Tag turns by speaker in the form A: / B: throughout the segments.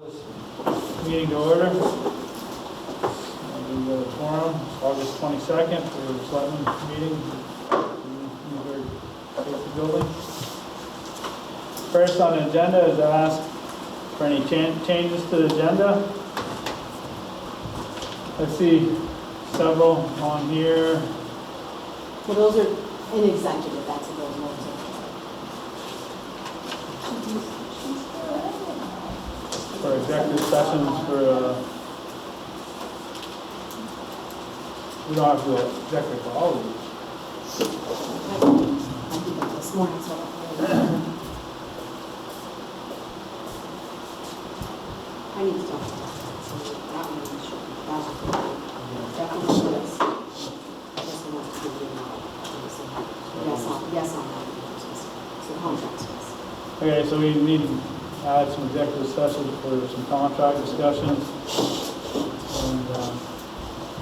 A: Meeting to order. We have a forum, August 22nd for the selectmen's meeting in Enosburgh Safety Building. First on the agenda is to ask for any changes to the agenda. I see several on here.
B: Well, those are in executive, that's what those ones
A: For executive sessions for, we don't have to do executive for all of these.
B: I did that this morning, so I need to talk about that. So that one should, that one is, this one has to be, yes on that, so contracts, yes.
A: Okay, so we need to add some executive sessions for some contract discussions and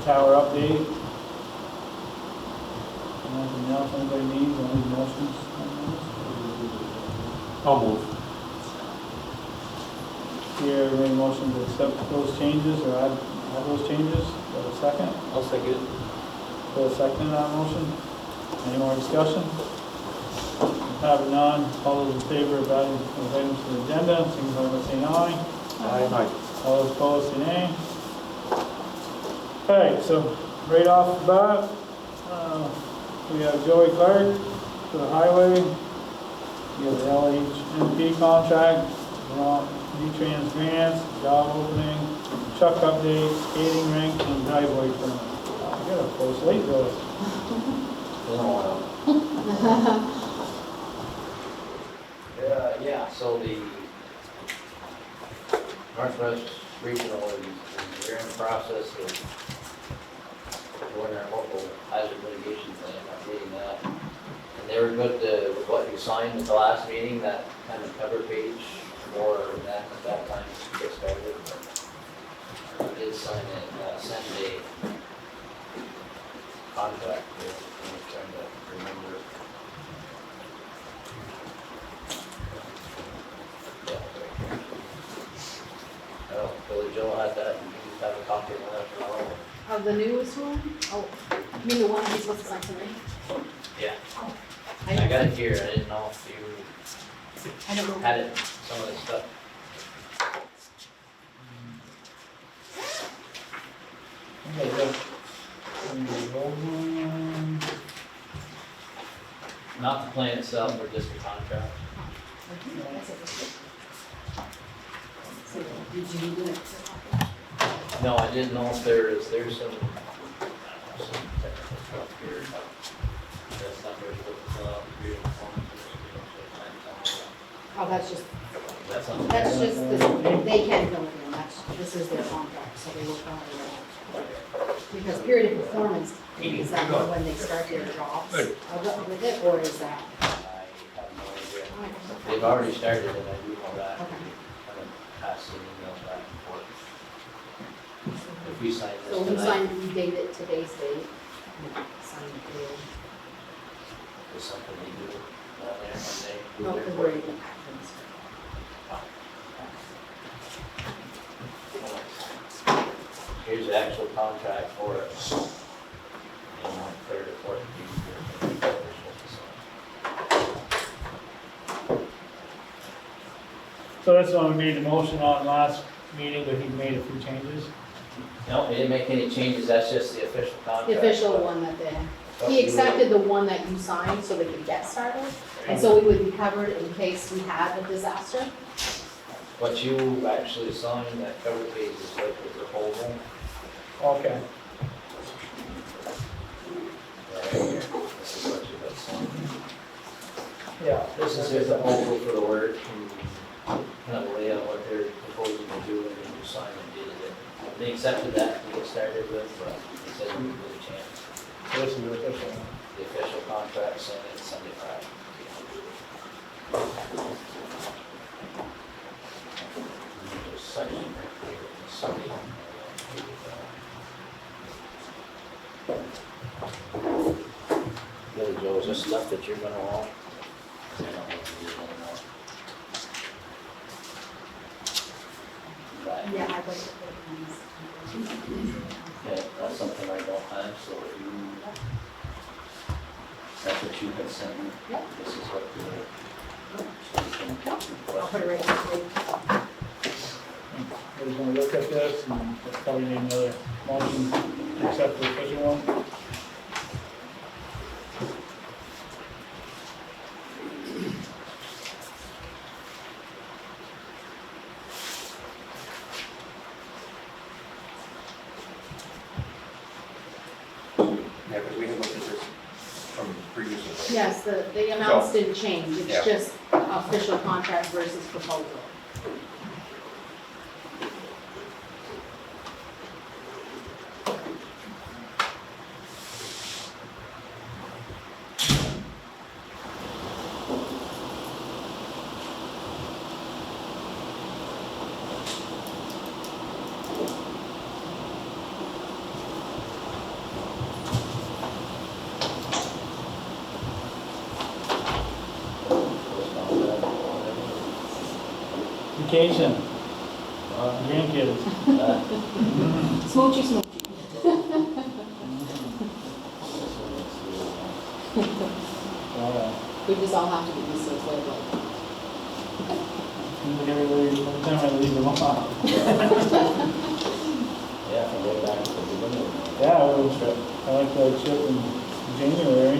A: tower update. Anything else anybody needs, any motions?
C: I'll move.
A: Here, any motion to accept those changes or add those changes? Got a second?
C: I'll second.
A: Got a second on that motion? Any more discussion? Having none, all those in favor of adding those items to the agenda, signify by saying aye.
C: Aye.
A: All those opposed, say nay. Alright, so right off the bat, we have Joey Clark for the highway. We have the LHMP contract, V-Trans grants, job opening, truck update, skating rink, and driveway permit. I got a close late, Joey.
D: Yeah, so the Northwest Regional is they're in the process of doing their local hazard mitigation plan, updating that. And they were good with what you signed at the last meeting, that kind of cover page for that at that time to get started. But we did sign it, send a contract here, I'm trying to remember. Oh, Billy Joe had that, and you just have a copy of that for all.
B: Of the newest one? Oh, you mean the one he's supposed to sign tonight?
D: Yeah,
B: I
D: I got it here, I didn't know if you
B: don't know.
D: had it, some of this stuff.
A: Okay, good. And the old one.
D: Not the plan itself, or just the contract.
B: So, did you do it?
D: No, I didn't know if there's some technical stuff here. That's not very good to fill out.
B: Oh, that's just,
D: That's something.
B: they can't fill it in, this is their contract, so they will probably, because period of performance, is that when they start their jobs with it, or is that?
D: I have no idea. They've already started it, I do know that.
B: Okay.
D: Kind of passing emails back and forth. If we sign
B: So
D: this
B: we
D: tonight,
B: signed, we date it today's date. Sign it today.
D: there's something they do down there when they do
B: No,
D: their
B: because
D: work.
B: we're even actions.
D: Here's the actual contract for it. And on third or fourth page.
A: So that's the one we made the motion on last meeting, but he made a few changes.
D: No, he didn't make any changes, that's just the official contract.
B: The official one that he accepted the one that you signed so they could get started. And so we would be covered in case we had a disaster.
D: What you actually signed, that cover page is like the proposal.
A: Okay.
D: Right here. This is what you have signed.
A: Yeah.
D: This is their proposal for the work and kind of lay out what they're proposing to do, and then you sign and did it. They accepted that to get started with, but they said we would a chance.
A: So this is the official one.
D: The official contract, send it Sunday, Friday. There's a section right here, Sunday. Billy Joe, is this stuff that you're gonna want? I don't know if you're gonna want.
B: Yeah, I was to put it in
D: Okay, that's something I don't have, so that's what you had sent me.
B: Yep.
D: This is what you're.
B: I'll put it right here.
A: We're just gonna look at this and we'll probably need another motion to accept the official one.
C: Yeah, because we had looked at this from previously.
B: Yes, the amounts didn't change,
C: Yeah.
B: it's just official contract versus proposal.
A: Vacation, grandkids.
B: Smoochy, smoochy. We just all have to get used to it, like.
A: Look at everybody, every time I leave them off.
D: Yeah, from way back to the beginning.
A: Yeah, I went to a trip in January,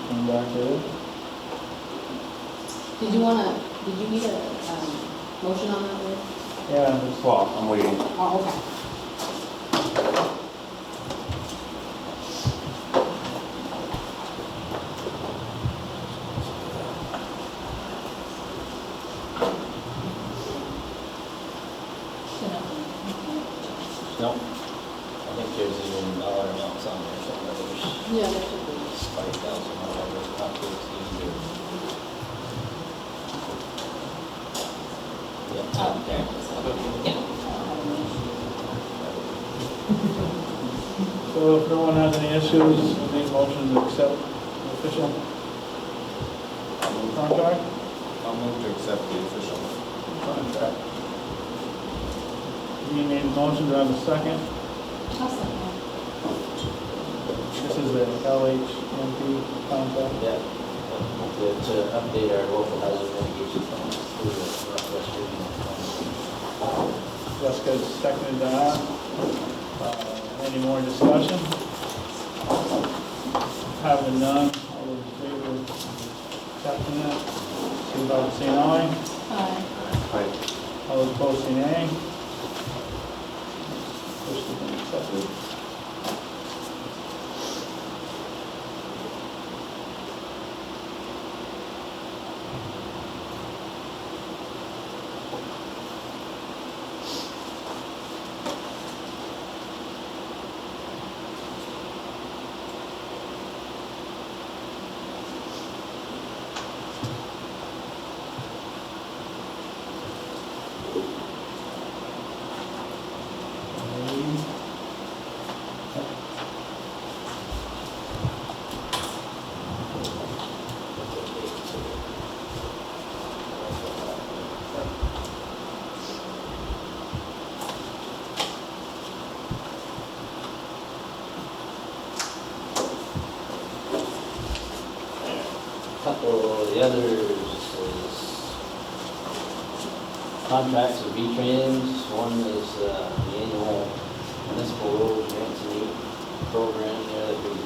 A: came back to it.
B: Did you need a, motion on that one?
A: Yeah, it's
C: Well, I'm waiting.
B: Oh, okay.
D: No, I think there's even dollar amounts on there, so there's
B: Yeah, there should be.
D: 5,000 or whatever, not to exceed your. Yeah,
B: Oh,
D: there.
A: So if no one has any issues, we make a motion to accept the official contract.
C: I'll move to accept the official.
A: Contract. You made a motion to have a second.
B: I'll second that.
A: This is the LHMP contract.
D: Yeah, to update our local hazard mitigation plans through the Northwest Regional Plan.
A: Jessica seconded that. Any more discussion? Having none, all those in favor of accepting it, signify by saying aye.
C: Right.
A: All those opposed, say nay. Officially been accepted.
D: Couple of the others is contracts with V-Trans. One is the annual Municipal Road Grants and Aid program there that we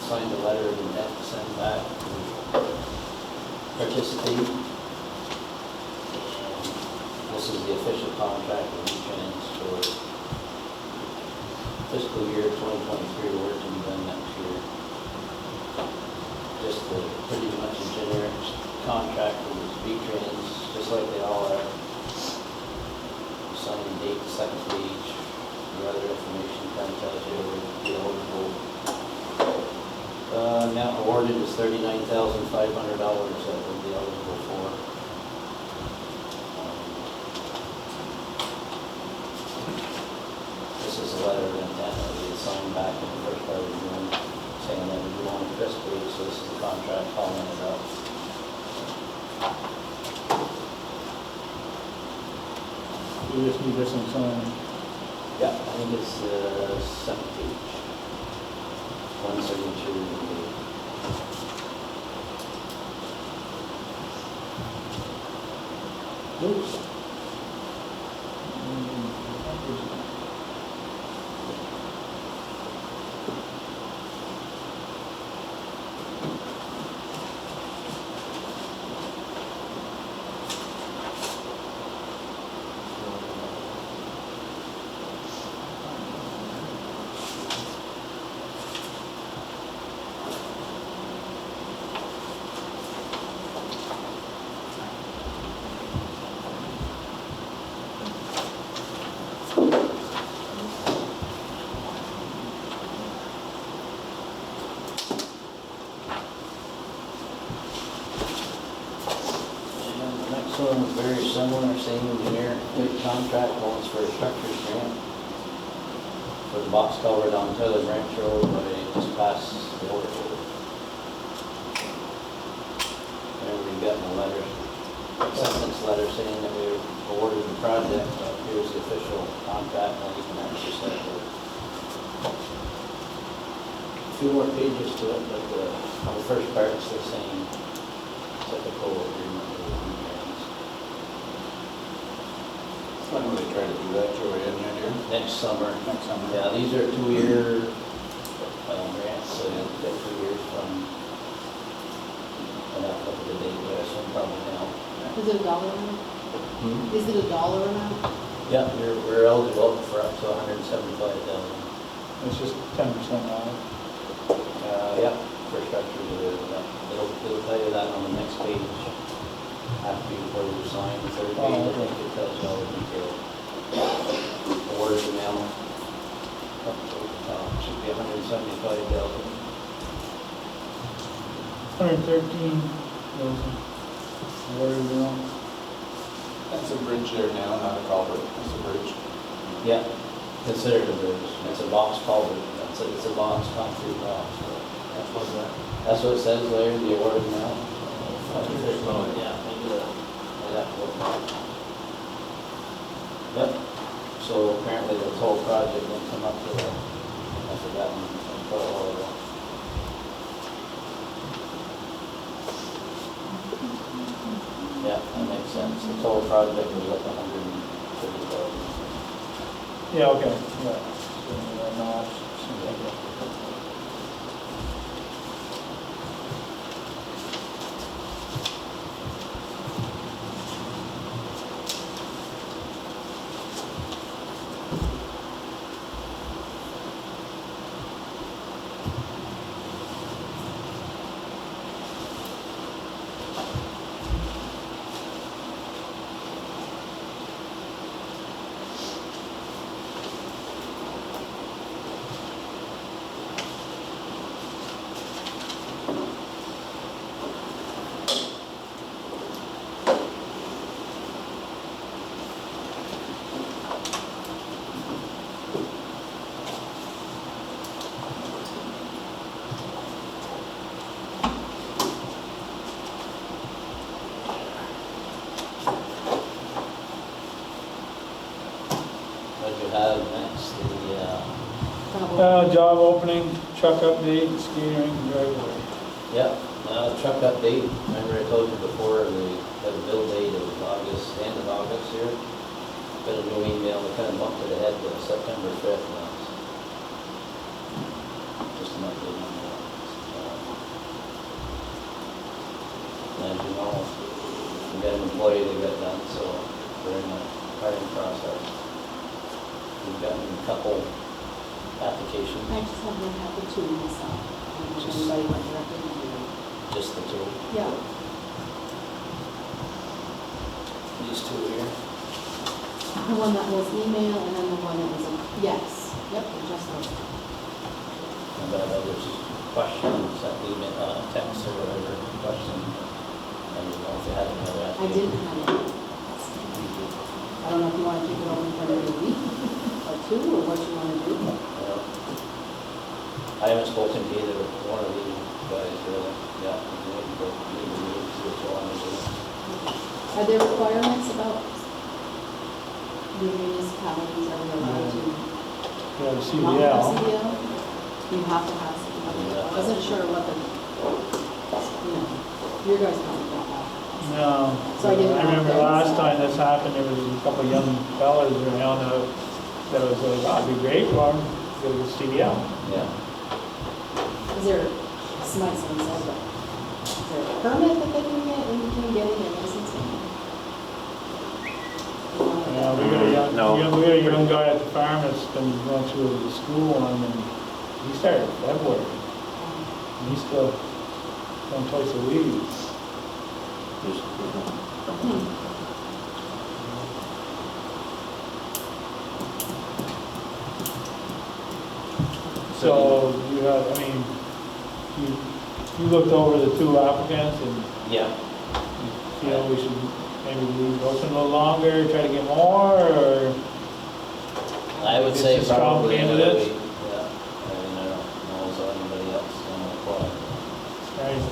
D: signed a letter of intent to send back to participate. This is the official contract with V-Trans for fiscal year 2023 work to be done next year. Just a pretty much a generic contract with V-Trans, just like they all are. Sign and date, the second page, the other information kind of tells you the eligible. Amount awarded is $39,500 that we'll be eligible for. This is a letter of intent that we had signed back in the first part of June, saying that we do want to participate, so this is the contract following it up.
A: we just need this one signed.
D: Yeah, I think it's the second page. One signature.
A: Oops.
D: And the next one is very similar, same engineer, big contract, one's for a structures grant. For the box culvert on Tyler Branch Road, but it just passed the order. Remember you got the letter, acceptance letter saying that we awarded the project, but here's the official contract, and you can actually start with a few more pages to it, but on the first part, it's the same typical agreement with the grants.
C: When will they try to do that, Joey, any idea?
D: Next summer.
C: Next summer.
D: Yeah, these are 2-year grants, so you get 2 years from, and I'll look at the date, but I assume probably now.
B: Is it a dollar amount? Is it a dollar amount?
D: Yeah, we're eligible for up to 175,000.
A: It's just 10% off.
D: Yeah, for structures, it'll tell you that on the next page. After before you sign the third page, I think it tells you all the details. Awarded amount, up to, should be 175,000.
A: 113,000. What is it?
C: That's a bridge there now, not a culvert, that's a bridge.
D: Yeah, considered a bridge. It's a box culvert. It's a box, concrete box. That's what it says there, the awarded amount. Yeah, maybe that will. Yep. So apparently the whole project didn't come up to the, I forgot when, quite a while ago. Yeah, that makes sense. The total project was like 150,000.
A: Yeah, okay, yeah. So, no, seems like it.
D: What do you have next?
A: Job opening, truck update, ski rink, driveway.
D: Yeah, truck update. Remember I told you before, we had a bill date of August, end of August here. Got a new email, we kind of bumped it ahead to September 5th now. Just an update on that. As you know, we got an employee that got done, so we're in the hiring process. We've gotten a couple applications,
B: I just have one happy to myself. I don't know if
D: Just-
B: anybody went directly to you.
D: just the two.
B: Yeah.
D: These two here.
B: The one that was email and then the one that was, yes, yep, just those.
D: And that others questions, that email, text or whatever, question. I don't know if you had any other
B: I
D: applications.
B: didn't have it. I don't know if you want to keep it open for another week or two, or what you want to do.
D: I haven't spoken to either one of these guys really. Yeah, we need to see what you want to do.
B: Are there requirements about the municipalities are allowed to
A: You have a
B: not have
A: CDL.
B: CDL. You have to have CDL. I wasn't sure what the, your guys' comment about that.
A: No,
B: So I didn't know if
A: remember
B: there was
A: last time this happened, there was a couple young fellas around that was like, oh, it'd be great for them, to get a CDL.
D: Yeah.
B: Is there, somebody said, but is there a permit that they can get in between getting their license?
A: Yeah, we got a young,
C: No.
A: we got a young guy at the farm that's been going through the school one, and he started in February, and he's still going twice a week. So you have, I mean, you looked over the two applicants and
D: Yeah.
A: you feel we should maybe leave it open a little longer, try to get more, or?
D: I would say
A: It's a strong
D: probably another
A: candidate.
D: week. Yeah. I mean, I don't know if anybody else on the call.
A: Right.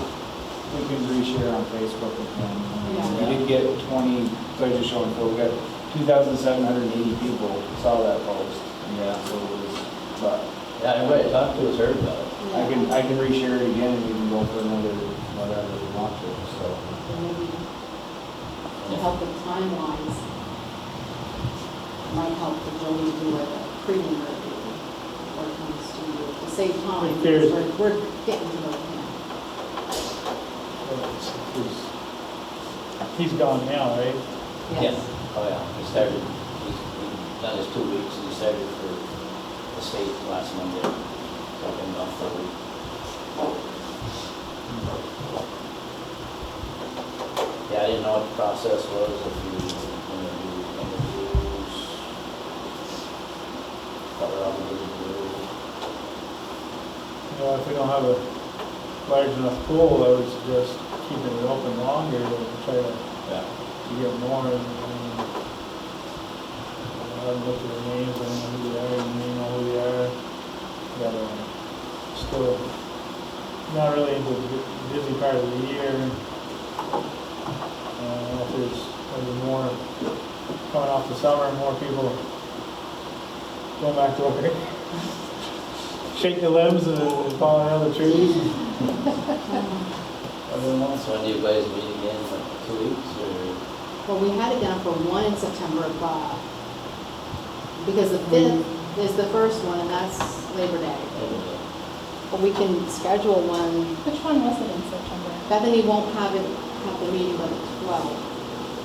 E: We can reshare on Facebook with them.
B: Yeah.
E: We did get 20, so I just showing, Phil, we got 2,780 people saw that post. Yeah, so it was, but
D: Yeah, everybody I talked to has heard about it.
E: I can reshare it again and we can go for another, whatever we want to, so.
B: Maybe to help with timelines, might help the Joey to do like a pre-interview or it comes to save time.
A: There's-
B: because We're getting to the,
A: He's gone now, right?
B: yes.
D: Oh, yeah, he started, he's done his 2 weeks, and he started for the state last Monday. Took him off for a week. Yeah, I didn't know what the process was, if you want to do interviews, what we're obligated to do.
A: You know, if we don't have a large enough pool, I would suggest keeping it open longer to try to
D: Yeah.
A: get more. And I haven't looked at their names, I don't know who they are, and you know who they are. But still, not really into the busy part of the year. If there's maybe more coming off the summer, more people going back to work. Shake the limbs and falling out of the trees. I don't know.
D: So when do you guys meet again, like 2 weeks, or?
B: Well, we had it down for one in September, but because the 5th is the first one and that's Labor Day. But we can schedule one.
F: Which one was it in September?
B: Bethany won't have the meeting by the 12th.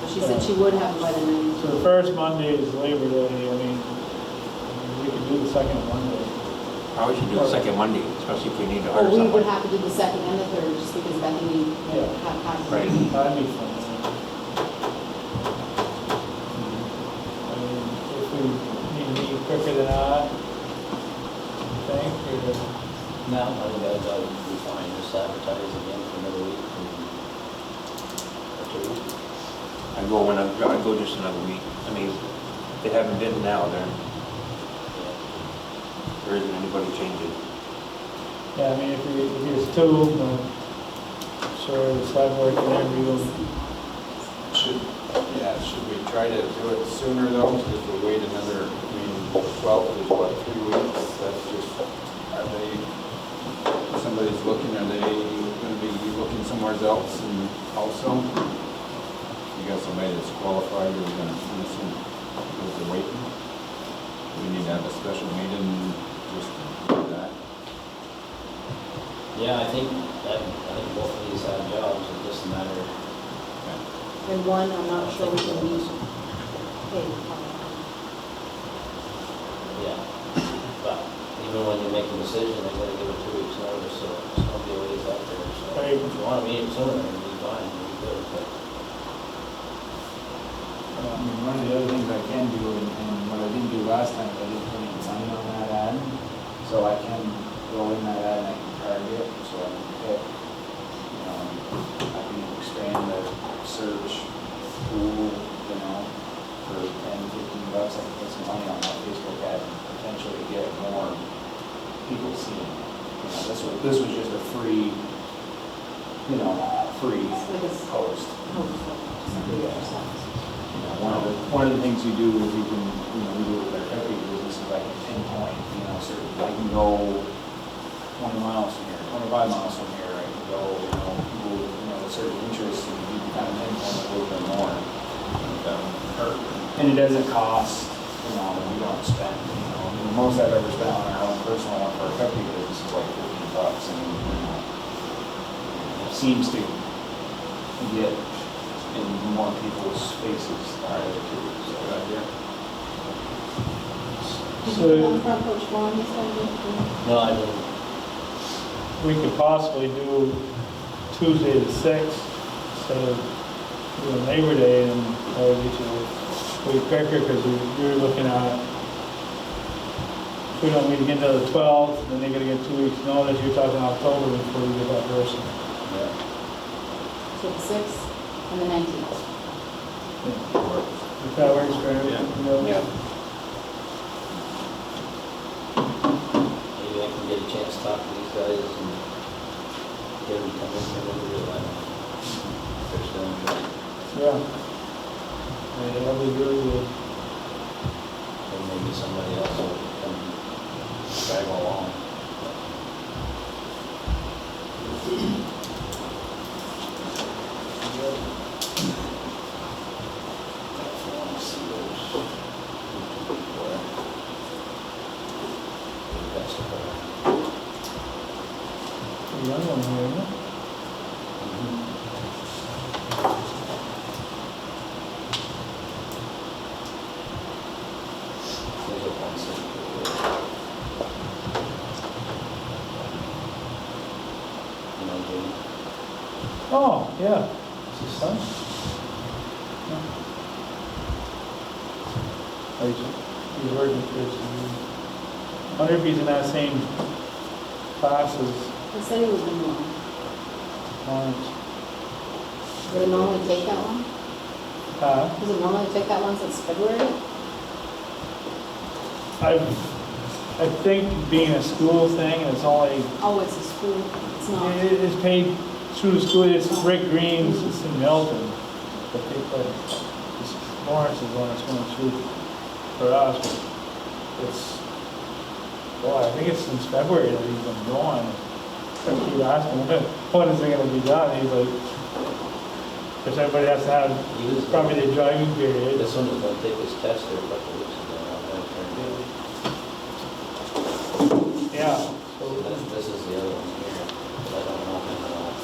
B: But she said she would have it by the 9th.
A: So the first Monday is Labor Day, I mean, we could do the second Monday.
C: Probably should do a second Monday, especially if we need to hire
B: Or we would
C: someone.
B: have to do the second and the third, just because Bethany
A: Yeah.
B: had.
C: Right.
A: That'd be fun. I mean, if we need to meet quicker than that, you think, or?
D: No, I think that would be fine, just advertise again for another week or 2 weeks.
C: I'd go just another week. I mean, if they haven't been now, then there isn't anybody changing.
A: Yeah, I mean, if there's two, sure, the select board can interview them.
E: Should we try to do it sooner though? Because if we wait another, I mean, 12th is what, 3 weeks? That's just, are they, somebody's looking, are they gonna be looking somewhere else and also? You got somebody that's qualified, you're gonna listen, because they're waiting? We need to have a special meeting just to do that.
D: Yeah, I think both of these have jobs, it's just a matter of,
B: And one, I'm not sure we can meet. Okay.
D: yeah. But even when you make a decision, they gotta give it 2 weeks notice, so it's gonna be a ways out there, so.
A: Right.
D: If you wanna meet sooner, it'd be fine, it'd be good, but.
E: I mean, one of the other things I can do, and what I didn't do last time, I didn't put any money on that ad, so I can go in that ad and I can target, so I can pick, you know, I can expand the search pool, you know, for 10, 15 bucks, I can put some money on that Facebook ad and potentially get more people seeing it. You know, this was just a free, free
B: It's like a
E: post.
B: post, just do it yourselves.
E: You know, one of the one of the things you do is you can, you know, we do it with our deputy businesses, I can pinpoint, you know, certain, I can go 20 miles from here, 25 miles from here, I can go, you know, people, you know, with certain interests, and you can kind of pinpoint a little bit more. And it doesn't cost, you know, we don't spend, you know, I mean, the most I've ever spent on our own personal one for a deputy business is like $15, and, you know, it seems to get in more people's faces, the higher the too, so good idea.
B: Did
A: So-
B: you come from Coach Vaughn this time?
D: No, I didn't.
A: We could possibly do Tuesday the 6th instead of doing Labor Day, and that would get you way quicker, because you're looking at, if we don't meet again until the 12th, then they're gonna get 2 weeks notice, you're talking October before you get that person.
B: So the 6th and the 19th.
A: If that works for everyone.
C: Yeah.
D: Maybe I can get a chance to talk to these guys and get them to come in real life. They're still interested.
A: Yeah. Yeah, that'd be really good.
D: And maybe somebody else will come drag along.
A: The young one here, isn't it? Oh, yeah. It's his son. Yeah. Oh, he's working for us. I wonder if he's in that same class as
B: They said it was in one.
A: Lawrence.
B: Does it normally take that one? Does it normally take that one since February?
A: I think being a school thing, it's only,
B: Oh, it's a school, it's not.
A: it's paid through the school, it's Rick Green's, it's in Milton. But they put, Lawrence is one that's going through for us, but it's, boy, I think it's since February that he's been going. I keep asking, when is it gonna be done? He's like, because everybody has to have
D: He was,
A: probably the driving period.
D: this one was gonna take his test there a couple of weeks ago. I turned it.
A: Yeah.
D: So this is the other one here, but I don't know him at all.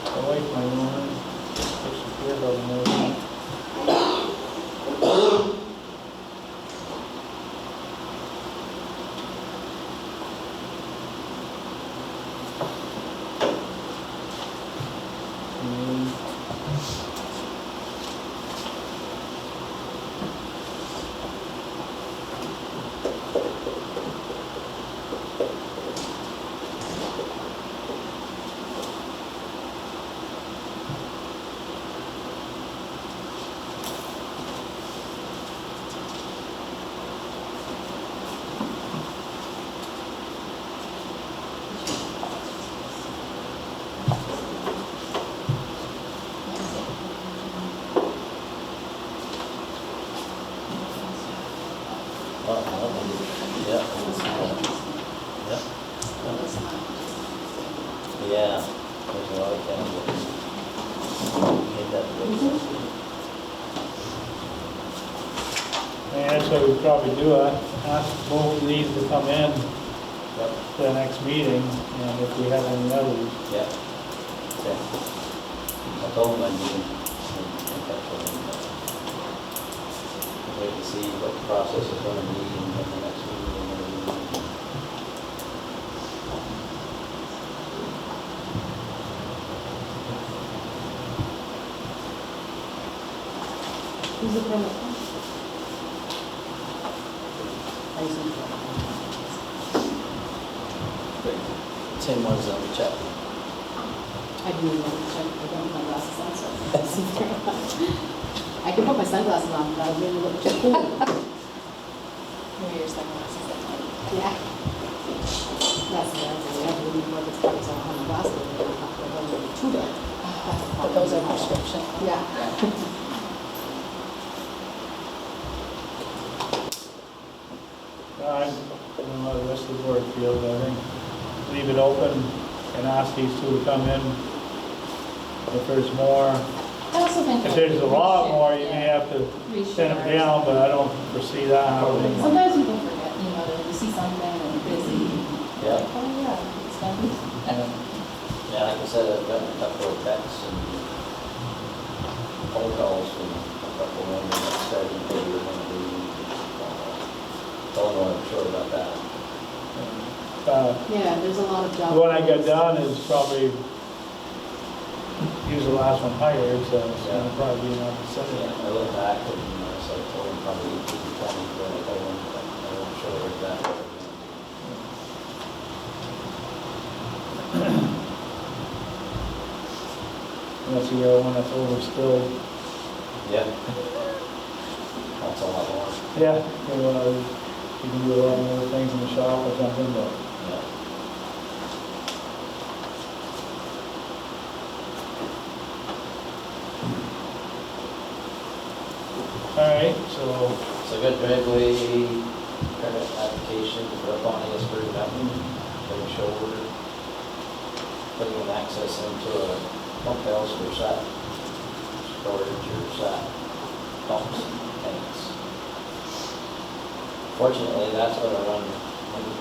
A: I like my one. It's weird about the nose.
D: Yeah. Yeah, there's a lot of candidates. Made that big.
A: And that's what we probably do, ask both of these to come in to the next meeting, and if we have any others.
D: Yeah. Okay. I told him I'd be in touch with him. Wait to see what the process is gonna be and when the next meeting is gonna be.
B: Who's the permit?
D: Same ones on the chapter.
B: I didn't even check, I don't have my glasses on, so I can't see very much. I can put my sunglasses on, but I really look too cool.
F: Maybe your sunglasses at night.
B: Yeah. That's the answer, we have to leave where it's got its own glass, but we don't have to go into too big.
F: But those are prescription.
B: Yeah.
A: I don't know how the rest of the board feels, I think, leave it open and ask these two to come in. If there's more,
F: I also think.
A: if there's a lot more, you
F: Yeah.
A: may have to
F: Reshare.
A: send them down, but I don't foresee that happening.
F: Sometimes people forget, you know, that you see something and you're busy.
D: Yeah.
F: Like, oh yeah, it's done.
D: Yeah, like I said, I've gotten a couple of texts and phone calls from a couple of women that started to do one of these. Don't know I'm sure about that.
B: Yeah, there's a lot of jobs.
A: The one I got done is probably, he was the last one hired, so it's gonna probably be enough to send
D: Yeah,
A: it.
D: I looked back and, you know, so I told him probably 18, 20, but I told him, but I wasn't sure exactly.
A: Unless you got one that's overspilled.
D: Yeah. That's a lot more.
A: Yeah, you can do a lot more things in the shop or something, but.
D: Yeah.
A: Alright, so,
D: So I got driveway permit application for up on Enosburgh Mountain, putting shoulder, putting an access into a pump house for sap, storage or sap pumps, tanks. Fortunately, that's gonna run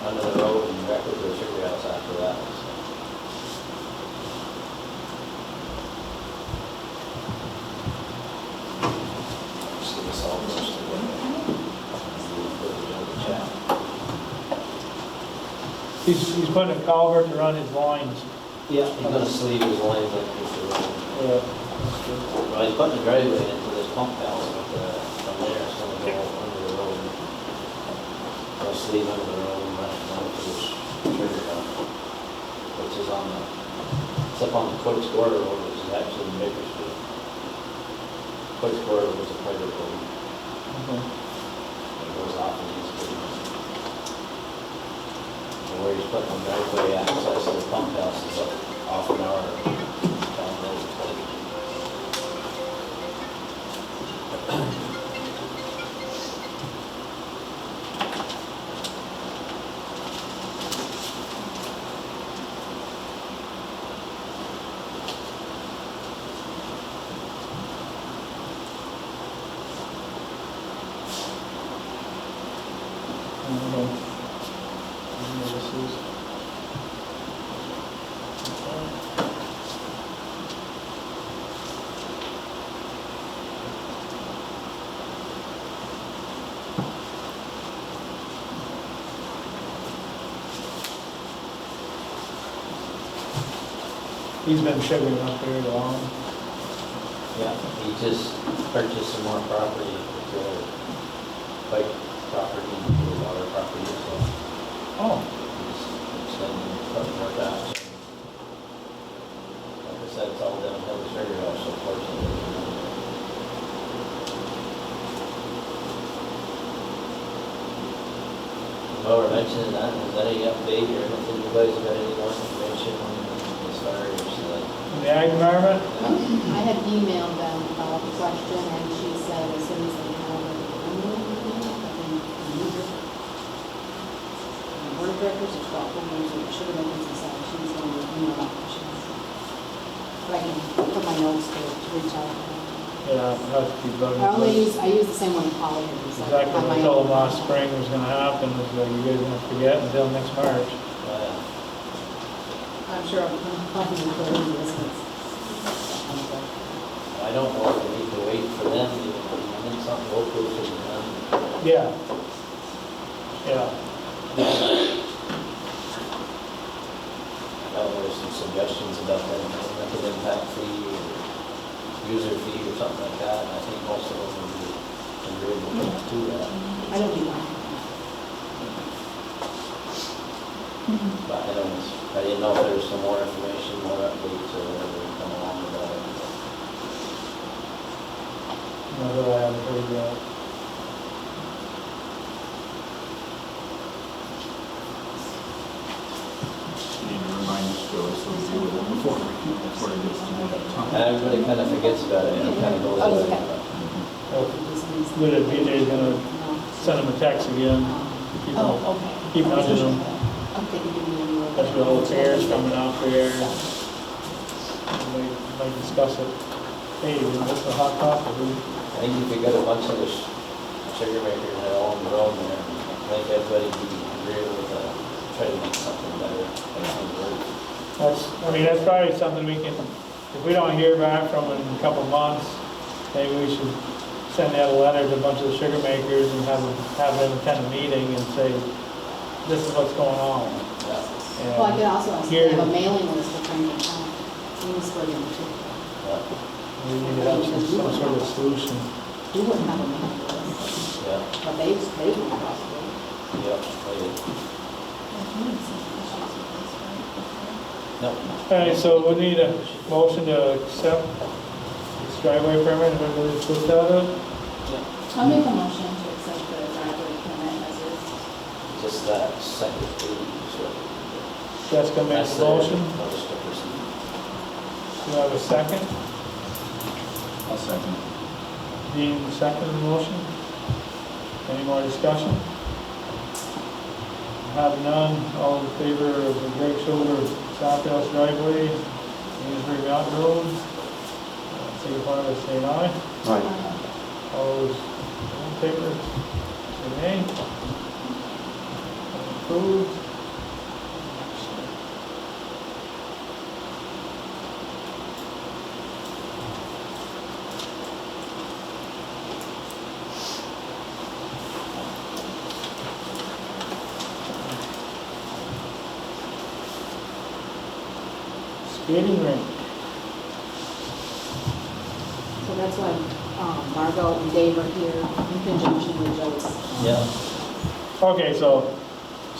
D: under the road and directly to the sugar house after that. So. Just give us all those to look at.
A: he's putting a culvert to run his lines.
D: Yeah. He's gonna sleeve his lines like this around.
A: Yeah.
D: Well, he's putting a driveway into this pump house, but from there it's gonna go under the road. Go sleeve under the road and run it down to this sugar house, which is on the, it's up on the Cook's Quarter Road, which is actually in Bakersfield. Cook's Quarter was a private road.
A: Okay.
D: It goes off in these cities. And where he's putting the driveway access to the pump house is up off an hour down the road.
A: He's been sugaring up there long.
D: Yeah, he just purchased some more property, the bike property, the water property, so
A: Oh.
D: he's extending, putting more down. Like I said, it's all downhill to sugar house, so fortunately. While we're mentioning that, is there any update or anything, you guys got any more information on as far as
A: In the ag environment?
B: I had emailed them about the question, and she said as soon as they have it, board of directors or Scott, it should have been inside, she's going to email that question. But I can put my notes to reach out.
A: Yeah, it has to be voted.
B: I use the same one Polly had used. I
A: Exactly
B: have
A: what
B: my
A: I told
B: own.
A: them last spring was gonna happen, is that you guys are gonna forget until next March.
B: I'm sure I'm talking to the listeners.
D: I don't know if we need to wait for them, I think something local should be done.
A: Yeah. Yeah.
D: Now, there's some suggestions about that, method impact fee or user fee or something like that, and I think most of them would be agreeable to that.
B: I don't do that.
D: But I didn't know if there was some more information, more updates, or whatever would come along with that.
A: No, that I haven't heard yet.
G: Joey, so we deal with it before it gets to the top.
D: And everybody kind of forgets about it and it kind of goes
F: Oh,
D: away.
F: okay.
A: Good if BJ's gonna send him a text again, keep on,
F: Oh, okay.
A: keep nudging him.
F: I'm thinking of you.
A: That's where all the chairs coming out there. Might discuss it. Hey, you know, what's the hot topic?
D: I think if you got a bunch of the sugar makers that all on their own there, I think everybody would be agreeable to try to make something better. Make something work.
A: That's probably something we can, if we don't hear back from them in a couple months, maybe we should send out a letter to a bunch of the sugar makers and have them attend a meeting and say, this is what's going on.
D: Yeah.
B: Well, I could also ask
A: Here-
B: them to have a mailing list of Franklin County, Enosburg in particular.
D: Yeah.
A: We need to have some sort of solution.
B: We wouldn't have a mailing list,
D: Yeah.
B: but they would possibly.
D: Yeah. Maybe. No.
A: Alright, so we need a motion to accept this driveway permit, everybody put that up?
F: I'll make a motion to accept the driveway permit as is.
D: Just that second page.
A: Jessica makes
D: That's
A: a motion,
D: I'll just put this in.
A: do you have a second?
G: I'll second.
A: Dean, second the motion? Any more discussion? Have none, all in favor of the Greg Shoulder South House driveway, Enosburgh Mountain Road, signify by saying aye.
G: Right.
A: All those in favor, say nay. Approved. Skating rink.
B: So that's why Margot and Dave are here in conjunction with Joey's.
D: Yeah.
A: Okay, so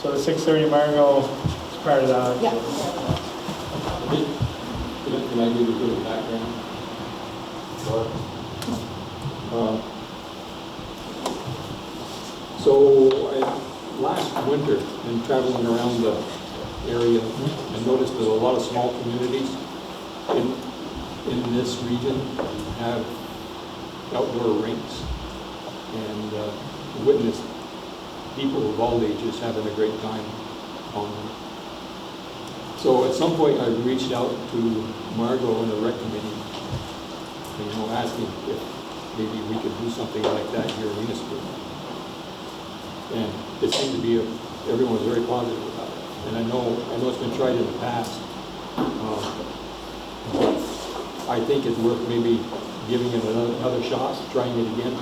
A: the 6:30 Margot is part of that.
B: Yeah.
H: Can I give you a bit of background?
D: Sure.
H: Last winter, in traveling around the area, I noticed that a lot of small communities in this region have outdoor rinks, and witnessed people of all ages having a great time on them. So at some point, I reached out to Margot and the rec committee, asking if maybe we could do something like that here in Municipal. And it seemed to be, everyone was very positive about it. And I know it's been tried in the past. But I think it's worth maybe giving it another shot, trying it again.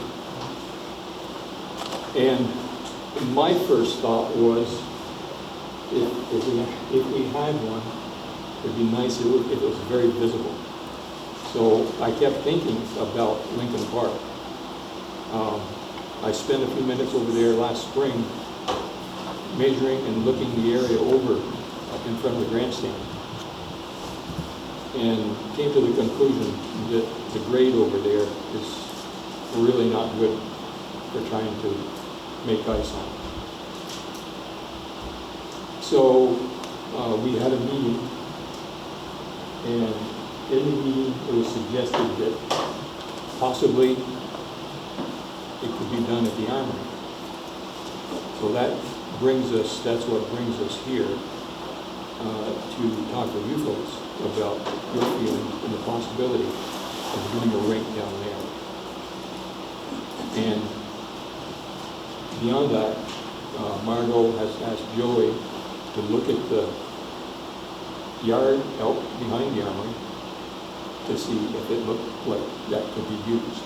H: And my first thought was, if we had one, it'd be nice if it was very visible. So I kept thinking about Lincoln Park. I spent a few minutes over there last spring measuring and looking the area over in front of the grandstand, and came to the conclusion that the grade over there is really not good for trying to make ice on. So we had a meeting, and in the meeting it was suggested that possibly it could be done at the Armory. So that's what brings us here to talk to you folks about your feelings and the possibility of doing a rink down there. And beyond that, Margot has asked Joey to look at the yard out behind the Armory to see if it looked like that could be used.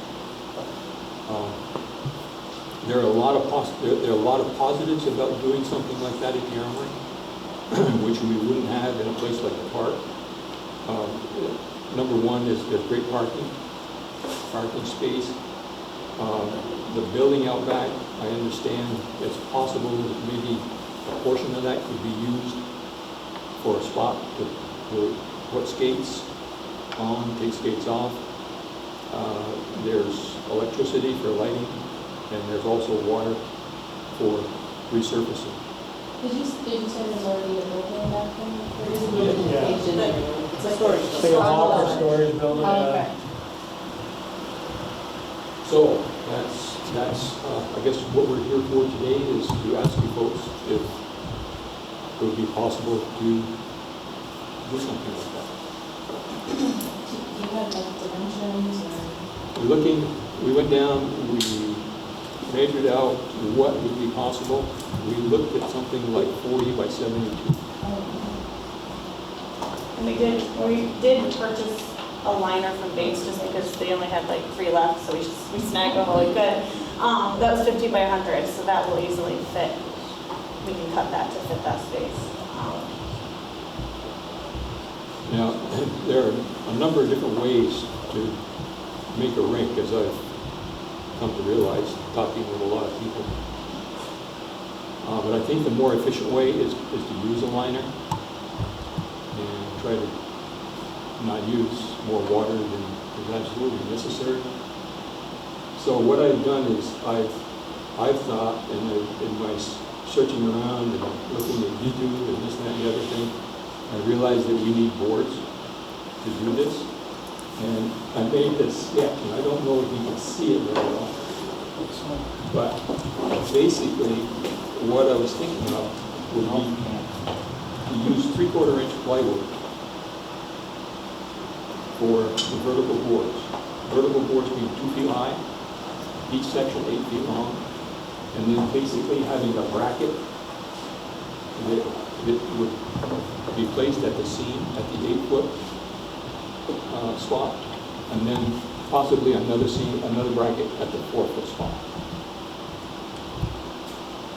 H: There are a lot of positives about doing something like that at the Armory, which we wouldn't have in a place like the park. Number one is there's great parking space. The building out back, I understand it's possible that maybe a portion of that could be used for a spot to put skates on, take skates off. There's electricity for lighting, and there's also water for resurfacing.
F: Did you say there's already a building back there? There is a building.
B: caged in there. It's a storage
A: It's like a
B: building.
A: hopper storage building.
F: Oh, okay.
H: So that's, I guess what we're here for today is to ask you folks if it would be possible to do something like that.
F: Do you have like dimensions or?
H: We went down, we measured out what would be possible. We looked at something like 40 by 72.
I: And we did purchase a liner from Bates just because they only had like 3 left, so we snagged one while we could. That was 50 by 100, so that will easily fit. We can cut that to fit that space.
H: Now, there are a number of different ways to make a rink, as I've come to realize, talking with a lot of people. But I think the more efficient way is to use a liner and try to not use more water than is absolutely necessary. So what I've done is I've thought, and in my searching around and looking at YouTube and this, that, and the other thing, I realized that we need boards to do this. And I made this sketch, and I don't know if you can see it very well. But basically, what I was thinking of would be to use 3/4 inch plywood for the vertical boards. Vertical boards being 2 feet high, each section 8 feet long, and then basically having a bracket that would be placed at the seam at the 8-foot spot, and then possibly another seam, another bracket at the 4-foot spot.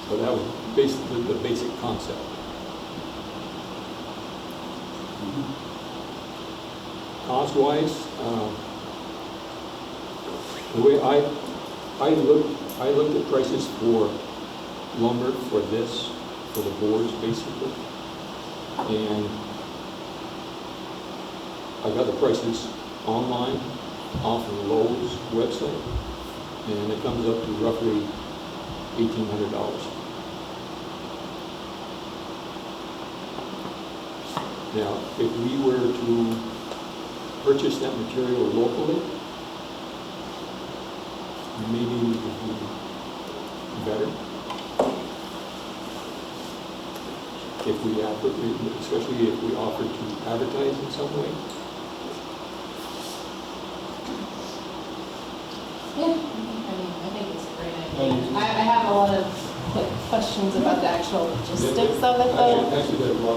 H: So that was basically the basic concept. Cost-wise, the way I looked at prices for lumber for this, for the boards basically, and I got the prices online off of Lowe's website, and it comes up to roughly $1,800. Now, if we were to purchase that material locally, maybe we could do better. If we especially if we offer to advertise in some way.
F: Yeah, I think it's a great idea. I have a lot of like questions about the actual logistics of it though.
H: Actually, there's a lot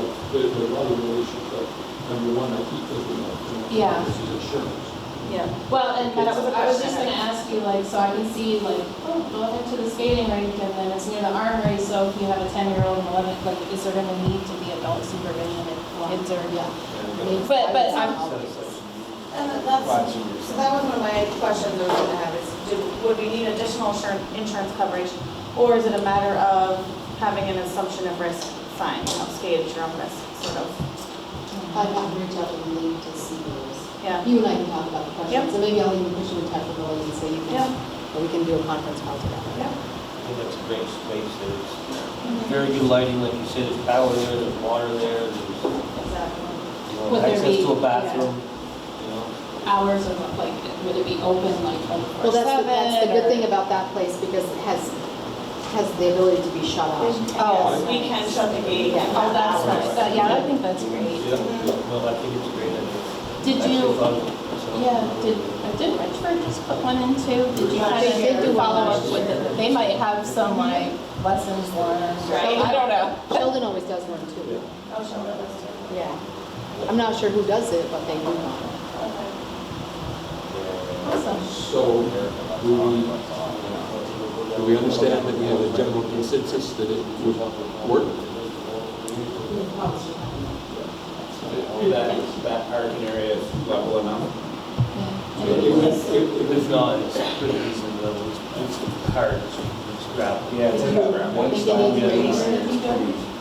H: of relations, but number one, I keep thinking of,
F: Yeah.
H: this is insurance.
I: Yeah.
F: Well, and
I: That was a
F: I was just
I: question.
F: gonna ask you, like, so I can see, like, oh, going into the skating rink, and then it's near the armory, so if you have a 10-year-old and 11, like, is there gonna need to be adult supervision if kids are,
B: Yeah.
F: But I'm,
I: And that's, so that was one of my questions I was gonna have is, would we need additional insurance coverage? Or is it a matter of having an assumption of risk sign, skate at your own risk, sort of?
B: I'd have to reach out to the league to see those.
I: Yeah.
B: You and I can talk about the questions,
I: Yep.
B: and maybe I'll even put you in touch with the lady so you
I: Yeah.
B: can, or we can do a conference call together.
I: Yeah.
J: I think that's a great space. There's very good lighting, like you said, there's power there, there's water there, there's,
I: Exactly.
F: Would there
J: access
F: be-
J: to a bathroom, you know.
F: hours of, like, would it be open, like, 24/7?
B: Well, that's the good
F: or-
B: thing about that place, because it has the ability to be shut off.
F: Oh,
I: Yes, we can shut the gate.
F: oh, that's nice, yeah, I think that's great.
J: Yeah, no, I think it's a great idea.
F: Did
J: Actually
F: you,
J: thought of it, so.
F: yeah, did Richford just put one in too? Did you kind
B: They did do
F: of
B: one
F: follow up
B: last
F: with
B: year.
F: it? They might have some, like, lessons learned,
I: Right.
F: I don't know.
B: Sheldon always does one too.
I: Oh, sure, that's true.
B: Yeah. I'm not sure who does it, but they do one.
I: Okay.
F: Awesome.
H: So, do we understand that we have a general consensus that it would work?
G: That parking area is level enough.
J: If not, it's pretty decent level, it's hard, it's gravel.
G: Yeah, it's
B: I think they need grading.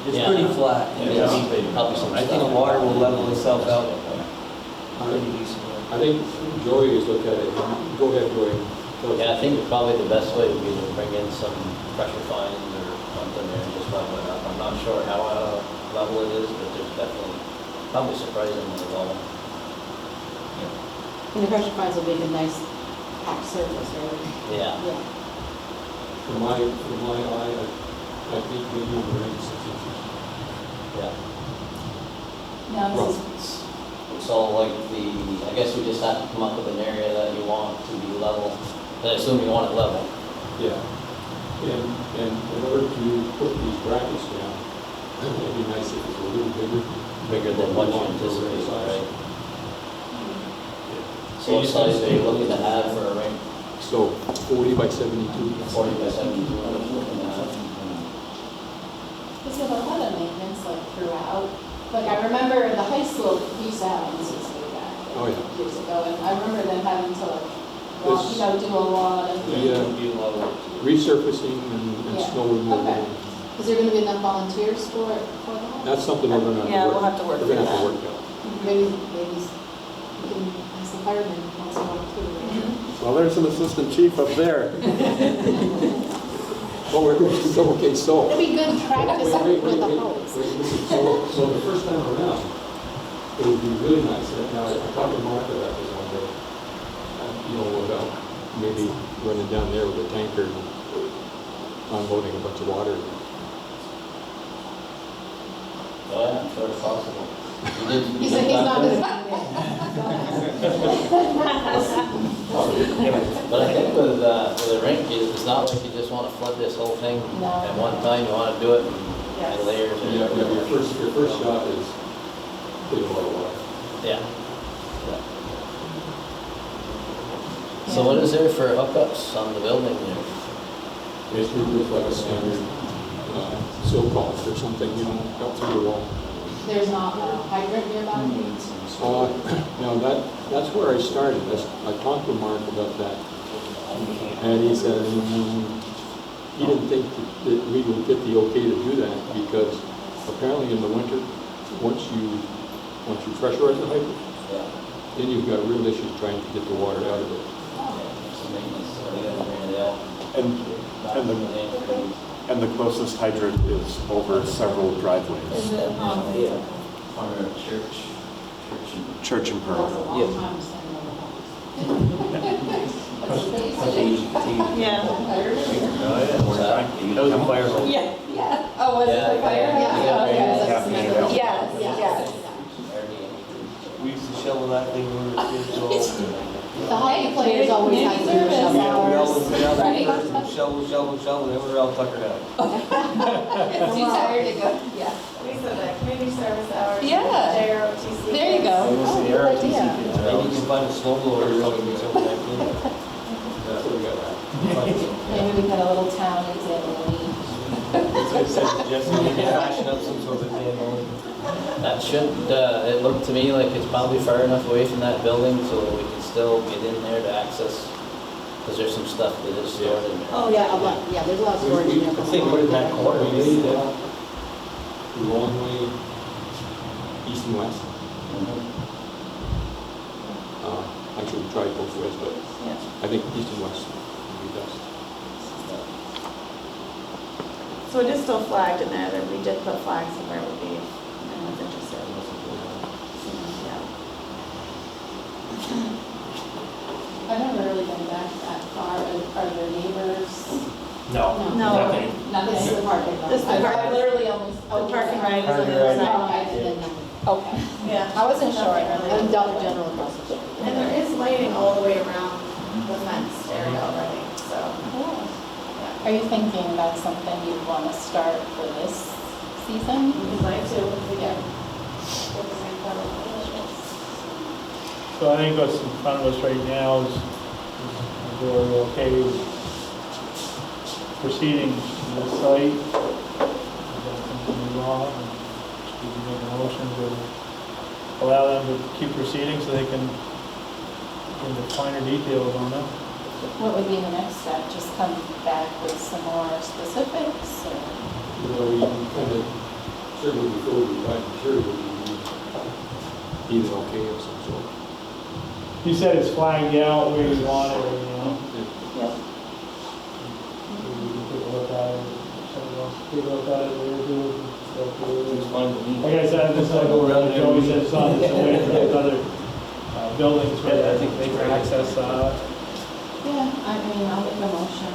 J: It's pretty flat.
G: Yeah.
D: Probably some
J: I think the
D: stuff.
J: water will level itself out pretty decent.
H: I think Joey has looked at it. Go ahead, Joey. Tell us.
D: Yeah, I think probably the best way would be to bring in some pressure fines or something there and just level it up. I'm not sure how level it is, but there's definitely Probably surprisingly low.
B: And the pressure fines will make a nice packed surface, right?
D: Yeah.
B: Yeah.
H: From my eye, I think maybe around 6 inches.
D: Yeah.
F: Now, this is,
D: So like I guess we just have to come up with an area that you want to be level. I assume you want it level.
H: Yeah. And in order to put these brackets down, it'd be nice if it was a little bigger.
D: Bigger than what you anticipate, right? So what size are you looking to have for a ring?
H: So 40 by 72.
D: 40 by 72, what are you looking to have?
F: this is a lot of maintenance like throughout. Like I remember the high school used to have this was way back
H: Oh, yeah.
F: years ago, and I remember them having to like,
H: This-
F: do a lot of.
H: Yeah. Resurfacing and
F: Yeah.
H: snow removal.
F: Okay. Is there gonna be enough volunteers for that?
H: That's something we're gonna have to work.
I: Yeah, we'll have to work
H: We're
I: through
H: gonna have to
I: that.
H: work out.
F: Maybe we can ask the firemen once in a while too.
G: Well, there's an assistant chief up there.
H: Oh, okay, so.
F: It'd be good practice
H: Wait, wait,
F: with the
H: wait,
F: hose.
H: wait, listen. So the first time around, it would be really nice, now I talked to Martha about this one day, about maybe running down there with a tanker and unloading a bunch of water.
D: Oh yeah, I'm sure it's possible.
F: He said he's not gonna be
D: But I think with a rink, it's not like you just want to flood this whole thing
F: No.
D: at one time. You want to do it in
I: Yes.
D: layers.
H: Yeah, your first shot is getting a lot of water.
D: Yeah. So what is there for hookups on the building there?
H: Basically, it's like a standard sill column or something, out through the wall.
F: There's not a hydrant nearby?
H: No, that's where I started. I talked to Mark about that. And he said he didn't think that we would get the okay to do that because apparently in the winter, once you pressurize the hydrant,
D: Yeah.
H: then you've got real issues trying to get the water out of it.
D: Some maintenance, so they gotta bring it out.
G: And the closest hydrant is over several driveways.
F: Is it,
D: On a church.
G: Church and Pearl.
D: Yeah.
I: Yeah.
J: That was a fire hose.
F: Yeah. Oh, was it
D: Yeah,
F: the fire?
D: yeah, yeah.
F: Okay.
G: Half a minute out.
I: Yes, yes.
J: We used to shovel that thing when we were kids.
F: The hockey players always have to do
J: We
F: hours,
J: always get out
F: right?
J: there and shovel, and then we were all tuckered out.
F: It's too tired to go, yeah.
I: We said that, community service hours.
F: Yeah.
I: JROTC.
F: There you go.
J: It was
F: Oh,
J: the
F: good
J: ROTC
F: idea.
J: kids. Maybe you can find a snow blower or something, something like that.
H: That's what we got.
F: Maybe we got a little town example.
J: Jesse, we can fashion up some sort of thing.
D: That should, it looked to me like it's probably far enough away from that building so we can still get in there to access, because there's some stuff that is stored in there.
B: Oh, yeah, a lot, yeah, there's a lot of storage in there.
J: I think we're in that corner.
H: We made that the long way east and west. Actually, we tried both ways, but I think east and west would be best.
I: So it is still flagged in there, that we did put flags of where it would be, if anyone's interested. Yeah.
F: I've never really been back that far. Are there neighbors?
J: No.
I: No.
F: Nothing.
B: This is the parking lot.
I: This is the
F: I've
I: parking-
F: literally almost.
I: The parking right is on
J: Parking
I: the other
J: right.
F: Oh,
I: side.
B: And then nothing.
F: Okay.
I: Yeah.
F: I wasn't sure.
B: And Dollar General across the street.
I: And there is lighting all the way around the fenced area already, so.
F: Are you thinking that's something you'd want to start for this season?
I: We'd like to, if we get.
A: So I think what's in front of us right now is we're okay with proceeding to this site. Is that something we want? We can make a motion to allow them to keep proceeding so they can get the finer details on it.
F: What would be the next step? Just come back with some more specifics or?
H: We kind of, certainly before we buy material, we need an okay of some sort.
A: You said it's flagged out where you want it, you know?
I: Yep.
A: Maybe we can take a look at it, if somebody wants to take a look at it, we'll do it.
J: fine with me.
A: Like I said, this is like over other Joey said, it's on this away from those other buildings where I think they can access,
F: Yeah, I mean, I'll make a motion,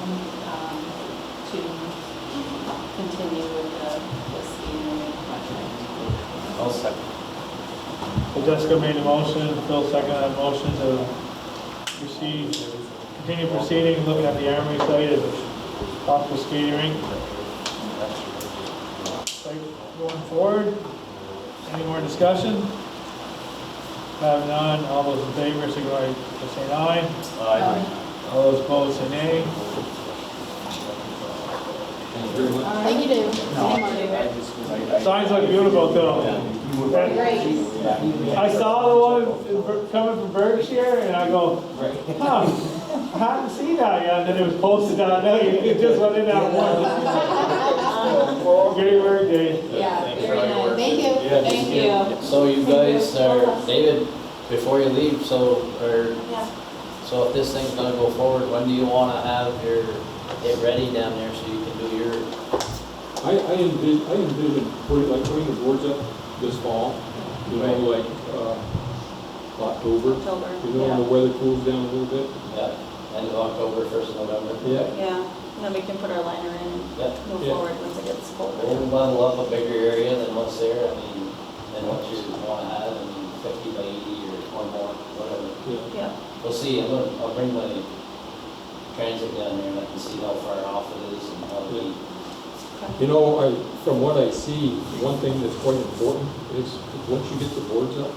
F: to continue with the skating rink project.
J: I'll second.
A: so Jessica made a motion, Phil seconded that motion to continue proceeding, looking at the Armory site as a possible skating rink. Site going forward, any more discussion? Have none, all those in favor, signify by saying aye. All those opposed, say nay.
H: Thank you very much.
F: Thank you, Dave.
A: Signs look beautiful too.
F: Great.
A: I saw the one coming from Berkshire and I go, huh, I haven't seen that yet. And then it was posted out there, it just went in that one. Great work, Dave.
F: Yeah, very nice. Thank you. Thank you.
D: So you guys are, David, before you leave, so if this thing's gonna go forward, when do you wanna have it ready down there so you can do your?
H: I envision putting the boards up this fall, you know, like, October. You know, when the weather cools down a little bit.
D: Yeah, end of October, 1st of November.
H: Yeah.
I: Yeah, and then we can put our liner in and
D: Yeah.
I: move forward once it gets colder.
D: We'll bundle up a bigger area than what's there, I mean, than what you wanna have, I mean, 50 by 80 or more, whatever.
I: Yeah.
D: We'll see, I'll bring my transit down there and I can see how far off it is and how deep.
H: You know, from what I see, one thing that's quite important is once you get the boards up,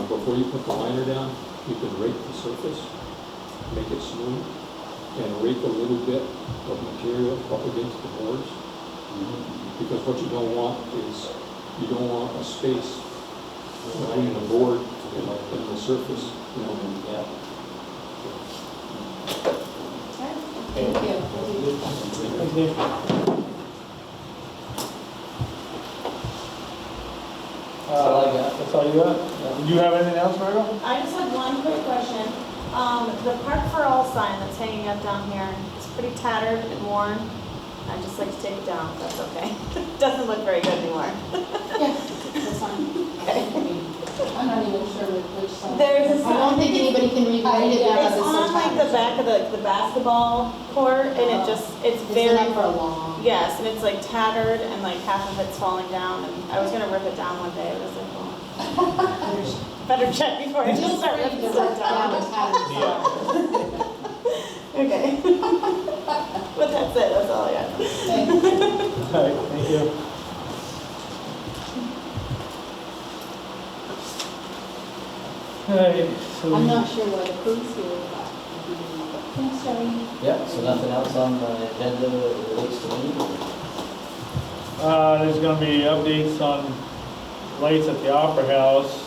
H: before you put the liner down, you can rake the surface, make it smooth, and rake a little bit of material up against the boards. Because what you don't want is, you don't want a space between the board and the surface, you know.
D: Yeah.
F: Thank you.
A: Thanks, Dave.
D: That's all I got.
A: That's all you got? Do you have anything else, Margo?
I: I just had one quick question. The Park for All sign that's hanging up down here, it's pretty tattered and worn. I'd just like to take it down, if that's okay. Doesn't look very good anymore.
F: Yeah, that's fine. I'm not even sure which side.
I: There's a
F: I don't think anybody can read it because
I: It's
F: it's so
I: on like the back of the basketball court and it just, it's
F: It's
I: very.
F: been up for a long.
I: Yes, and it's like tattered and like half of it's falling down and I was gonna rip it down one day, but I was like, well, better check before I just start ripping it down. Okay. But that's it, that's all I got.
A: All right, thank you. Hey, so
F: I'm not sure why the crew's here, but. Thanks, Jerry.
D: Yeah, so nothing else on the agenda that relates to me?
A: there's gonna be updates on lights at the Opera House.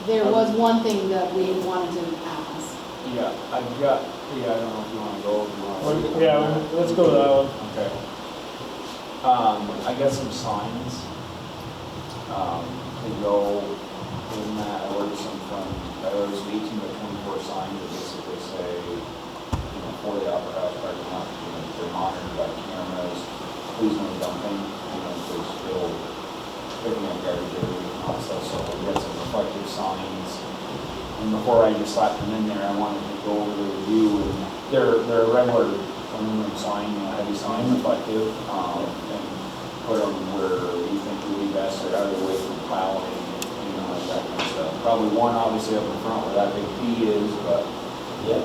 F: There was one thing that we wanted to ask.
E: Yeah, I don't know if you want to go over.
A: Yeah, let's go to that one.
E: Okay. I got some signs, to go in that, I ordered some from, I ordered some 18 by 24 signs that basically say, for the Opera House parking lot, they're monitored by cameras, please no dumping, there's still picking up garbage every week and all that stuff, so we got some reflective signs. And before I just slapped them in there, I wanted to go over the review, and they're a regular aluminum sign, heavy sign, reflective, and put them where you think would be best, or out of the way from plowing, like that kind of stuff. Probably one obviously up in front where that big P is, but
D: Yeah.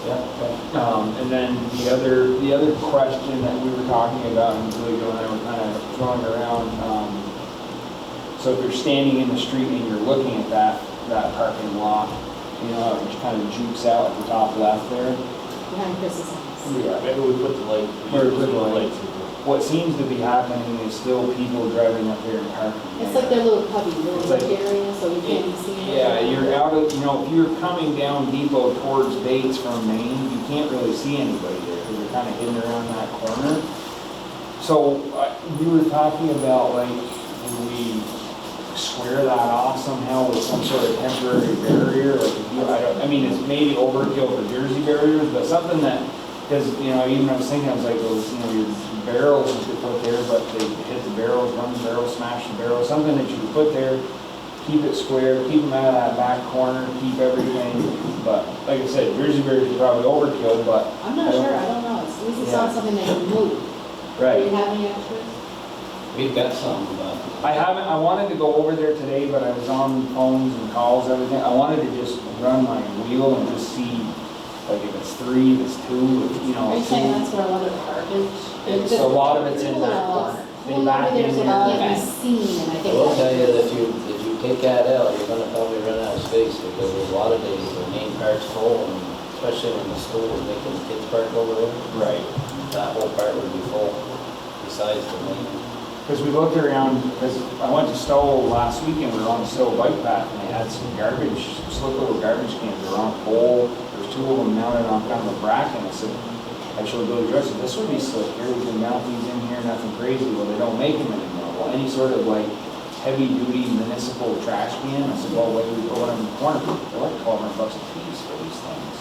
D: Okay.
E: and then the other question that we were talking about, and Julio and I were kind of throwing around, so if you're standing in the street and you're looking at that parking lot, it kind of jukes out at the top left there.
F: Behind Chris's house.
E: Yeah.
J: Maybe we put the light.
E: Where we put the lights. What seems to be happening is still people driving up there and parking.
F: It's like their little cubby, little
E: It's like-
F: area, so you can't be seen.
E: Yeah, you're out of, if you're coming down Depot towards Bates from Maine, you can't really see anybody there because you're kind of hidden around that corner. So we were talking about like, do we square that off somehow with some sort of temporary barrier, like, I mean, it's maybe overkill for Jersey barriers, but something that, because, even I was thinking, I was like, those, your barrels you could put there, but they hit the barrels, run the barrel, smash the barrel, something that you could put there, keep it square, keep them out of that back corner, keep everything, but, like I said, Jersey barriers are probably overkill, but.
B: I'm not sure, I don't know, at least it's not something that can move. Do
E: Right.
B: you have any extras?
D: We've got some,
E: I wanted to go over there today, but I was on phones and calls, everything. I wanted to just run my wheel and just see, like, if it's 3, if it's 2, if,
F: Are you saying that's where a lot of the garbage?
E: It's a lot of it's in that corner. They back in
B: There's a
E: there.
B: lot that can be seen, and I
D: I
B: think.
D: will
B: that's-
D: tell you that if you take that out, you're gonna probably run out of space, because there's a lot of days the main part's full, and especially when the school is making the kids park over there,
E: Right.
D: that whole part would be full, besides the main.
E: Because we looked around, because I went to Stowe last weekend, we were on the Stowe bike path, and they had some garbage, some little garbage cans, they were on a pole, there's 2 of them mounted on kind of a bracket. I said, I showed Billy Joyce, I said, this would be slick here, we can mount these in here, nothing crazy. Well, they don't make them anymore. Well, any sort of like heavy-duty municipal trash can, I said, well, what do we put one in the corner? They're like $1,200 a piece for these things,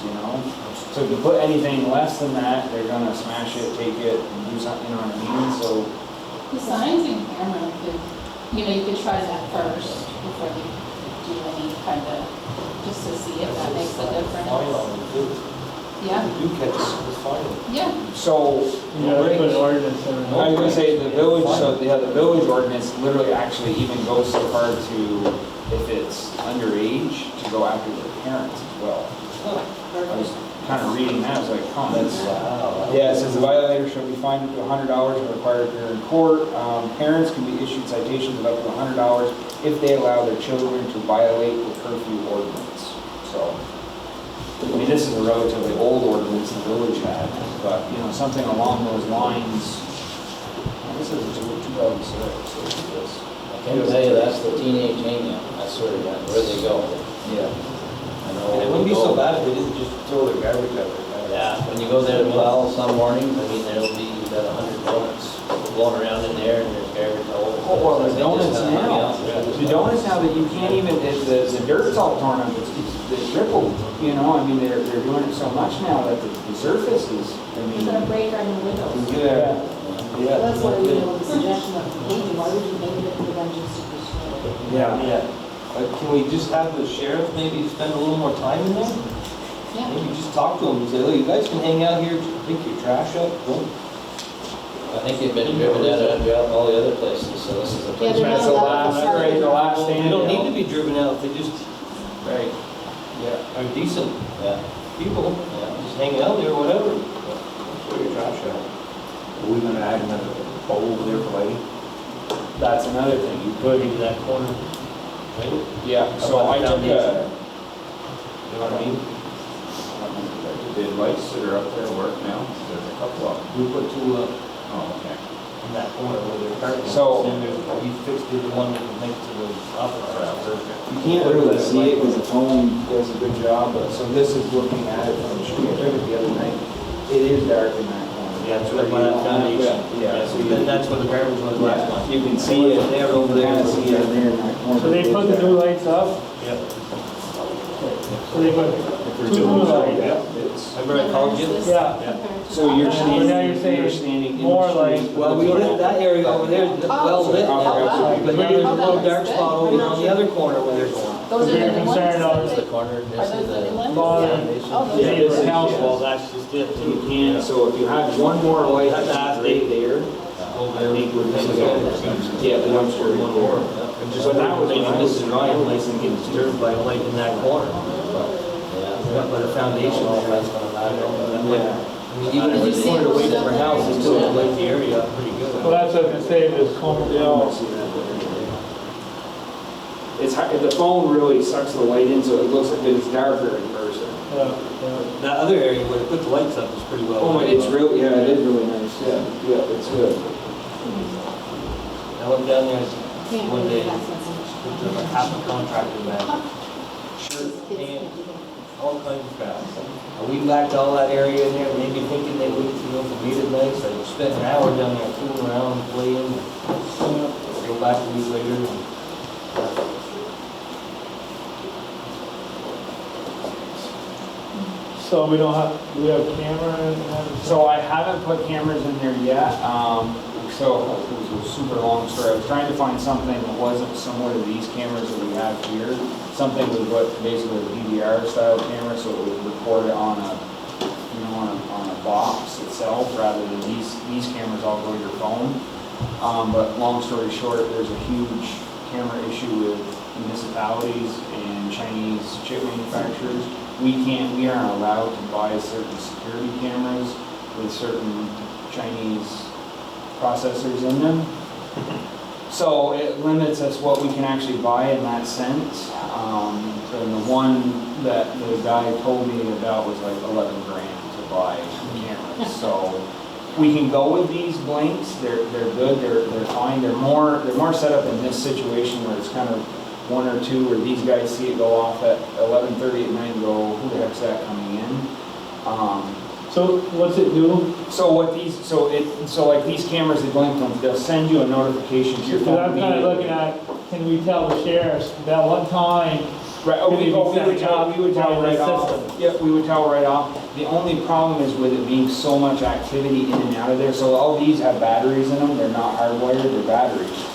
E: So if you put anything less than that, they're gonna smash it, take it, and do something, you know what I mean? So,
F: The signs and camera could, you could try that first before you do any kind of, just to see if that makes a difference. Yeah,
J: You do catch us, it's fine.
F: yeah.
E: so,
A: They put an ordinance in.
E: I was gonna say, the village, the village ordinance literally actually even goes so far to, if it's underage, to go after their parents as well. I was kind of reading that, I was like, oh, that's. Yeah, it says the violator shall be fined up to $100 and required to appear in court. Parents can be issued citations of up to $100 if they allow their children to violate the curfew ordinance. So, I mean, this is a relatively old ordinance the village had, but, something along those lines. This is 2006, so it's this.
D: I can tell you, that's the teenage hang-out, that's where they go.
E: Yeah.
D: I know.
J: And it wouldn't be so bad if they didn't just throw their garbage out there.
D: Yeah, when you go there to plow some mornings, I mean, there'll be about 100 donuts blowing around in there, and there's garbage all over.
E: Oh, well, the
D: They just
E: donuts
D: kinda hang
E: now,
D: out.
E: the donuts now that you can't even, the dirt's all torn up, it's tripled, I mean, they're doing it so much now that the surface is, I mean.
B: Is there a break right in the windows?
E: Yeah.
B: Well, that's what we know, the suggestion of painting, why would you make it prevention super strict?
J: Yeah. Can we just have the sheriff maybe spend a little more time in there?
F: Yeah.
J: Maybe just talk to them and say, look, you guys can hang out here, pick your trash up, don't.
D: I think they've been driven out of all the other places, so this is a place.
B: they're not
E: That's the
B: allowed
E: last,
B: to
E: right, the last stand.
J: They don't need to be driven out, they just
E: Right.
J: are decent
D: Yeah,
J: people,
D: yeah.
J: just hanging out there or whatever.
C: Throw your trash out. Are we gonna add another pole over there for lighting?
E: That's another thing, you could,
J: Maybe that corner, right?
E: yeah, so I took
J: You
E: a,
J: know what I mean?
C: The lights that are up there work now? There's a couple of them.
J: We put 2 up
C: Oh, okay.
J: in that corner where they're parking.
E: So-
J: Then we fixed it, the one that linked to the office.
E: you can't really see it because the phone does a good job, but, so this is looking at it from the street, I took it the other night. It is dark in that corner.
J: Yeah, it's right by that foundation.
E: Yeah, so
J: Then
E: you,
J: that's where the garbage was last
E: yeah,
J: month.
E: you can see it,
J: There, over there.
E: kind of see it there in that corner.
A: So they put the new lights up,
J: Yep.
A: so they put 2 new lights.
E: It's,
J: Remember I called you?
A: Yeah.
E: so you're standing,
A: now you're saying
E: you're standing in the
A: more
E: street.
A: like-
J: Well, we lit that area over there, well lit,
E: Oh, wow.
J: but now there's a little dark spot over on the other corner where there's one.
F: Those are
A: They're
F: the new ones?
A: concerned on
D: This is the corner, this
F: Are
D: is
F: those the new
D: the
F: ones?
A: lawn.
D: foundation.
F: Oh, those
E: Yeah,
F: are
E: this
F: the
E: is-
F: new ones.
J: Well, that's just it.
E: You can't, so if you had one more light
J: Have to
E: that's
J: ask
E: right
J: Dave.
E: there,
J: I think we're
E: this is all. Yeah, the dumpster.
J: one more.
E: Just when that was
J: Maybe
E: when I
J: this
E: was
J: is dry place and get disturbed by a light in that corner.
D: Yeah.
J: But the foundation
D: Well,
J: there.
D: that's gonna matter.
E: Yeah.
J: I mean, even if it's cornered away from our house, it's still light the area up pretty good.
A: Well, that's what I was gonna say, this corner,
E: It's, the phone really sucks the light in, so it looks like it's darker in person.
J: That other area where they put the lights up is pretty well.
E: Oh, it's really, yeah, it is really nice, yeah, yeah, it's good.
J: I went down there
B: Can't
J: one
B: believe
J: day,
B: that's not so much.
J: looked at like half a contractor bag, shirt, pants, all kinds of crap. And we blacked all that area in there, maybe thinking they would, made it nice. I spent an hour down there fooling around, playing, go back a week later. And
A: So we don't have, do we have camera and everything?
E: So I haven't put cameras in there yet, so it was a super long story. I was trying to find something that wasn't similar to these cameras that we have here. Something with what basically a DVR style camera, so it would record it on a, you know, on a box itself rather than these cameras all go to your phone. But long story short, there's a huge camera issue with municipalities and Chinese chip manufacturers. We aren't allowed to buy certain security cameras with certain Chinese processors in them. So it limits us what we can actually buy in that sense. And the one that the guy told me about was like 11 grand to buy cameras. So we can go with these blinks. They're good. They're fine. They're more set up in this situation where it's kind of one or two where these guys see it go off at 11:30 at night and go, who the heck's that coming in?
A: So what's it do?
E: So like these cameras, the blink ones, they'll send you a notification to your
A: Because
E: phone.
A: I'm kind of looking at, can we tell the sheriffs that one time?
E: Right, we would tell right off.
A: System.
E: Yep, we would tell right off. The only problem is with it being so much activity in and out of there. So all these have batteries in them. They're not hardwired, they're batteries.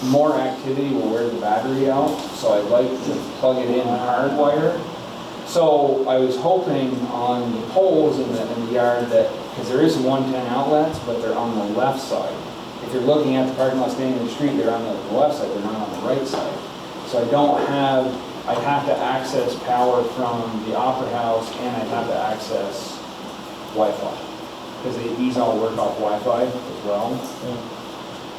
E: More activity will wear the battery out, so I'd like to plug it in hardwire. So I was hoping on the poles in the yard that, because there is some 110 outlets, but they're on the left side. If you're looking at the parking lot standing in the street, they're on the left side, they're not on the right side. So I'd have to access power from the Opera House and I'd have to access Wi-Fi. Because these all work off Wi-Fi as well.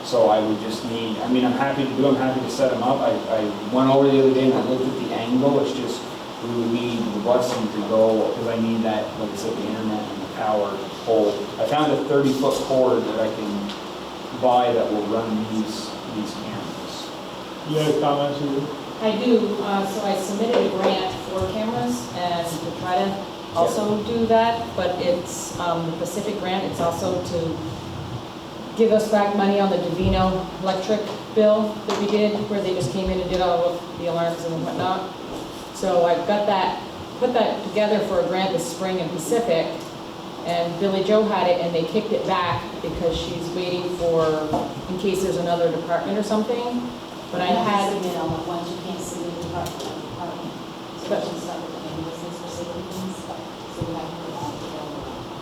E: So I would just need, I mean, I'm happy to set them up. I went over the other day and I looked at the angle. It's just, we would need the blessing to go, because I need that, like I said, the internet and the power pole. I found a 30-foot cord that I can buy that will run these cameras.
A: You have comments? Susan?
K: I do, so I submitted a grant for cameras and to try to also do that, but it's the Pacific grant, it's also to give us back money on the Divino electric bill that we did, where they just came in and did all of the alarms and whatnot. So I've got that, put that together for a grant this spring in Pacific, and Billy Joe had it and they kicked it back because she's waiting for, in case there's another department or something. But I had,
F: submit on the ones you can't submit to department. So that's just stuff with the business specific things, so we have to put all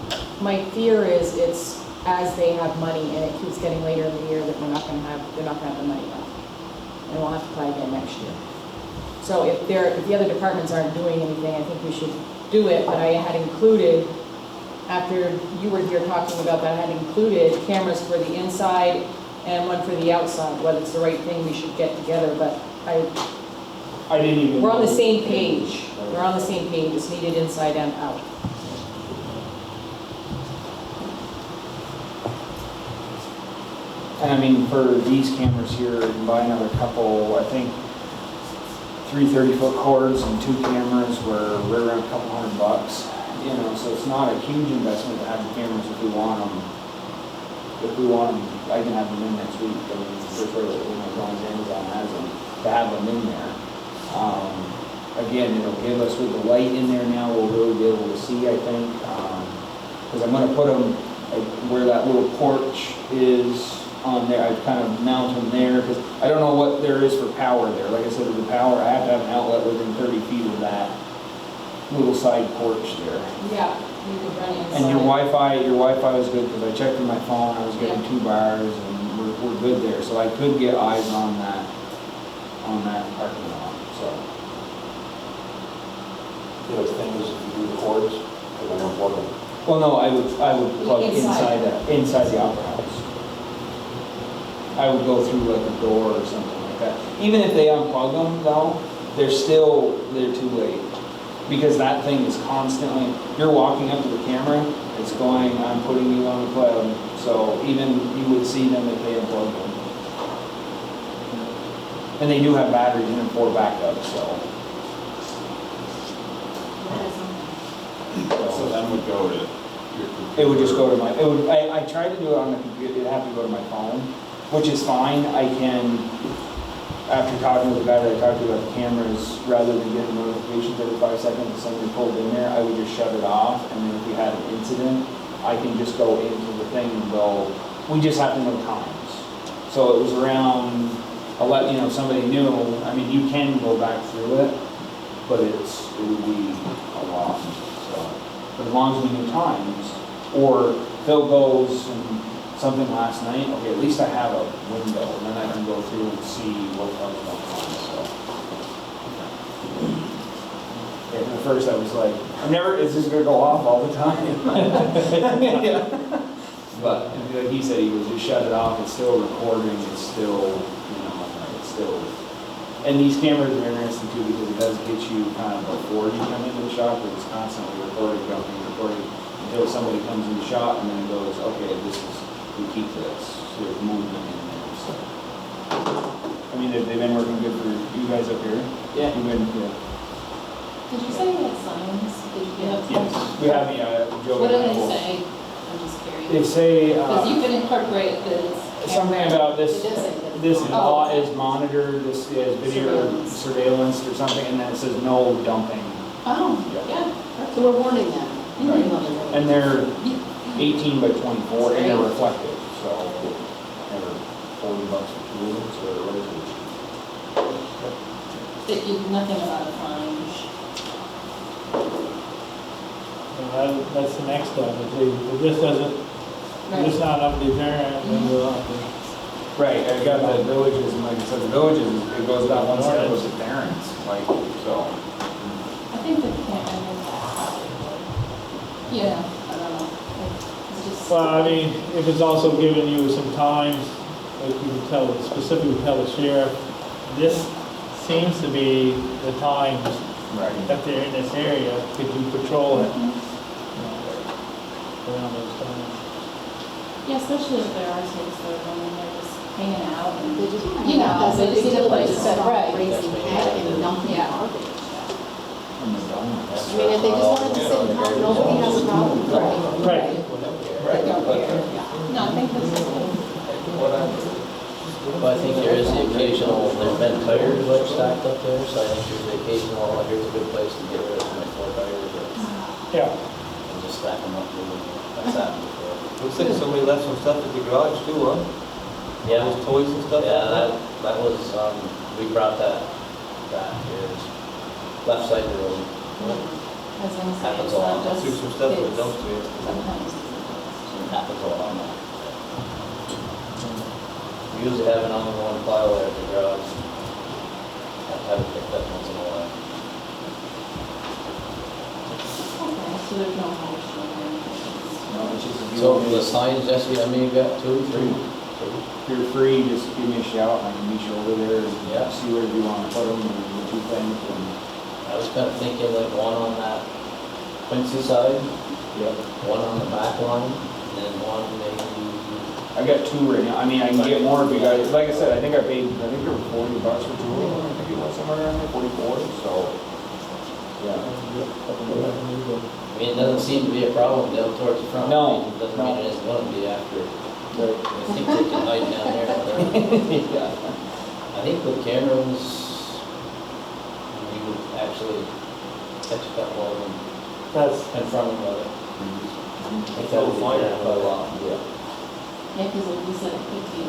F: together.
K: my fear is it's as they have money and it keeps getting later in the year that they're not gonna have the money left. And we'll have to apply again next year. So if the other departments aren't doing anything, I think we should do it, but I had included, after you were here talking about that, I had included cameras for the inside and one for the outside, whether it's the right thing we should get together, but
E: I didn't even.
K: we're on the same page. We're on the same page, it's needed inside and out.
E: And I mean, for these cameras here, you can buy another couple, I think, 3 30-foot cords and 2 cameras were right around a couple $100. You know, so it's not a huge investment to have the cameras if we want them. If we want them, I can have them in next week. I mean, for sure, as long as Amazon has them, to have them in there. Again, it'll give us, with the light in there now, we'll really be able to see, I think. Because I'm going to put them where that little porch is on there. I kind of mount them there because I don't know what there is for power there. Like I said, with the power, I have to have an outlet within 30 feet of that little side porch there.
K: Yeah, you could run inside.
E: And your Wi-Fi was good because I checked with my phone. I was getting 2 bars, and we're good there. So I could get eyes on that parking lot. So.
C: The other thing is, if you do the cords, they're going to plug them.
E: Well, no, I would plug inside the Opera House. I would go through like a door or something like that. Even if they unplug them though, they're too late. Because that thing is constantly, you're walking up to the camera, it's going, I'm putting you on the cloud. So even you would see them if they unplug them. And they do have batteries in them for backup, so.
G: So that would go to your computer.
E: It would just go to my, I tried to do it on the computer, it'd have to go to my phone, which is fine. I can after talking with the guy that I talked to about the cameras, rather than getting notifications every 5 seconds if somebody pulled in there, I would just shut it off, and then if we had an incident, I can just go into the thing and go, we just have to know times. So it was around, if somebody knew, I mean, you can go back through it, but it would be a lot, so. But as long as we knew times, or Phil goes and something last night, okay, at least I have a window, and then I can go through and see what else is going on, so. Yeah, at first I was like, is this gonna go off all the time? Yeah. But like he said, he was just shut it off, it's still recording, it's still, and these cameras are interesting too, because it does get you kind of before you come into the shop, but it's constantly recording, until somebody comes in the shop, and then it goes, okay, we keep this, so there's movement in there, so. I mean, they've been working good for you guys up here.
D: Yeah.
E: You've been, yeah.
F: Did you say you had signs? Did you get?
E: Yes, we have, Joe.
F: What do they say? I'm just curious.
E: They say,
F: Because you can incorporate this.
E: something about this,
B: It does say that.
E: this
F: Oh.
E: lot is monitored, this is video surveillance or something, and then it says no dumping.
F: Oh, yeah.
B: So we're warning them.
E: Right. And they're 18 by 24, and they're reflective, so they're $40 for tools, or what is it?
F: Nothing about a fine.
A: That's the next step, if this doesn't, if this not up to there, then we'll have to.
E: Right, I got the villages, and like I said, the villages, it goes down one side, it goes to Darren's, like, so.
F: I think the camera. Yeah, I don't know. It's just.
A: Well, I mean, if it's also giving you some times, like you would specifically tell the sheriff, this seems to be the times
E: Right.
A: that they're in this area, could you patrol it? Around those times.
F: Yeah, especially if there are kids that are going in there just hanging out and.
B: They just,
F: You know,
B: that's a
F: they
B: big
F: just
B: deal,
F: like
B: they
F: to
B: just stop
F: right.
B: raising heck and dumping
F: Yeah.
B: garbage.
E: On the dome.
B: I mean, if they just wanted to sit and talk, nobody has a problem.
A: Right.
F: No, I think this is good.
D: Well, I think there is the occasional, there's been tires like stacked up there, so I think there's the occasional, here's a good place to get rid of my 4 tires,
A: Yeah.
D: and just stack them up, that's happened before.
J: Looks like somebody left some stuff at the garage too, huh?
D: Yeah,
J: Those toys and stuff?
D: yeah, that was, we brought that here, left side of the road.
F: As long as
D: Happens
F: it's
D: a lot.
F: not just
J: Threw some stuff in the
F: kids.
J: dumpster.
F: Sometimes.
D: It happens a lot. We usually have an on-one pile there at the garage. Have it picked up once in a while.
F: Okay, so there's no motion or anything.
E: No, it's just a
D: So
E: view.
D: the signs, Jesse, I mean, you got 2, 3?
E: If you're free, just give me a shout, and I can meet you over there, and
D: Yeah.
E: see where you want to put them, and what you think, and.
D: I was kind of thinking like one on that Quincy side,
E: Yep.
D: one on the back line, and then one maybe,
E: I got 2 right now, I mean, I can get more if you guys, like I said, I think there were $40 for 2 of them, I think it was somewhere around there, 44, so. Yeah.
D: I mean, it doesn't seem to be a problem down towards the front.
E: No,
D: It doesn't
E: no.
D: mean it isn't going to be after.
E: Right.
D: I think they can hide down there.
E: Yeah.
D: I think with cameras, you would actually catch a couple of them
A: That's,
D: in front of it. I think that would be
J: Fine.
D: quite a lot.
E: Yeah.
F: Yeah, because like you said, it could be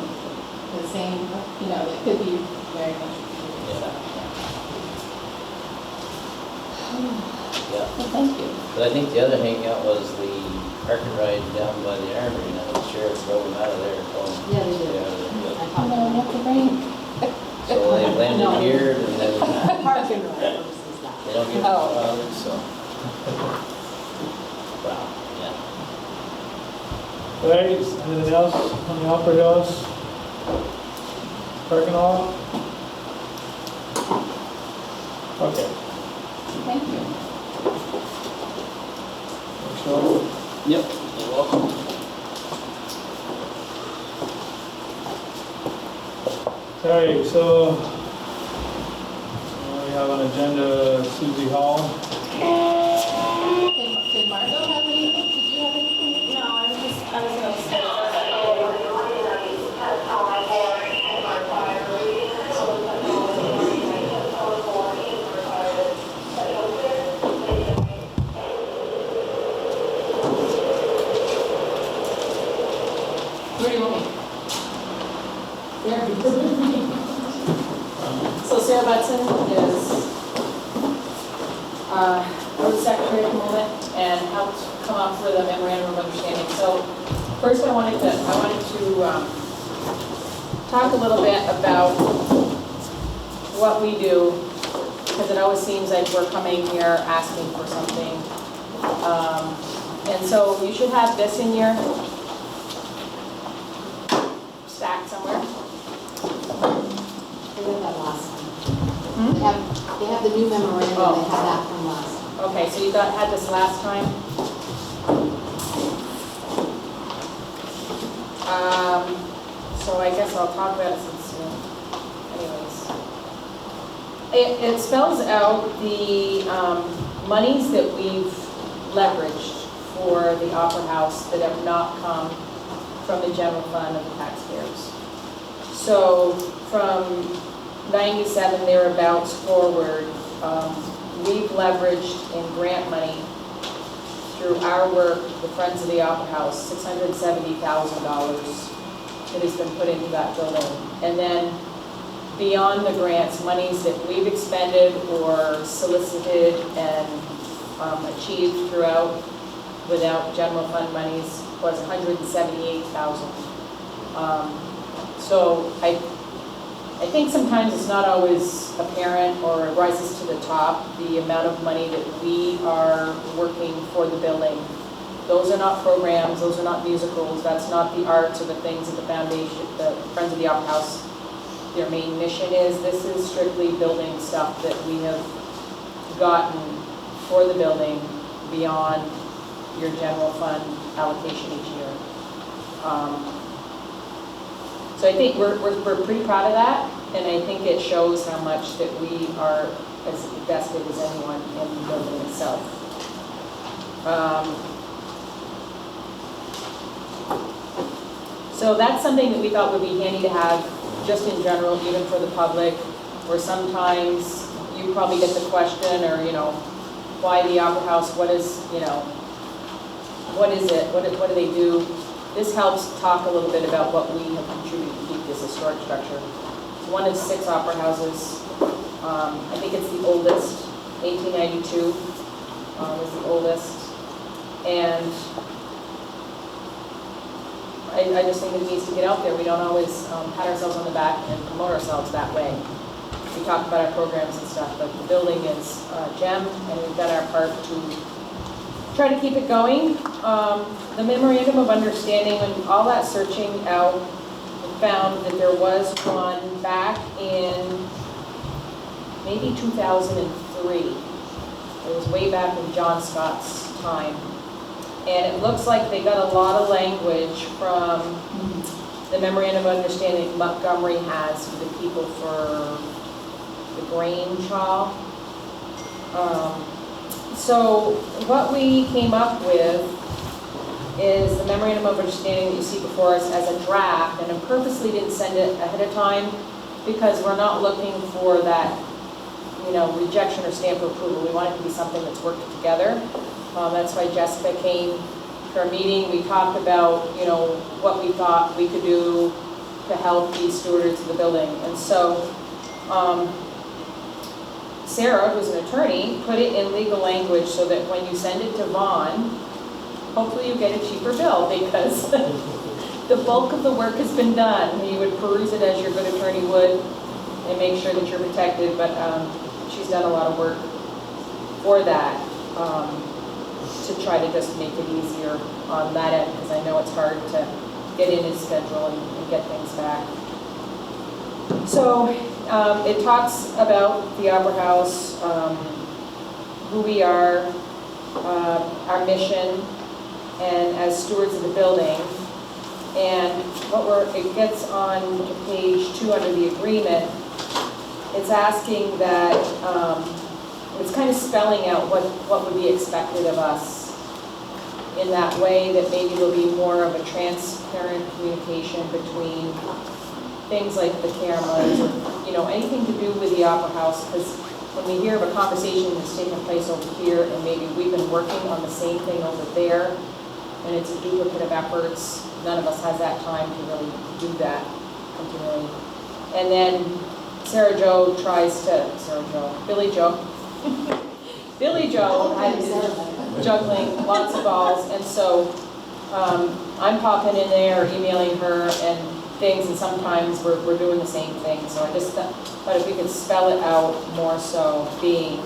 F: the same, it could be very much.
D: Yeah. Yeah.
F: Well, thank you.
D: But I think the other hangout was the park and ride down by the armory, and the sheriff drove them out of there and told them.
B: Yeah, they did.
D: Yeah,
B: I
F: Oh,
B: talked
F: no,
B: to
F: not the rain.
D: so they landed here and then
B: them. Park and ride versus that.
D: they don't get
F: Oh.
D: crowded, so. Wow, yeah.
A: right, anything else on the Opera Hills? Parking lot? Okay.
F: Thank you.
A: So,
D: Yep, you're welcome.
A: alright, so we have on agenda Susie Hall.
F: Did Margot have anything? Did you have anything?
I: No, I was gonna say.
K: Where do you want me? There. So Sarah Butson is road secretary at the moment and helped come up with a memorandum of understanding. So first I wanted to talk a little bit about what we do, because it always seems like we're coming here asking for something. And so you should have this in your stack somewhere.
B: They did that last time. They have the new memorandum,
K: Oh.
B: they had that from last time.
K: Okay, so you had this last time? So I guess I'll talk about it since, anyways. It spells out the monies that we've leveraged for the Opera House that have not come from the general fund of the taxpayers. So from 97 thereabouts forward, we've leveraged in grant money through our work, the Friends of the Opera House, $670,000 that has been put into that building. And then beyond the grants, monies that we've expended or solicited and achieved throughout without general fund monies was $178,000. So I think sometimes it's not always apparent or it rises to the top, the amount of money that we are working for the building. Those are not programs, those are not musicals, that's not the arts or the things that the foundation, the Friends of the Opera House, their main mission is. This is strictly building stuff that we have gotten for the building beyond your general fund allocation each year. So I think we're pretty proud of that, and I think it shows how much that we are as invested as anyone in the building itself. So that's something that we thought would be handy to have just in general, even for the public, where sometimes you probably get the question, or, why the Opera House, what is, what is it, what do they do? This helps talk a little bit about what we have contributed to keep this historic structure. It's one of 6 opera houses. I think it's the oldest, 1892 is the oldest. And I just think it needs to get out there. We don't always pat ourselves on the back and promote ourselves that way. We talk about our programs and stuff, but the building is a gem, and we've done our part to try to keep it going. The Memorandum of Understanding, and all that searching out, we found that there was one back in maybe 2003. It was way back in John Scott's time. And it looks like they got a lot of language from the Memorandum of Understanding Montgomery has for the people for the Grange Hall. So what we came up with is the Memorandum of Understanding that you see before us as a draft, and I purposely didn't send it ahead of time because we're not looking for that, rejection or stamp of approval. We want it to be something that's worked together. That's why Jessica came to our meeting. We talked about, what we thought we could do to help be stewards of the building. And so Sarah, who's an attorney, put it in legal language so that when you send it to Vaughn, hopefully you get a cheaper bill, because the bulk of the work has been done. You would peruse it as your good attorney would and make sure that you're protected, but she's done a lot of work for that. To try to just make it easier on that end, because I know it's hard to get in his schedule and get things back. So it talks about the Opera House, who we are, our mission, and as stewards of the building. And it gets on to page 2 under the agreement. It's asking that, it's kind of spelling out what would be expected of us in that way, that maybe there'll be more of a transparent communication between things like the cameras, or, anything to do with the Opera House, because when we hear of a conversation that's taking place over here, and maybe we've been working on the same thing over there, and it's a duplicate of efforts. None of us has that time to really do that continually. And then Billy Joe is juggling lots of balls, and so I'm popping in there, emailing her and things, and sometimes we're doing the same thing. So I just thought if we could spell it out more so, being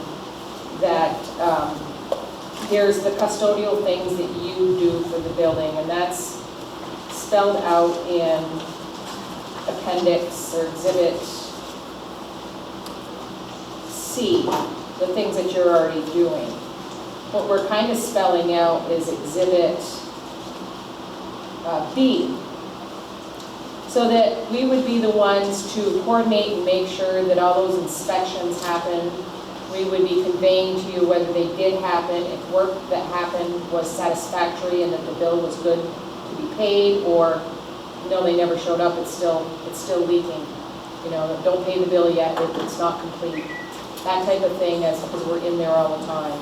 K: that there's the custodial things that you do for the building, and that's spelled out in appendix or exhibit C, the things that you're already doing. What we're kind of spelling out is exhibit B, so that we would be the ones to coordinate and make sure that all those inspections happen. We would be conveying to you whether they did happen, if work that happened was satisfactory and that the bill was good to be paid, or no, they never showed up, it's still leaking. You know, don't pay the bill yet, it's not complete. That type of thing, because we're in there all the time.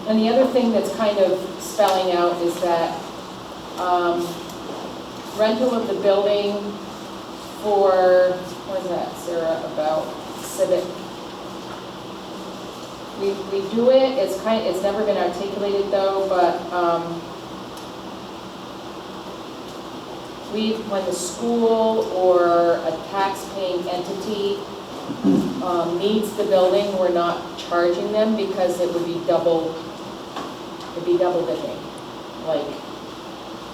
K: And the other thing that's kind of spelling out is that rental of the building for, what is that, Sarah, about civic? We do it, it's never been articulated though, but when the school or a tax-paying entity needs the building, we're not charging them because it would be double dipping. Like,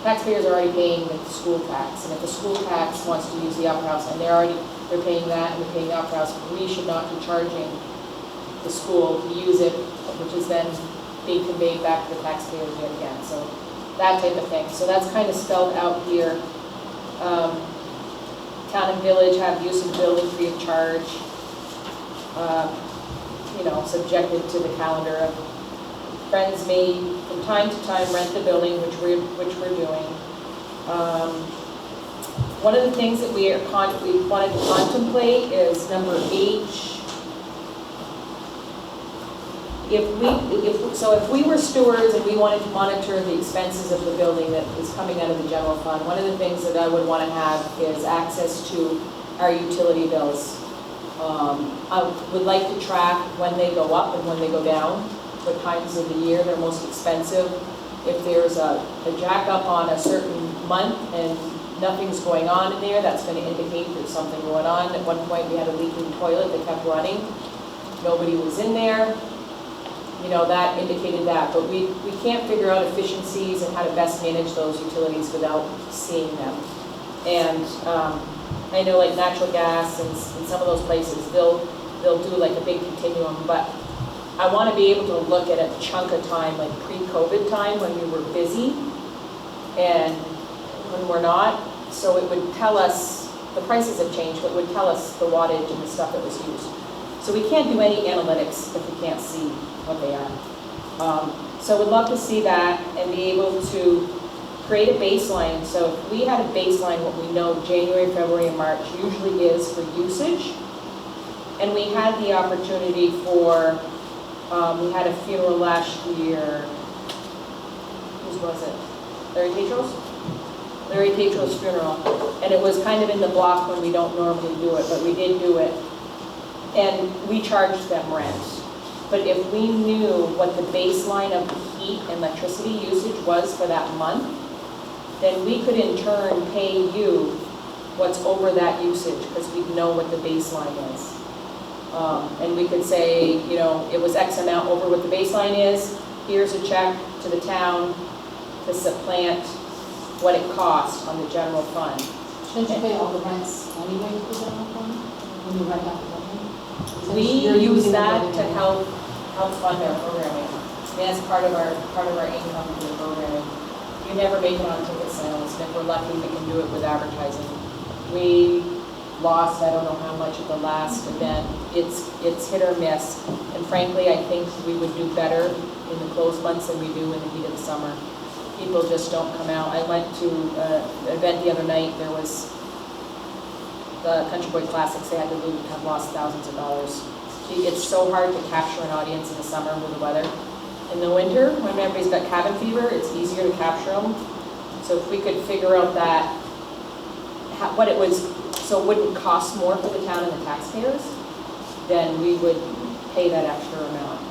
K: taxpayers are already paying the school tax, and if the school tax wants to use the upper house, and they're paying that and they're paying the upper house, we should not be charging the school to use it, which is then being conveyed back to the taxpayers yet again. So that type of thing. So that's kind of spelled out here. Town and village have use of the building free of charge, subjected to the calendar. Friends may, from time to time, rent the building, which we're doing. One of the things that we wanted to contemplate is number H. If we were stewards and we wanted to monitor the expenses of the building that is coming out of the general fund, one of the things that I would want to have is access to our utility bills. I would like to track when they go up and when they go down, what times of the year they're most expensive. If there's a jack up on a certain month and nothing's going on in there, that's going to indicate there's something going on. At one point we had a leaking toilet that kept running. Nobody was in there. That indicated that, but we can't figure out efficiencies and how to best manage those utilities without seeing them. And I know like natural gas and some of those places, they'll do like a big continuum, but I want to be able to look at a chunk of time, like pre-COVID time when we were busy and when we're not. So it would tell us, the prices have changed, but it would tell us the wattage and the stuff that was used. So we can't do any analytics if we can't see what they are. So we'd love to see that and be able to create a baseline. So if we had a baseline, what we know January, February, and March usually is for usage. And we had the opportunity for, we had a funeral last year. Whose was it? Larry Tatros? Larry Tatros' funeral. And it was kind of in the block when we don't normally do it, but we did do it. And we charged them rent. But if we knew what the baseline of heat and electricity usage was for that month, then we could in turn pay you what's over that usage, because we'd know what the baseline is. And we could say, it was X amount over what the baseline is, here's a check to the town to supplant what it cost on the general fund.
F: Shouldn't you pay all the rents anyway for the general fund when you rent out the building?
K: We use that to help fund our programming. I mean, that's part of our income for the programming. You never make it on ticket sales, and if we're lucky, we can do it with advertising. We lost, I don't know how much at the last event. It's hit or miss, and frankly, I think we would do better in the closed months than we do in the heat of the summer. People just don't come out. I went to an event the other night. There was the Country Boy Classics. They had to have lost thousands of dollars. It's so hard to capture an audience in the summer with the weather. in the winter, when everybody's got cabin fever, it's easier to capture them. So if we could figure out that, what it was, so it wouldn't cost more for the town and the taxpayers, then we would pay that extra amount.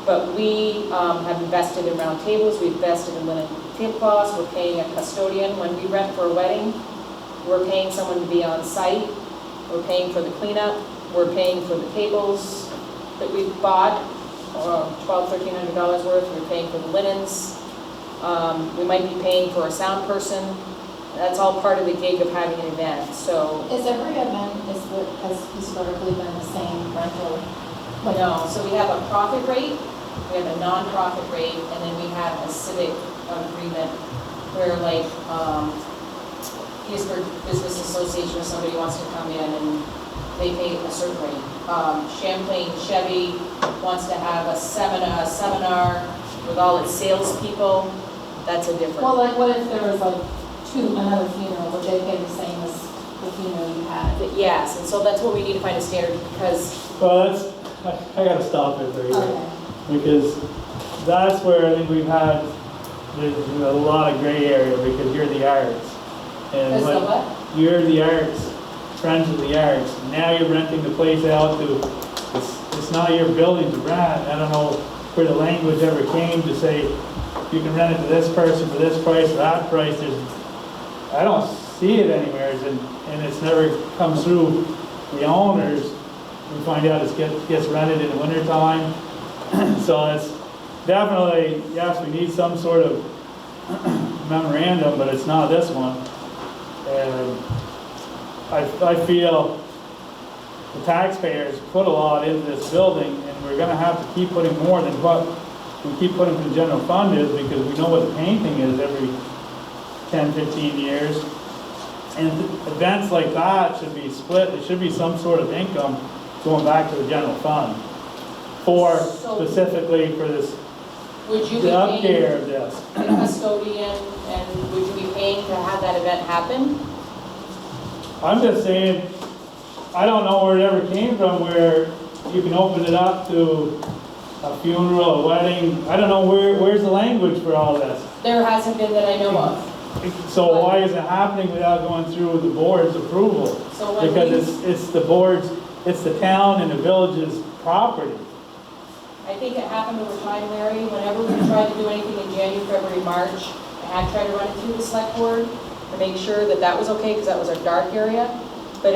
K: But we have invested in round tables, we've invested in linen tablecloths, we're paying a custodian. When we rent for a wedding, we're paying someone to be on site, we're paying for the cleanup, we're paying for the tables that we've bought, $1,200–1,300 worth, we're paying for the linens. We might be paying for a sound person. That's all part of the gig of having an event, so.
F: Is every event, has historically been the same rental?
K: No, so we have a profit rate, we have a non-profit rate, and then we have a civic agreement where like, Enosburg Business Association or somebody wants to come in and they pay a certain rate. Champlain Chevy wants to have a seminar with all its salespeople, that's a different.
F: Well, like what if there was like another funeral, would they pay the same as the funeral you had?
K: Yes, and so that's what we need to find a standard because.
A: Well, I gotta stop it right here.
F: Okay.
A: Because that's where I think there's a lot of gray area because you're the arts. And
K: Is the what?
A: You're the arts, friends of the arts. Now you're renting the place out to, it's not your building to rent. I don't know where the language ever came to say you can rent it to this person for this price or that price. I don't see it anywhere, and it's never come through the owners. We find out it gets rented in the wintertime. So it's definitely, yes, we need some sort of memorandum, but it's not this one. And I feel the taxpayers put a lot into this building, and we're gonna have to keep putting more than what we keep putting to the general fund is, because we know what the painting is every 10, 15 years. And events like that should be split. There should be some sort of income going back to the general fund for specifically for this,
K: would you
A: the
K: be
A: upcare
K: paying
A: of this.
K: the custodian, and would you be paying to have that event happen?
A: I'm just saying, I don't know where it ever came from where you can open it up to a funeral, a wedding. I don't know where's the language for all this.
K: There hasn't been that I know of.
A: So why is it happening without going through the board's approval?
K: So when
A: Because it's the board's, it's the town and the village's property.
K: I think it happened over time, Larry. Whenever we tried to do anything in January, February, March, I had tried to run it through the select board to make sure that that was okay, because that was our dark area. But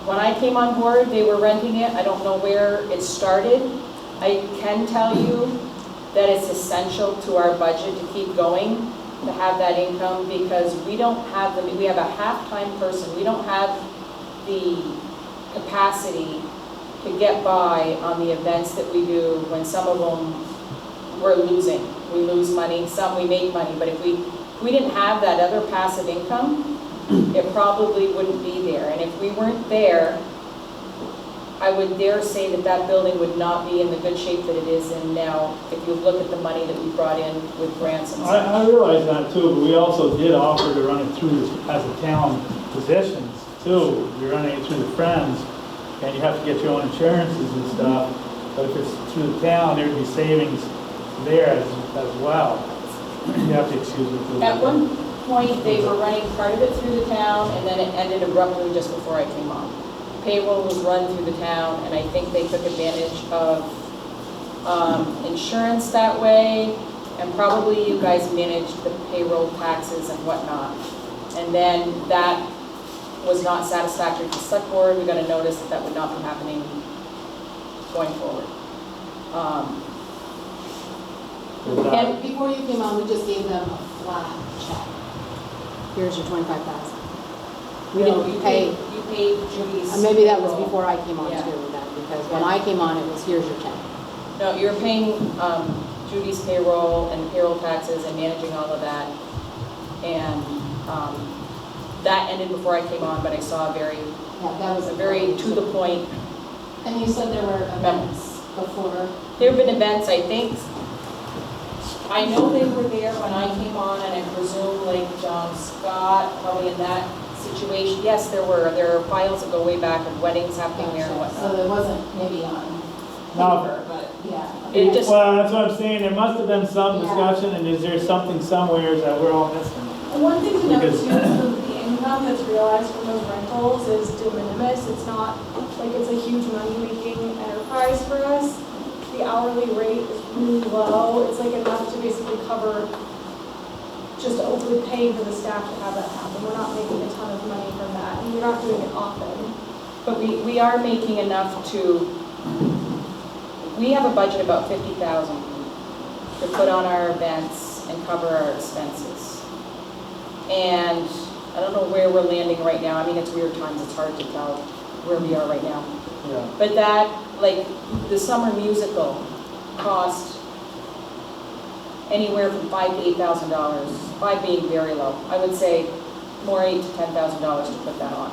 K: when I came on board, they were renting it. I don't know where it started. I can tell you that it's essential to our budget to keep going, to have that income, because we don't have we have a half-time person. We don't have the capacity to get by on the events that we do when some of them we're losing. We lose money, some we make money, but if we didn't have that other passive income, it probably wouldn't be there. And if we weren't there, I would dare say that that building would not be in the good shape that it is in now, if you look at the money that we brought in with grants and stuff.
A: I realize that too, but we also did offer to run it through as a town positions too. You're running it through the Friends, and you have to get your own insurances and stuff. But if it's through the town, there'd be savings there as well. You have to excuse me.
K: At one point, they were running part of it through the town, and then it ended abruptly just before I came on. Payroll was run through the town, and I think they took advantage of insurance that way, and probably you guys managed the payroll taxes and whatnot. And then that was not satisfactory to the select board. We got a notice that that would not be happening going forward.
B: And before you came on, we just gave them a flat check. Here's your 25,000. We didn't pay.
K: You paid Judy's.
B: Maybe that was
K: payroll.
B: before I came on
K: Yeah.
B: too, then, because when I came on, it was here's your check.
K: No, you're paying Judy's payroll and payroll taxes and managing all of that. And that ended before I came on, but I saw a very to the point.
F: And you said there were events before?
K: There have been events, I think. I know they were there when I came on, and I presume like John Scott, probably in that situation. Yes, there are files that go way back of weddings happening there and whatnot.
F: So there wasn't maybe on
A: No.
F: paper, but yeah.
K: It just,
A: Well, that's what I'm saying, there must have been some
B: Yeah.
A: discussion, and is there something somewhere that we're all missing?
L: One thing to note too
A: Because-
L: is the income that's realized from those rentals is de minimis. It's not, like, it's a huge money-making enterprise for us. The hourly rate is really low. It's like enough to basically cover just overpaying for the staff to have that happen. We're not making a ton of money from that, and we're not doing it often.
K: but we are making enough to, we have a budget about 50,000 to put on our events and cover our expenses. And I don't know where we're landing right now. I mean, it's weird times, it's hard to tell where we are right now.
A: Yeah.
K: But that, like, the summer musical cost anywhere from $5,000 to $8,000, 5 being very low. I would say more $8,000 to $10,000 to put that on.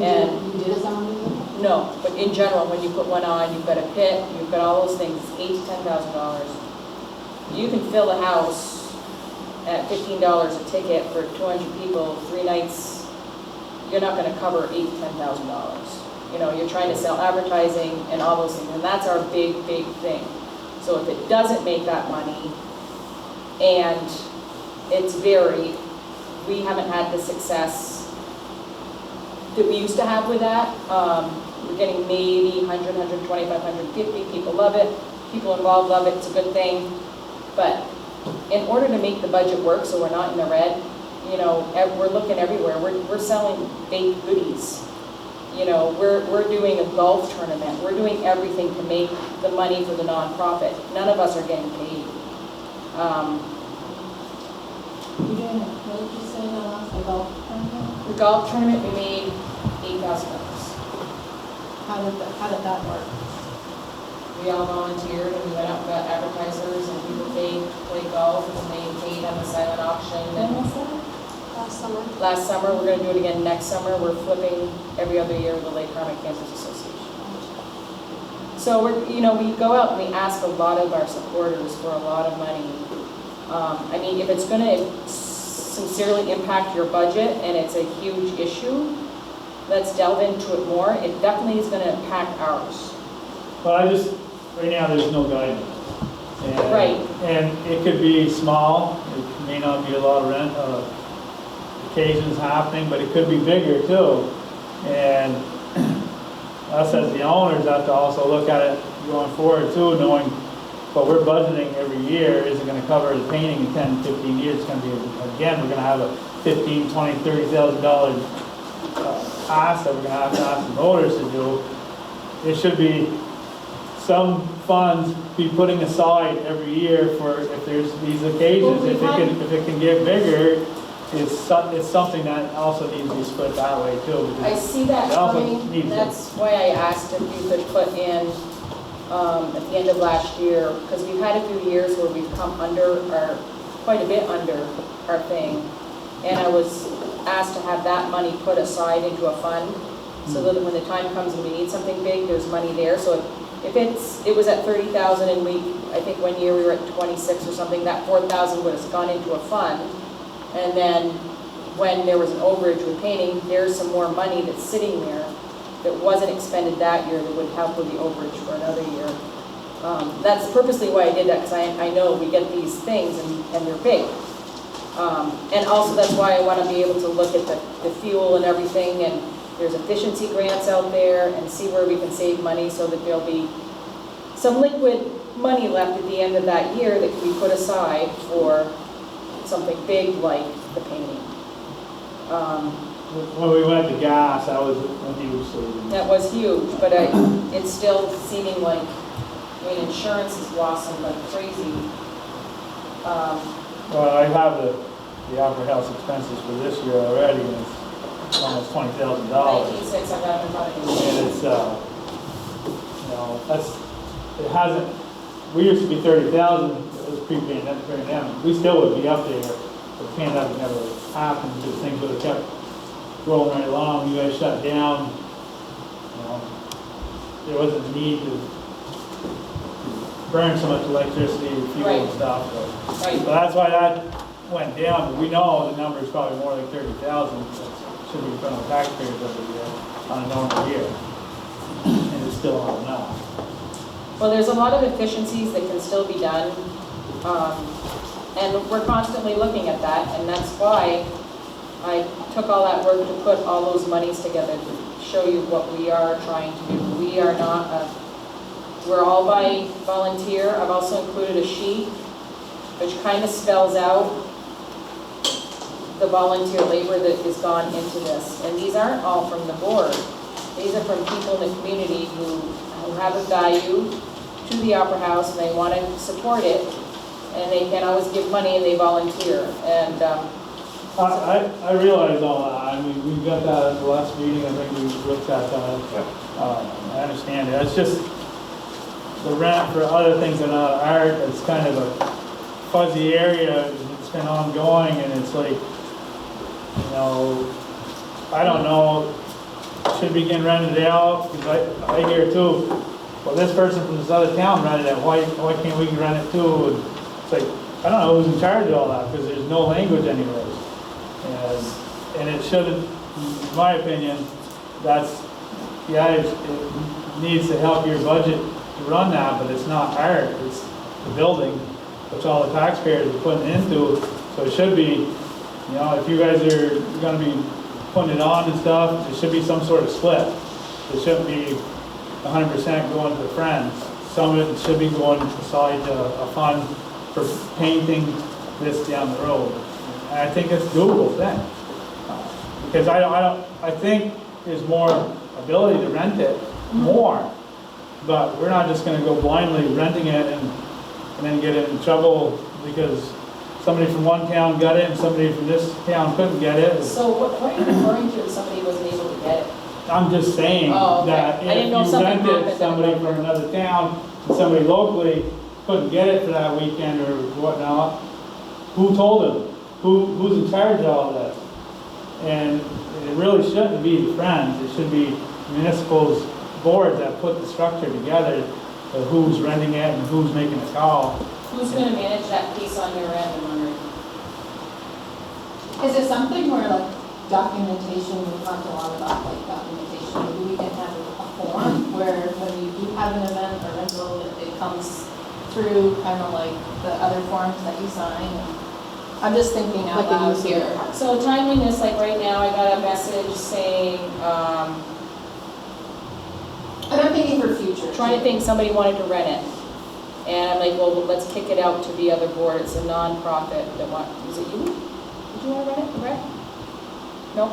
K: And-
B: You did a summer musical?
K: No, but in general, when you put one on, you've got a pit, you've got all those things, $8,000 to $10,000. You can fill a house at $15 a ticket for 200 people, 3 nights. You're not gonna cover $8,000 to $10,000. You know, you're trying to sell advertising and all those things, and that's our big, big thing. So if it doesn't make that money, and it's varied, we haven't had the success that we used to have with that. We're getting maybe 100, 125, 150, people love it, people involved love it, it's a good thing. But in order to make the budget work so we're not in the red, you know, we're looking everywhere, we're selling baked goodies. You know, we're doing a golf tournament, we're doing everything to make the money for the nonprofit. None of us are getting paid.
F: You're doing, what did you say, a golf tournament?
K: The golf tournament, we made $8,000.
F: How did that work?
K: We all volunteered and we went out and got advertisers and people paid to play golf and they paid on the silent auction.
F: When
K: And
F: was that?
L: Last summer.
K: last summer, we're gonna do it again next summer. We're flipping every other year with the Lake Carmen Campus Association. So we're, you know, we go out and we ask a lot of our supporters for a lot of money. I mean, if it's gonna sincerely impact your budget and it's a huge issue, let's delve into it more. It definitely is gonna impact ours.
A: But right now, there's no guidance. And-
K: Right.
A: And it could be small, it may not be a lot of occasions happening, but it could be bigger too. And us as the owners have to also look at it going forward too, knowing what we're budgeting every year isn't gonna cover the painting in 10, 15 years. It's gonna be, again, we're gonna have a $15,000, $20,000, $30,000 cost that we're gonna have to ask the voters to do. It should be some funds be putting aside every year for if there's these occasions.
F: Well,
A: If it can get bigger, it's something that also needs to be split that way too.
K: I see that
A: It also
K: coming,
A: needs to-
K: that's why I asked if you could put in, at the end of last year, because we've had a few years where we've come under quite a bit under our thing. And I was asked to have that money put aside into a fund, so that when the time comes and we need something big, there's money there. So if it was at 30,000 and I think one year we were at 26 or something, that 4,000 would have gone into a fund. And then when there was an overage with painting, there's some more money that's sitting there that wasn't expended that year that would help with the overage for another year. That's purposely why I did that, because I know we get these things and they're big. And also that's why I want to be able to look at the fuel and everything, and there's efficiency grants out there, and see where we can save money so that there'll be some liquid money left at the end of that year that can be put aside for something big like the painting.
A: When we went to gas, that was a huge savings.
K: That was huge, but it's still seeming like, I mean, insurance is blossomed like crazy.
A: Well, I have the opera house expenses for this year already, and it's almost $20,000.
K: 19.6, I got it in front of me.
A: And it's, it hasn't, we used to be 30,000, it was pre-pandemic, we still would be up there, but the pandemic never happened, because things would have kept rolling right along. You guys shut down, there wasn't a need to burn so much electricity and fuel and stuff,
K: Right.
A: so that's why that went down, but we know the number is probably more like 30,000, that should be in front of the taxpayers every year on a normal year, and it's still not enough.
K: Well, there's a lot of efficiencies that can still be done, and we're constantly looking at that, and that's why I took all that work to put all those monies together to show you what we are trying to do. We are not, we're all by volunteer. I've also included a sheet which kind of spells out the volunteer labor that has gone into this. And these aren't all from the board. These are from people in the community who have a value to the Opera House and they want to support it. And they can always give money and they volunteer. And
A: I realize all that. I mean, we got that at the last meeting. I think we looked at that. I understand it. It's just the rent for other things that are art. It's kind of a fuzzy area. It's been ongoing, and it's like, you know, I don't know. Should we get rented out? Because I hear too. Well, this person from this other town rented it. Why can't we rent it too? And it's like, I don't know who's in charge of all that because there's no language anyways. And it shouldn't, in my opinion, that's, yeah, it needs to help your budget to run that, but it's not art, it's the building, which all the taxpayers are putting into. So it should be, you know, if you guys are gonna be putting it on and stuff, there should be some sort of split. It shouldn't be 100% going to friends. Some of it should be going aside to a fund for painting this down the road. And I think it's doable then. Because I think there's more ability to rent it, more. But we're not just gonna go blindly renting it and then get in trouble because somebody from one town got it and somebody from this town couldn't get it.
K: so what are you referring to if somebody wasn't able to get it?
A: I'm just saying
K: Oh, okay.
A: that
K: I
A: if
K: didn't know
A: you
K: something
A: rented
K: happened.
A: somebody from another town and somebody locally couldn't get it for that weekend or whatnot, who told them? Who's in charge of all this? And it really shouldn't be the Friends. It should be Municipal's board that put the structure together of who's renting it and who's making the call.
K: Who's going to manage that piece on your end, I'm wondering?
F: Is it something where like documentation, we talked a lot about like documentation, maybe we can have a form where when you do have an event or rental, it comes through kind of like the other forms that you sign. I'm just thinking out
B: Like a
F: loud
B: user.
F: here.
K: So timeliness, like right now, I got a message saying,
F: And I'm thinking for future.
K: trying to think somebody wanted to rent it. And I'm like, well, let's kick it out to the other board. It's a non-profit that is it you? Did you want to rent it, Brett? No?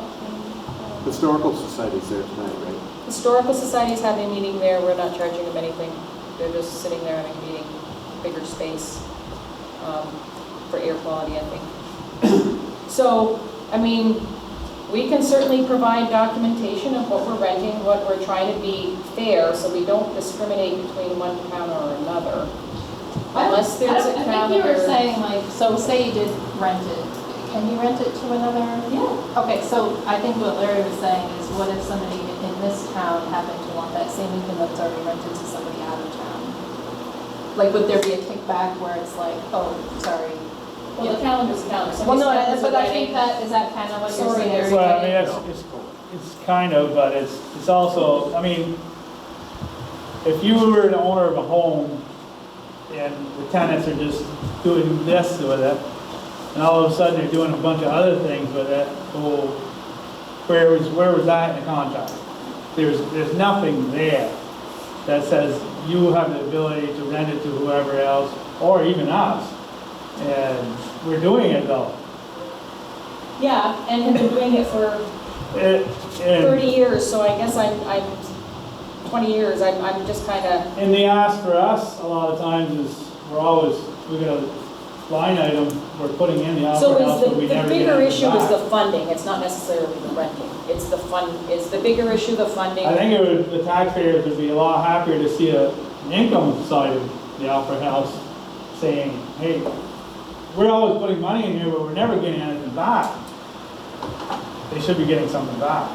G: Historical Society's there tonight, right?
K: Historical Society's having a meeting there. We're not charging them anything. They're just sitting there having a meeting, bigger space, for air quality, I think. So, I mean, we can certainly provide documentation of what we're renting, what we're trying to be fair, so we don't discriminate between one town or another. Unless there's a
F: I
K: town
F: think you were
K: where-
F: saying like, so say you did rent it, can you rent it to another?
K: Yeah.
F: Okay, so I think what Larry was saying is what if somebody in this town happened to want that same weekend that it's already rented to somebody out of town? Like, would there be a kickback where it's like, oh, sorry?
K: Well, the calendar's a calendar.
F: Well, no,
K: Somebody
F: but I
K: starts a
F: think
K: wedding.
F: that, is that kind of what you're
K: Sorry,
F: saying?
A: Well, I mean, it's kind of, but it's also, I mean, if you were the owner of a home and the tenants are just doing this with it, and all of a sudden they're doing a bunch of other things with it, well, where was that in the contract? There's nothing there that says you have the ability to rent it to whoever else, or even us. And we're doing it though.
K: Yeah, and have been doing it for 30 years, so I guess I'm 20 years, I'm just kind of,
A: And the ask for us, a lot of times, is we got a line item we're putting in the
K: so
A: opera house,
K: is
A: but we
K: the
A: never get
K: bigger
A: anything
K: issue is the
A: back.
K: funding, it's not necessarily the renting, it's the bigger issue, the funding.
A: I think the taxpayers would be a lot happier to see an income side of the opera house saying, hey, we're always putting money in here, but we're never getting anything back. They should be getting something back.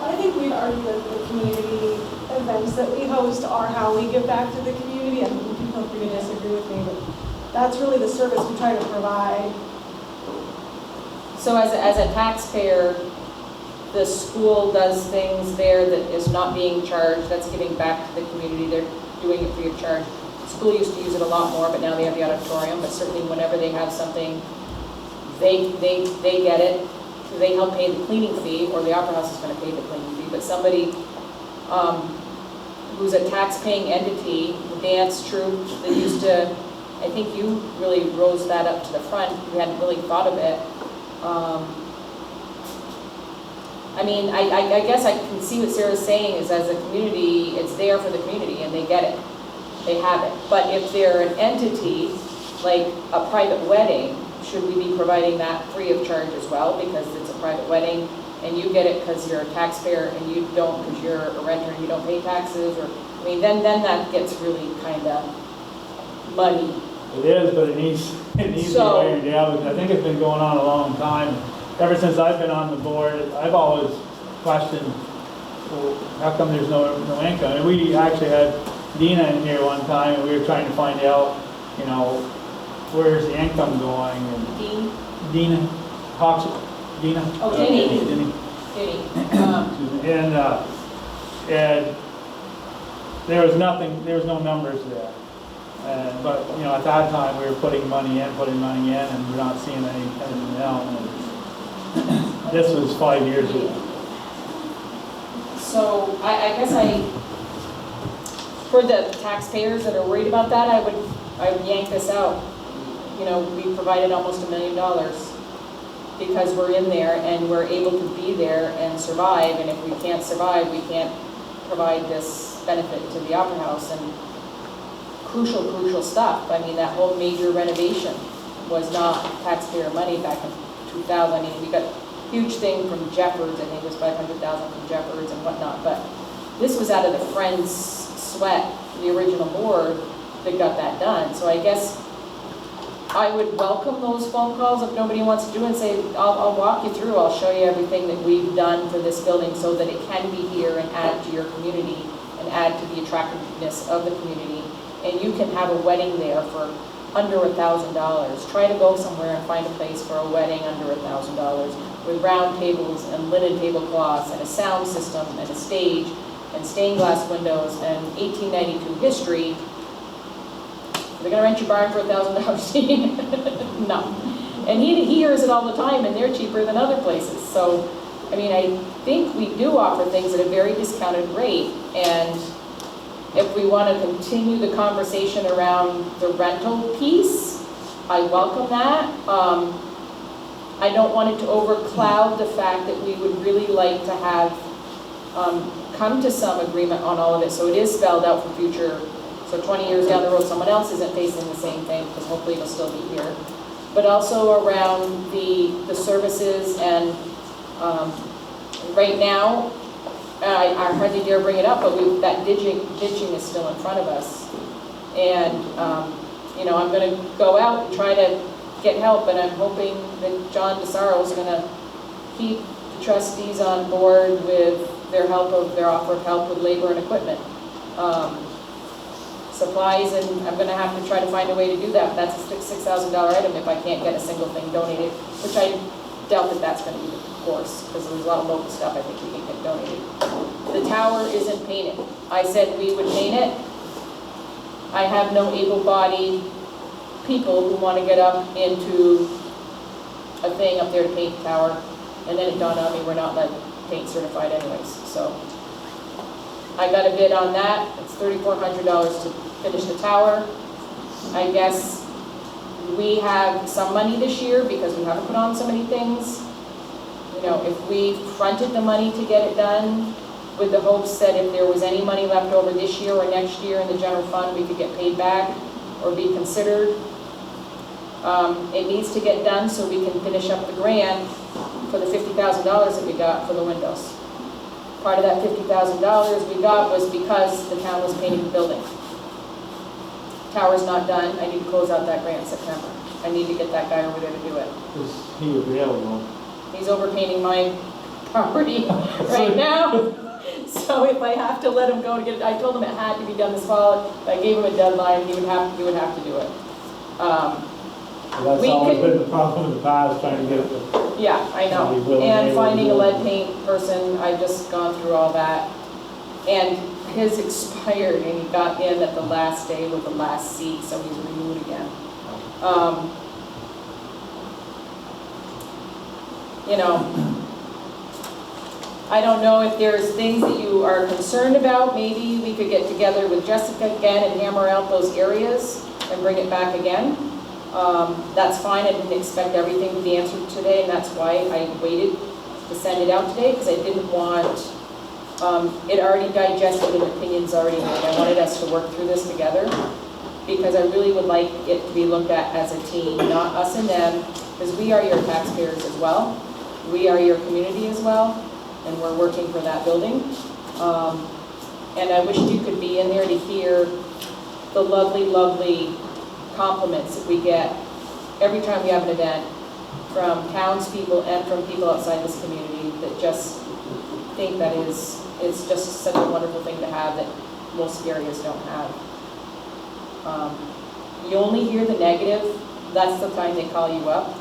L: I think we'd argue that the community events that we host are how we give back to the community. I mean, you can feel free to disagree with me, but that's really the service we try to provide.
K: So as a taxpayer, the school does things there that is not being charged, that's giving back to the community. doing it free of charge. School used to use it a lot more, but now they have the auditorium, but certainly whenever they have something, they get it. They help pay the cleaning fee, or the Opera House is gonna pay the cleaning fee, but somebody who's a tax-paying entity, the dance troupe that used to, I think you really rose that up to the front, you hadn't really thought of it. I mean, I guess I can see what Sarah's saying is as a community, it's there for the community and they get it. They have it. But if they're an entity, like a private wedding, should we be providing that free of charge as well because it's a private wedding and you get it because you're a taxpayer and you don't because you're a renter and you don't pay taxes? Or, I mean, then that gets really kind of muddy.
A: It is, but it needs to be ironed out. I think it's been going on a long time. Ever since I've been on the board, I've always questioned, well, how come there's no income? And we actually had Dina in here one time, and we were trying to find out, you know, where's the income going? And Dina Hawks, Dina.
K: Oh, Denny.
A: And there was nothing, there was no numbers there. But you know, at that time we were putting money in, and we're not seeing anything now. And this was 5 years ago.
K: So I guess for the taxpayers that are worried about that, I would yank this out. You know, we provided almost $1 million because we're in there and we're able to be there and survive. And if we can't survive, we can't provide this benefit to the Opera House. And crucial stuff. I mean, that whole major renovation was not taxpayer money back in 2000. I mean, we got a huge thing from Jeffords. I think it was $500,000 from Jeffords and whatnot. But this was out of the Friends sweat, the original board that got that done. So I guess I would welcome those phone calls if nobody wants to do it and say, I'll walk you through, I'll show you everything that we've done for this building so that it can be here and add to your community and add to the attractiveness of the community. And you can have a wedding there for under $1,000. Try to go somewhere and find a place for a wedding under $1,000 with round tables and linen tablecloths and a sound system and a stage and stained glass windows and 1892 history. They're gonna rent your barn for $1,000. No. And he hears it all the time and they're cheaper than other places. So, I mean, I think we do offer things at a very discounted rate. And if we want to continue the conversation around the rental piece, I welcome that. I don't want it to overcloud the fact that we would really like to have come to some agreement on all of it, so it is spelled out for future. So 20 years down the road, someone else isn't facing the same thing, because hopefully it'll still be here. But also around the services and right now, I hardly dare bring it up, but that ditching is still in front of us. And, you know, I'm going to go out and try to get help, and I'm hoping that John DeSaro is going to keep the trustees on board with their offer of help with labor and equipment. Supplies, and I'm going to have to try to find a way to do that. But that's a $6,000 item if I can't get a single thing donated, which I doubt that that's going to be the course, because there's a lot of local stuff I think we can get donated. The tower isn't painted. I said we would paint it. I have no able-bodied people who want to get up into a thing up there to paint the tower, and then it dawned on me we're not lead paint certified anyways. So I got a bid on that. It's $3,400 to finish the tower. I guess we have some money this year because we haven't put on so many things. You know, if we fronted the money to get it done with the hopes that if there was any money left over this year or next year in the general fund, we could get paid back or be considered. It needs to get done so we can finish up the grant for the $50,000 that we got for the windows. Part of that $50,000 we got was because the town was painting the building. Tower's not done. I need to close out that grant in September. I need to get that guy over there to do it.
A: Is he available?
K: He's overpainting my property right now. So if I have to let him go to get it, I told him it had to be done this fall. If I gave him a deadline, he would have to do it.
A: That's always been the problem in the past, trying to get it.
K: Yeah, I know. And finding a lead paint person, I've just gone through all that. And his expired and he got in at the last day with the last seat, so he's renewed again. You know, I don't know if there's things that you are concerned about. Maybe we could get together with Jessica again and hammer out those areas and bring it back again. That's fine. I didn't expect everything to be answered today, and that's why I waited to send it out today, because I didn't want it already digested and opinions already made. I wanted us to work through this together, because I really would like it to be looked at as a team, not us and them, because we are your taxpayers as well. We are your community as well, and we're working for that building. And I wish you could be in there to hear the lovely, lovely compliments that we get every time we have an event from townspeople and from people outside this community that just think that it's just such a wonderful thing to have that most areas don't have. You only hear the negative. That's the time they call you up.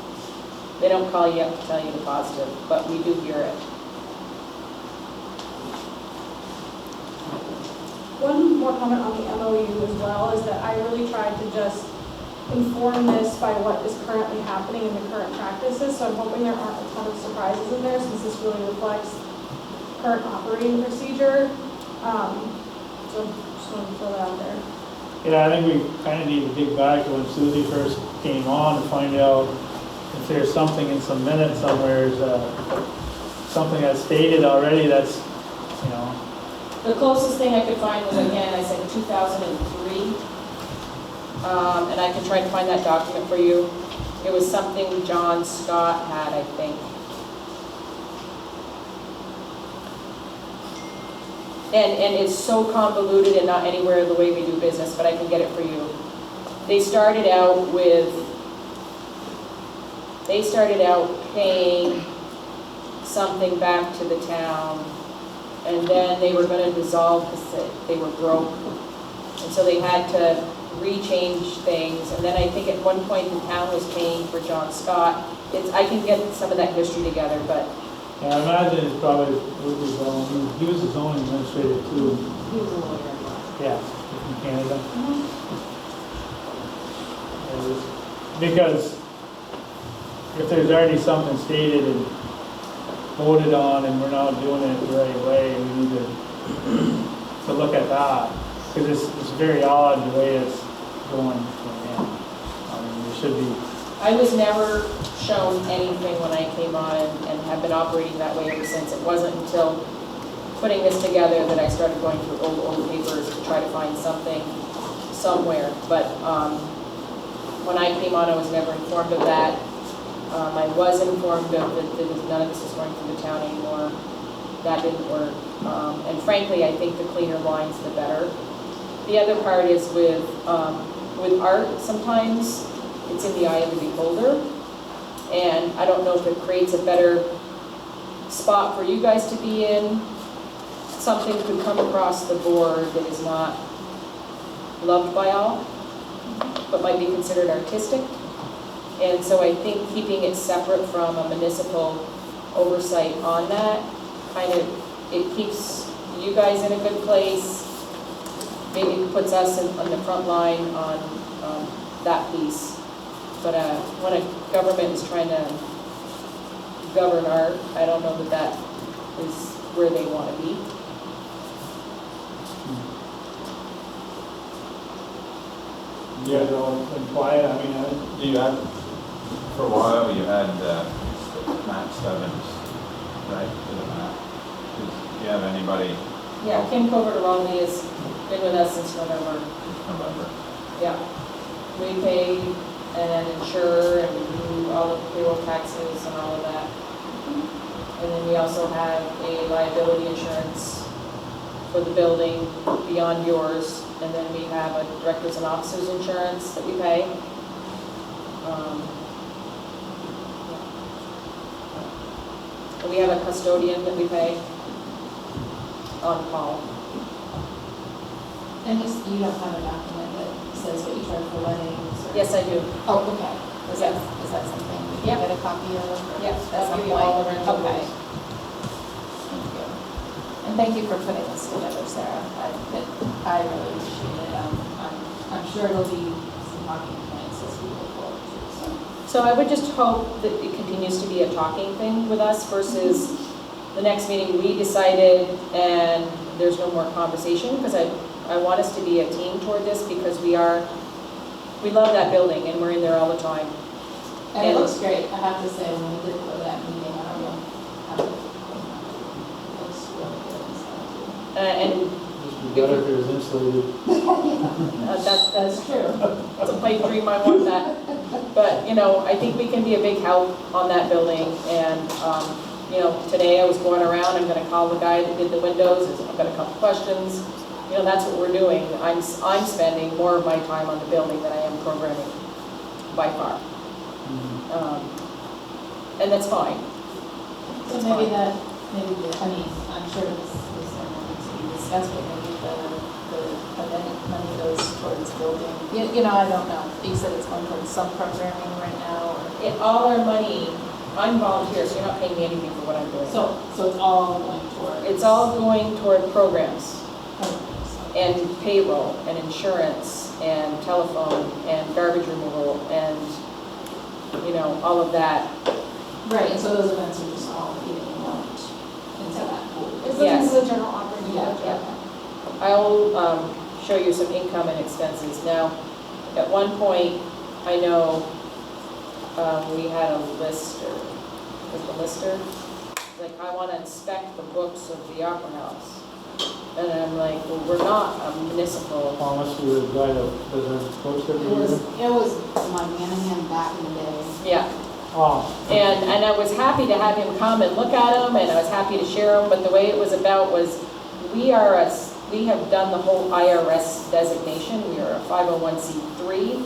K: They don't call you up to tell you the positive, but we do hear it.
L: One more comment on the MOU as well is that I really tried to just inform this by what is currently happening in the current practices, so I'm hoping there aren't a ton of surprises in there since this really reflects current operating procedure. So just wanted to throw that out there.
A: Yeah, I think we kind of need to dig back to when Susie first came on to find out if there's something in some minutes somewhere, something that's stated already that's, you know.
K: The closest thing I could find was, again, I said 2003. And I can try to find that document for you. It was something John Scott had, I think. And it's so convoluted and not anywhere the way we do business, but I can get it for you. They started out paying something back to the town, and then they were going to dissolve because they were broke. And so they had to rechange things, and then I think at one point the town was paying for John Scott. I can get some of that history together, but
A: Yeah, I imagine it's probably with his own, he was his own administrator too.
B: He was a lawyer.
A: Yeah, from Canada. Because if there's already something stated and voted on and we're not doing it the right way, we need to look at that. Because it's very odd the way it's going. I mean, there should be.
K: I was never shown anything when I came on and have been operating that way ever since. It wasn't until putting this together that I started going through old papers to try to find something somewhere. But when I came on, I was never informed of that. I was informed of that none of this is going through the town anymore. That didn't work. And frankly, I think the cleaner lines, the better. The other part is with art, sometimes it's in the eye of the beholder. And I don't know if it creates a better spot for you guys to be in. Something could come across the board that is not loved by all, but might be considered artistic. And so I think keeping it separate from a municipal oversight on that, it keeps you guys in a good place. Maybe it puts us on the front line on that piece. But when a government is trying to govern art, I don't know that is where they want to be.
A: Yeah, no, quiet. I mean,
G: Do you have, for a while, you had Matt Stebbins, right, to the map? Do you have anybody?
K: Yeah, Kim Covert-Romney has been with us since November. Yeah. We pay and insure and do all of the payroll taxes and all of that. And then we also have a liability insurance for the building beyond yours. And then we have a directors and officers insurance that we pay. And we have a custodian that we pay on call.
F: And you don't have a document that says what you charge for weddings? Or...
K: Yes, I do.
F: Oh, okay. Is that something we can get a copy of?
K: Yes,
F: At
K: I'll
F: some
K: give you
F: point?
K: all the rental
F: Okay.
K: rules.
F: Thank you. And And thank you for putting this together, Sarah. I really appreciate it. I'm sure it'll be some talking points as we go forward too, so.
K: So I would just hope that it continues to be a talking thing with us versus the next meeting we decided and there's no more conversation, because I want us to be a team toward this, because we love that building and we're in there all the time.
F: And it looks great, I have to say, when we did go to that meeting, I don't know how it looks really good and stuff.
K: And
H: It'd be better if it was insulated.
K: that's true. It's a pipe dream, I want that. But, you know, I think we can be a big help on that building. And, you know, today I was going around, I'm gonna call the guy that did the windows, I've got a couple questions. You know, that's what we're doing. I'm spending more of my time on the building than I am programming, by far. And that's fine.
F: So maybe that, I mean, I'm sure this needs to be discussed, but maybe the event money goes towards building. You know, I don't know. You said it's going towards some programming right now, or.
K: All our money, I'm volunteer, so you're not paying me anything for what I'm doing.
F: So it's all going towards.
K: It's all going toward programs
F: programs.
K: and payroll and insurance and telephone and garbage removal and, you know, all of that.
F: Right, and so those events are just all getting lumped into that pool.
L: It goes
K: Yes.
L: into the general operating
F: Yeah,
L: budget.
F: yeah.
K: I'll show you some income and expenses. Now, at one point, I know we had a lister. Was the lister? Like, I want to inspect the books of the Opera House. And I'm like, well, we're not a municipal.
A: Thomas, you were the guy that does our books every
B: It
A: year?
B: was my Manningham back in the day.
K: Yeah.
A: Oh,
K: And I was happy to have him come and look at them, and I was happy to share them, but the way it was about was, we have done the whole IRS designation. We are a 501c3.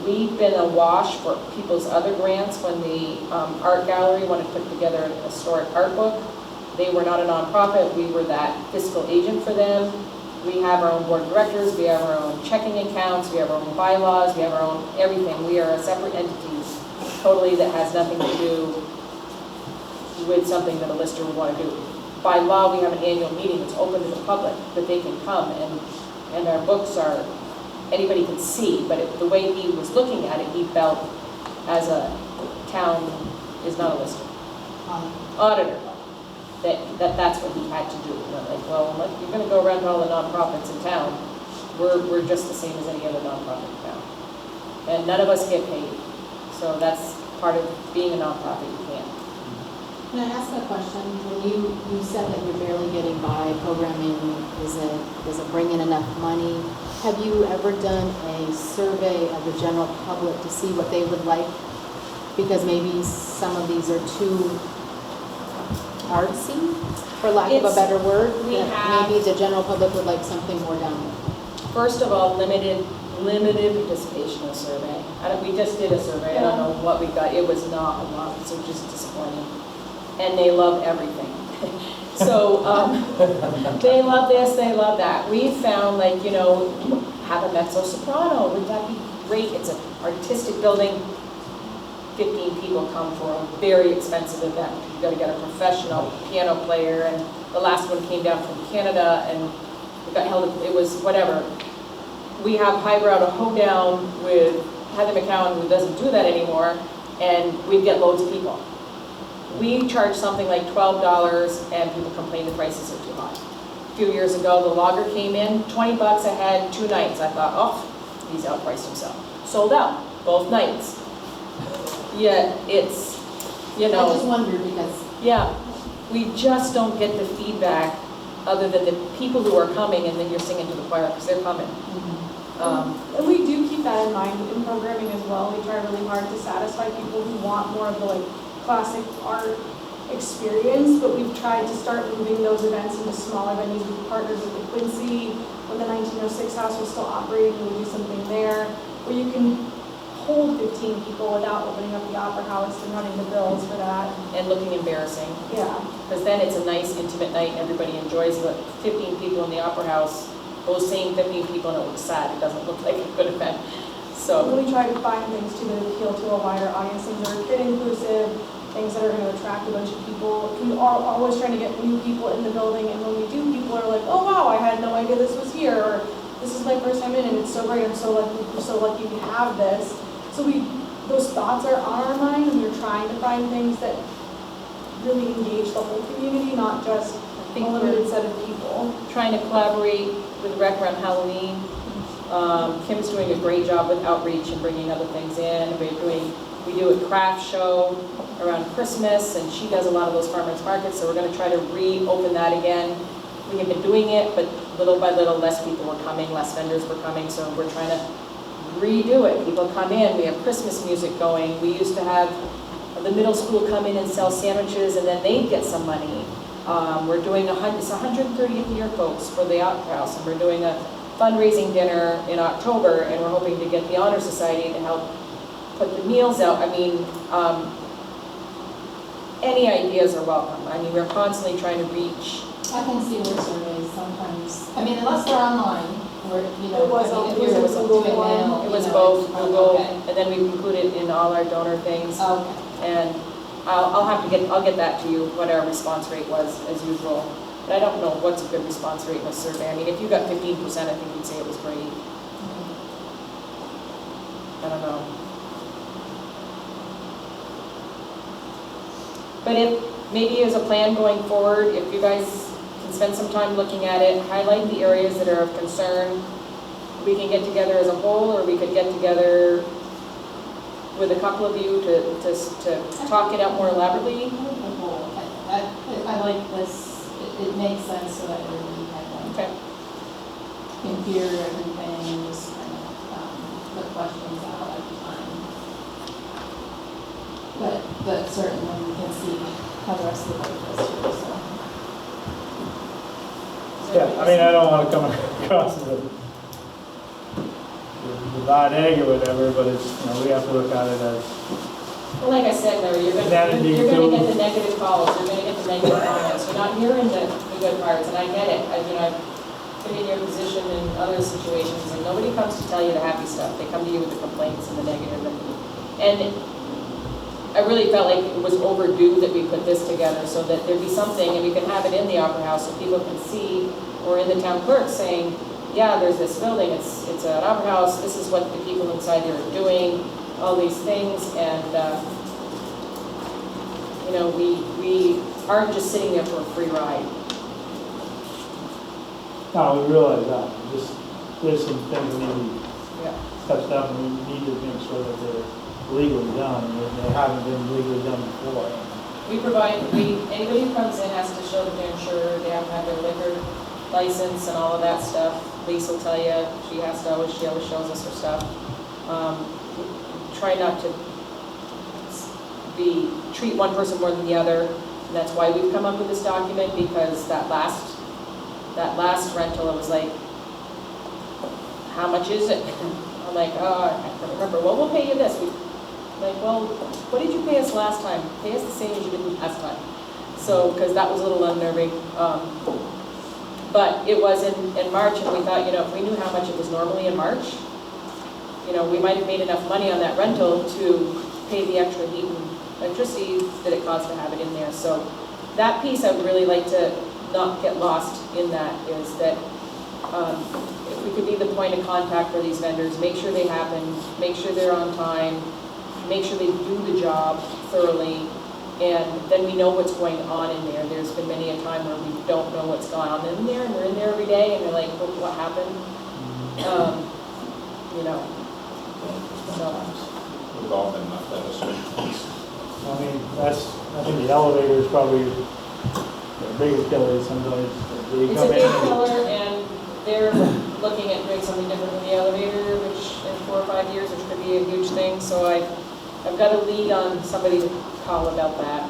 K: We've been awash for people's other grants. When the art gallery wanted to put together a historic art book, they were not a nonprofit. We were that fiscal agent for them. We have our own board of directors. We have our own checking accounts. We have our own bylaws. We have our own everything. We are a separate entity totally that has nothing to do with something that a lister would want to do. By law, we have an annual meeting that's open to the public, that they can come, and our books are, anybody can see, but the way he was looking at it, he felt as a town is not a lister. Auditor, that's what he had to do. And I'm like, well, look, you're gonna go around to all the nonprofits in town, we're just the same as any other nonprofit in town. And none of us get paid. So that's part of being a nonprofit, you can't.
B: Can I ask a question? When you said that you're barely getting by programming, does it bring in enough money? Have you ever done a survey of the general public to see what they would like? Because maybe some of these are too artsy, for lack of a better word. Maybe the general public would like something more down there.
K: First of all, limited participation in a survey. We just did a survey, I don't know what we got, it was not a lot, so just disappointing. And they love everything. So, they love this, they love that. We found, like, you know, have a mezzo soprano, would that be great? It's an artistic building, 15 people come for a very expensive event. You gotta get a professional piano player, and the last one came down from Canada, and it got held, it was whatever. We have highbrow to hoedown with Heather McCowan, who doesn't do that anymore, and we get loads of people. We charge something like $12, and people complain the prices are too high. A few years ago, the logger came in, 20 bucks a head, 2 nights. I thought, oh, he's outpriced himself. Sold out, both nights. Yet it's, you know.
B: I just wondered because.
K: Yeah, we just don't get the feedback other than the people who are coming, and then you're singing to the choir because they're coming.
L: And we do keep that in mind in programming as well. We try really hard to satisfy people who want more of the like classic art experience, but we've tried to start moving those events into smaller venues. We've partnered with the Quincy when the 1906 house was still operating. We do something there where you can hold 15 people without opening up the Opera House and running the bills for that.
K: And looking embarrassing.
L: Yeah.
K: Because then it's a nice intimate night and everybody enjoys it. 15 people in the Opera House, those same 15 people, and it looks sad. It doesn't look like a good event. So
L: We try to find things to appeal to a wider audience. Things that are kid inclusive, things that are gonna attract a bunch of people. We are always trying to get new people in the building, and when we do, people are like, oh wow, I had no idea this was here, or this is my first time in, and it's so great, I'm so lucky, we're so lucky to have this. So those thoughts are on our mind, and we're trying to find things that really engage the whole community, not just a limited set of people.
K: Trying to collaborate with rec around Halloween. Kim's doing a great job with outreach and bringing other things in. We do a craft show around Christmas, and she does a lot of those farmers markets, so we're gonna try to reopen that again. We have been doing it, but little by little, less people were coming, less vendors were coming, so we're trying to redo it. People come in, we have Christmas music going. We used to have the middle school come in and sell sandwiches, and then they'd get some money. We're doing it's 130th year, folks, for the Opera House, and we're doing a fundraising dinner in October, and we're hoping to get the Honor Society to help put the meals out. I mean, any ideas are welcome. I mean, we're constantly trying to reach.
F: I can see where surveys sometimes, I mean, unless they're online, where, you know,
L: It was
F: I mean,
L: on-
F: if you're
L: it was Google
F: doing
L: Form.
F: mail,
K: It was
F: you know,
K: both
F: it's-
K: Google,
F: okay.
K: and then we include it in all our donor things.
F: Okay.
K: And I'll get that to you, what our response rate was as usual. But I don't know what's a good response rate in a survey. I mean, if you got 15%, I think you'd say it was great. I don't know. But maybe as a plan going forward, if you guys can spend some time looking at it, highlight the areas that are of concern. We can get together as a whole, or we could get together with a couple of you to talk it out more elaborately.
F: I like this, it makes sense so that everybody
K: Okay.
F: can hear everything and just kind of put questions out at the time. But certainly we can see how the rest of the board does too, so.
A: Yeah, I mean, I don't want to come across as the bad egg or whatever, but it's, you know, we have to look at it as,
K: Well, like I said, Larry, you're
A: Insanity
K: gonna
A: too.
K: get the negative calls, you're gonna get the negative comments, you're not hearing the good parts, and I get it. I've been in your position in other situations, and nobody comes to tell you the happy stuff. They come to you with the complaints and the negative. And I really felt like it was overdue that we put this together so that there'd be something, and we can have it in the Opera House so people can see, or in the town clerk saying, yeah, there's this building, it's an Opera House, this is what the people inside there are doing, all these things, and you know, we aren't just sitting there for a free ride.
A: no, we realize that. Just, there's some things we need to
K: Yeah.
A: touch up, and we need to make sure that they're legally done, and they haven't been legally done before.
K: Anybody who comes in has to show that they're insured, they have to have their liquor license and all of that stuff. Lisa will tell you, she always shows us her stuff. Try not to treat one person more than the other. And that's why we've come up with this document, because that last rental, it was like, how much is it? I'm like, oh, I can't remember. Well, we'll pay you this. Like, well, what did you pay us last time? Pay us the same as you did last time. So, because that was a little unnerving. But it was in March, and we thought, you know, if we knew how much it was normally in March, you know, we might have made enough money on that rental to pay the extra heat and electricity that it costs to have it in there. So that piece I would really like to not get lost in that, is that if we could be the point of contact for these vendors, make sure they happen, make sure they're on time, make sure they do the job thoroughly, and then we know what's going on in there. There's been many a time where we don't know what's going on in there, and we're in there every day, and we're like, what happened? You know, so.
G: We've all been left out of swing.
A: I mean, I think the elevator is probably the biggest killer sometimes. They
K: It's a
A: come
K: big
A: in,
K: killer, and they're looking at doing something different with the elevator, which in 4 or 5 years, which could be a huge thing. So I've got to lead on somebody to call about that.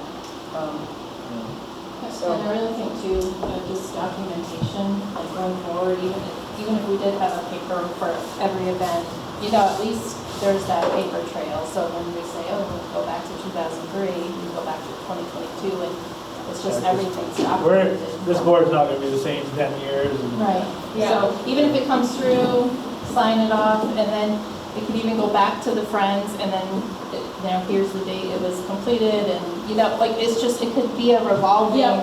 K: So.
F: And I really think too, just documentation, like going forward, even if we did have a paper for every event, you know, at least there's that paper trail. So when we say, oh, we'll go back to 2003, we go back to 2022, and it's just everything's documented.
A: this board's not gonna be the same in 10 years. And
F: Right.
K: Yeah.
F: So even if it comes through, sign it off, and then it could even go back to the friends, and then you know, here's the date it was completed, and, you know, like, it's just, it could be a revolving,
K: Yeah.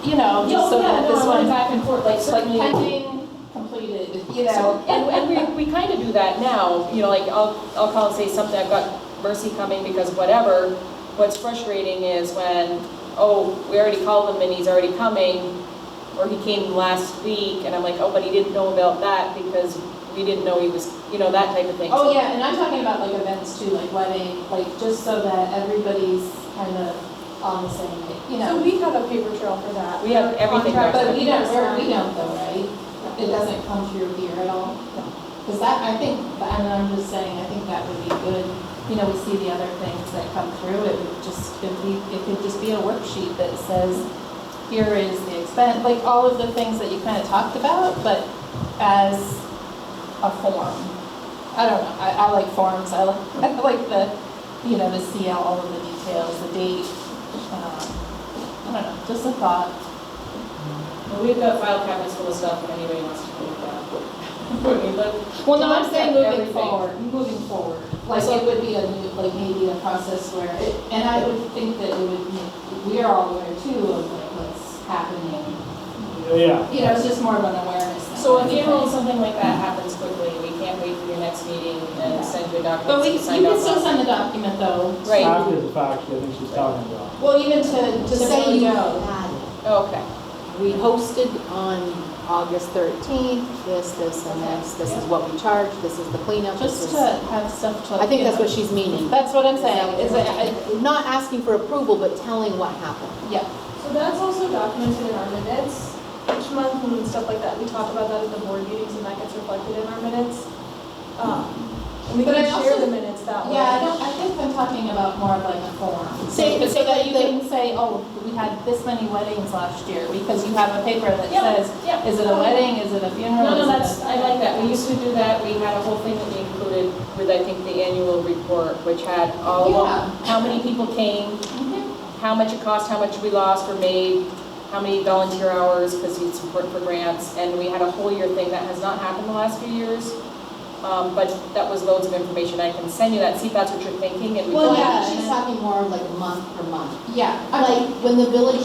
F: you know, just so that this
K: I
F: one,
K: went back and forth, like
F: like
K: certainly.
F: pending, completed, you know.
K: So, and we kind of do that now, you know, like I'll call and say something, I've got Mercy coming because whatever. What's frustrating is when, oh, we already called him and he's already coming, or he came last week, and I'm like, oh, but he didn't know about that because we didn't know he was, you know, that type of thing.
F: Oh, yeah, and I'm talking about like events too, like wedding, like just so that everybody's kind of on the same, you
L: So
F: know.
L: we have a paper trail for that.
K: We have everything
L: Contract,
K: back
F: But we don't,
L: Yeah.
F: we don't though, right? It doesn't come through here at all? Because that, I think, and I'm just saying, I think that would be good. You know, we see the other things that come through, it would just, it could just be a worksheet that says, here is the expense, like all of the things that you kind of talked about, but as a form. I don't know, I like forms, I like the, you know, to see all of the details, the date. I don't know, just a thought.
K: Well, we've got file cabinets full of stuff if anybody wants to look at.
F: Well, no, I'm saying moving
K: Everything.
F: forward. Like it would be a new, like maybe a process where, and I would think that it would, we are all aware too of like what's happening.
A: Yeah.
F: You know, it's just more of an awareness thing.
K: So in general, something like that happens quickly, we can't wait for your next meeting and send you a document.
F: But
K: to
F: you
K: sign
F: can
K: off
F: still
K: on.
F: send the document though.
K: Right.
A: After the fact, I think she's talking about.
F: Well, even to
B: Say you
F: know.
B: had it.
K: Okay.
B: We hosted on August 13th, this, and this is what we charge, this is the cleanup, this
F: Just
B: is.
F: to have stuff to.
B: I think
F: you
B: that's
F: know.
B: what she's meaning.
F: That's what I'm saying, is it,
B: Not asking for approval, but telling what happened.
F: yeah.
L: So that's also documented in our minutes each month and stuff like that. We talk about that at the board meetings and that gets reflected in our minutes. And we
F: But
L: can
F: I
L: share
F: also-
L: the minutes that way.
F: Yeah, I think I'm talking about more of like a form.
B: Say-
F: So
B: say
F: that
B: like
F: you
B: the-
F: can say, oh, we had this many weddings last year, because you have a paper that
K: Yeah,
F: says,
K: yeah.
F: is it a wedding, is it a funeral?
K: No,
F: is it
K: that's,
F: a-"
K: I like that. We used to do that. We had a whole thing that we included with, I think, the annual report, which had all
F: Yeah.
K: of how many people came,
F: Mhm.
K: how much it cost, how much we lost or made, how many volunteer hours, because it's important for grants. And we had a whole year thing that has not happened the last few years. But that was loads of information. I can send you that, see if that's what you're thinking. And we
B: Well,
K: can-
B: yeah,
F: yeah,
B: she's
F: and-
B: talking more like month per month.
F: Yeah, I'm
B: Like,
F: like,
B: when the village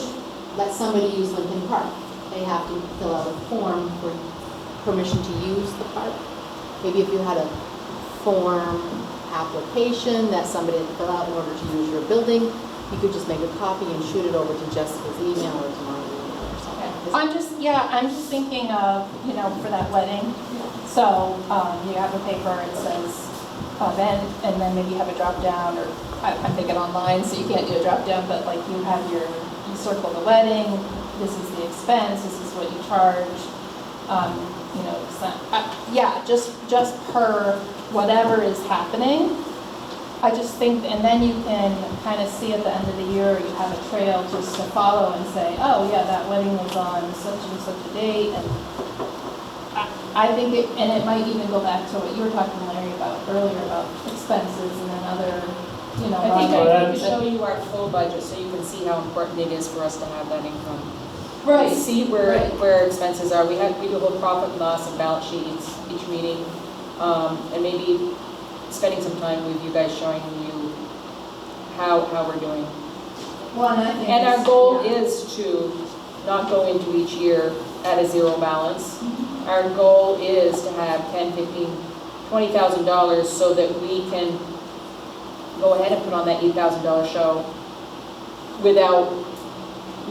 B: lets somebody use Lincoln Park, they have to fill out a form for permission to use the park. Maybe if you had a form application that somebody had to fill out in order to use your building, you could just make a copy and shoot it over to Jessica's email or to my email or something.
F: I'm just thinking of, you know, for that wedding. So, you have a paper, it says event, and then maybe you have a drop down, or I'm thinking online, so you can't do a drop down, but like you have you circle the wedding, this is the expense, this is what you charge, you know, yeah, just per whatever is happening. I just think, and then you can kind of see at the end of the year, you have a trail just to follow and say, oh yeah, that wedding was on such and such a date, and I think it, and it might even go back to what you were talking, Larry, about earlier, about expenses and then other, you know.
K: I think
A: Well,
K: I need to
A: that's-
K: show you our full budget so you can see how important it is for us to have that income.
F: Right.
K: See where,
F: Right.
K: where expenses are. We do a whole profit and loss and balance sheets each meeting. And maybe spending some time with you guys showing you how we're doing.
F: Well, and I think.
K: And our goal
F: yeah.
K: is to not go into each year at a zero balance. Our goal is to have $10,000, $15,000, $20,000 so that we can go ahead and put on that $8,000 show without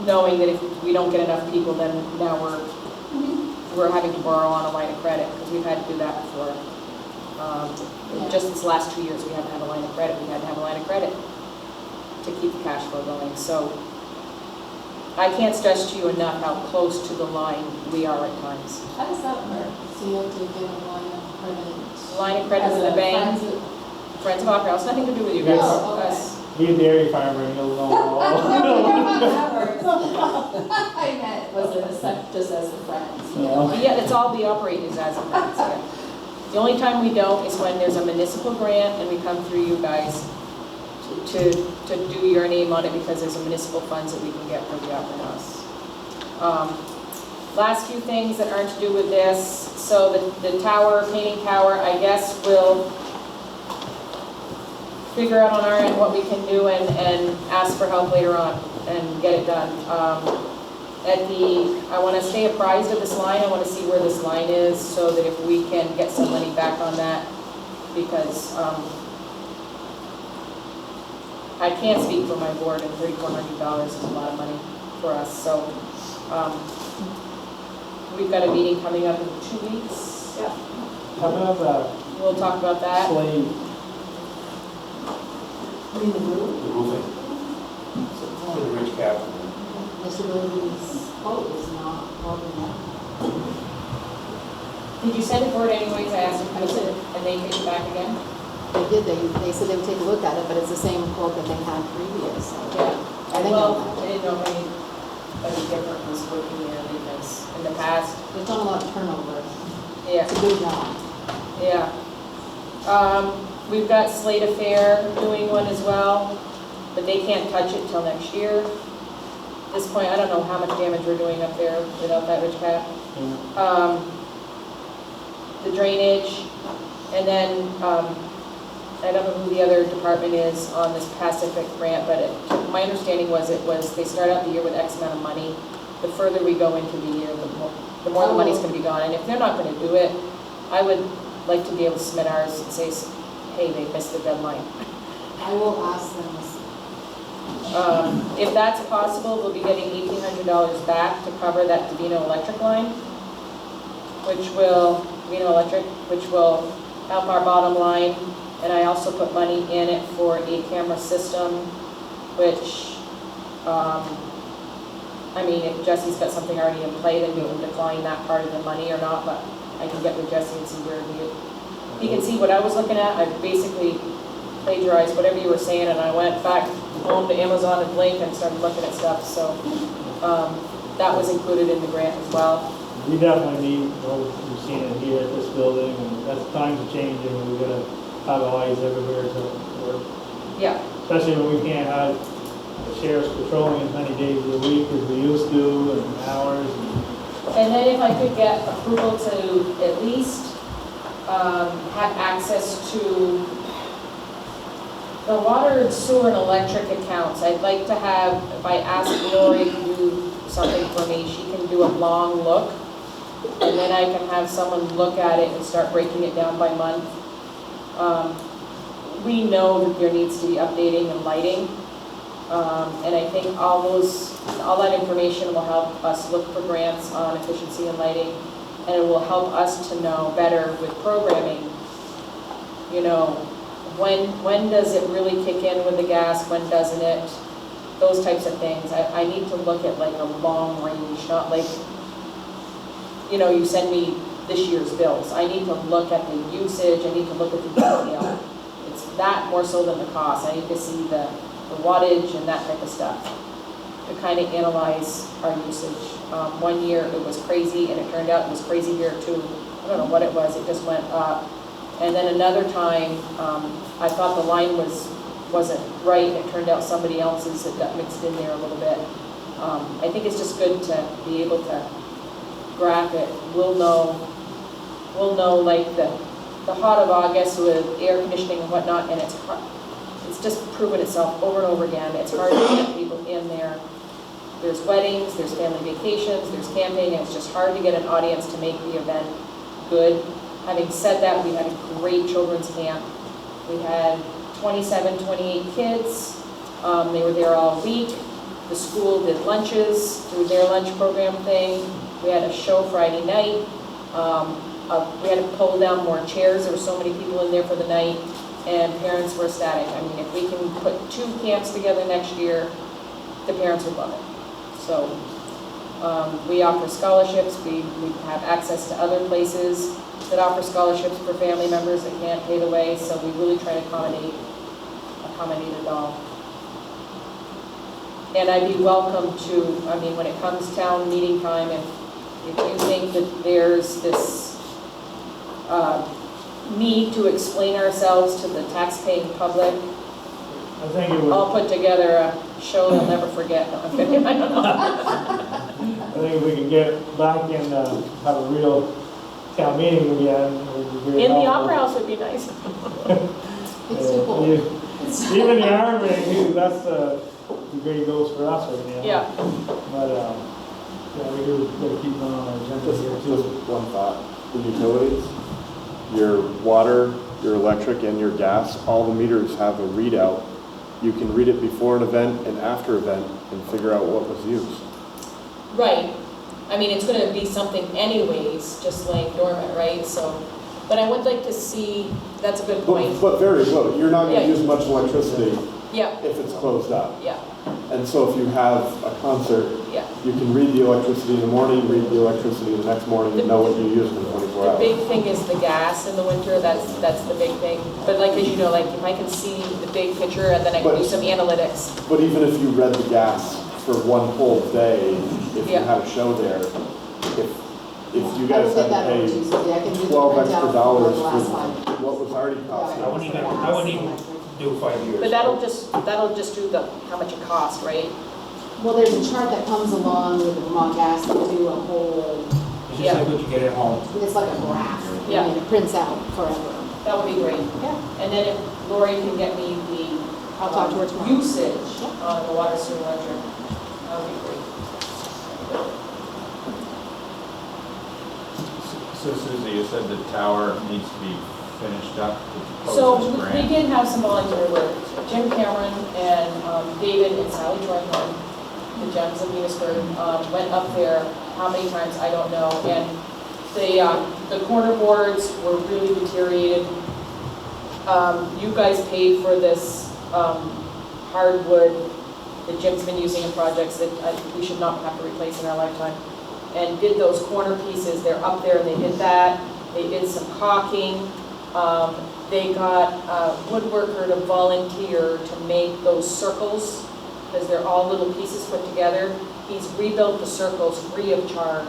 K: knowing that if we don't get enough people, then now we're having to borrow on a line of credit, because we've had to do that before. Just this last 2 years, we had to have a line of credit. We had to have a line of credit to keep the cash flow going. So I can't stress to you enough how close to the line we are at times.
F: How does that work? So you have to get a line of credit?
K: Line of credit with the bank, Friends of Opera House, nothing to do with you guys.
F: Oh, okay.
K: Us.
A: Be a dairy farmer and you'll know all.
F: I meant, was it a sec, just as the friends? you
A: Yeah.
F: know?
K: Yeah, it's all the operating as a friends, yeah. The only time we don't is when there's a municipal grant and we come through you guys to do your name on it, because there's a municipal funds that we can get for the Opera House. Last few things that aren't to do with this. So the tower, painting tower, I guess will figure out on our end what we can do and ask for help later on and get it done. I want to stay apprised of this line. I want to see where this line is so that if we can get some money back on that, because I can't speak for my board, and $3,400 is a lot of money for us. So we've got a meeting coming up in 2 weeks.
A: Yeah. How about that?
K: We'll talk about that.
A: Slave.
B: In the room,
C: The roofing. To the rich cap.
B: Mr. Williams' quote is not holding up.
K: Did you send it for it anyways? I asked them, and they take it back again?
B: They did, they said they would take a look at it, but it's the same quote that they had previous, so.
K: Yeah.
B: I think
K: Well,
B: I'll-
K: I didn't know if anybody different was working there because in the past,
B: There's not a lot of turnover.
K: yeah,
B: It's a good job.
K: yeah. We've got Slate Affair doing one as well, but they can't touch it till next year. At this point, I don't know how much damage we're doing up there without that rich cap. The drainage, and then, I don't know who the other department is on this Pacific grant, but my understanding was they start out the year with X amount of money. The further we go into the year, the more the money's gonna be gone. And if they're not gonna do it, I would like to be able to submit ours and say, hey, they missed the deadline.
B: I will ask them this.
K: If that's possible, we'll be getting $1,800 back to cover that Davino Electric line, Davino Electric, which will help our bottom line. And I also put money in it for a camera system, which, I mean, if Jesse's got something already in play, then we can decline that part of the money or not, but I can get with Jesse and see where he can see what I was looking at. I basically plagiarized whatever you were saying, and I went back home to Amazon and Blink and started looking at stuff, so that was included in the grant as well.
A: We definitely need, we've seen it here at this building, and that's times are changing, and we gotta have eyes everywhere to work.
K: Yeah,
A: Especially when we can't have the sheriff's patrolling as many days a week as we used to, and hours.
K: and then if I could get approval to at least have access to the water and sewer and electric accounts. I'd like to have, if I ask Lori to do something for me, she can do a long look, and then I can have someone look at it and start breaking it down by month. We know that there needs to be updating and lighting, and I think all that information will help us look for grants on efficiency and lighting, and it will help us to know better with programming, you know, when does it really kick in with the gas, when doesn't it, those types of things. I need to look at like a long range, not like, you know, you send me this year's bills. I need to look at the usage, I need to look at the detail. It's that more so than the cost. I need to see the wattage and that type of stuff to kind of analyze our usage. One year it was crazy, and it turned out it was crazy here too. I don't know what it was, it just went up. And then another time, I thought the line wasn't right, and it turned out somebody else's that got mixed in there a little bit. I think it's just good to be able to graph it. We'll know like the hot of August with air conditioning and whatnot, and it's just proven itself over and over again. It's hard to get people in there. There's weddings, there's family vacations, there's camping, and it's just hard to get an audience to make the event good. Having said that, we had a great children's camp. We had 27, 28 kids. They were there all week. The school did lunches through their lunch program thing. We had a show Friday night. We had to pull down more chairs. There were so many people in there for the night, and parents were ecstatic. I mean, if we can put 2 camps together next year, the parents would love it. So we offer scholarships. We have access to other places that offer scholarships for family members that can't pay the way, so we really try to accommodate it all. And I'd be welcome to, I mean, when it comes town meeting time, if you think that there's this need to explain ourselves to the tax-paying public,
A: I think it would,
K: I'll put together a show they'll never forget. No, I'm kidding. I don't know.
A: I think if we can get back and have a real town meeting again, it would be very
K: In the
A: helpful.
K: Opera House would be nice.
B: It's too cold.
A: You-
B: It's
A: Even the arm ring, that's the big goes for us right now.
K: Yeah,
A: But, yeah, we do gotta keep on our agenda
M: Just
A: here
M: just
A: too.
M: one thought, the utilities, your water, your electric, and your gas, all the meters have a readout. You can read it before an event and after event and figure out what was used.
K: right. I mean, it's gonna be something anyways, just laying dormant, right? So, but I would like to see, that's a good point.
M: But very little, you're not
K: Yeah.
M: gonna use much electricity
K: Yeah,
M: if it's closed up.
K: yeah,
M: And so if you have a concert,
K: yeah.
M: you can read the electricity in the morning, read the electricity the next morning, and know what you used in 24
K: The
M: hours.
K: big thing is the gas in the winter, that's the big thing. But like, as you know, like, if I can see the big picture and then I can do some analytics.
M: But even if you read the gas for one whole day, if you
K: Yeah.
M: had a show there, if you
B: I
M: guys
B: will
M: had
B: get
M: to
B: that over
M: pay
B: to you, Suzie. I can do the
M: 12
B: printout
M: extra
B: for
M: dollars
B: the
M: for
B: last one.
M: what was already costing.
C: I wouldn't even do 5 years.
K: But that'll just do the, how much it cost, right?
B: Well, there's a chart that comes along with the Vermont Gas that do a whole,
C: It's just like what you get at home.
B: it's like a graph.
K: Yeah.
B: And it prints out forever.
K: That would be great.
B: Yeah.
K: And then if Lori can get me the
B: I'll talk to her tomorrow.
K: usage on the water, sewer, electric, that would be great.
G: So Susie, you said the tower needs to be finished up to
K: So
G: close this
K: we
G: grant.
K: did have some volunteer work. Jim Cameron and David and Sally Troyhorn, the Gems of Enosburg, went up there. How many times, I don't know. And the corner boards were really deteriorated. You guys paid for this hardwood that Jim's been using in projects that we should not have to replace in our lifetime. And did those corner pieces, they're up there and they did that. They did some caulking. They got a woodworker to volunteer to make those circles, because they're all little pieces put together. He's rebuilt the circles free of charge.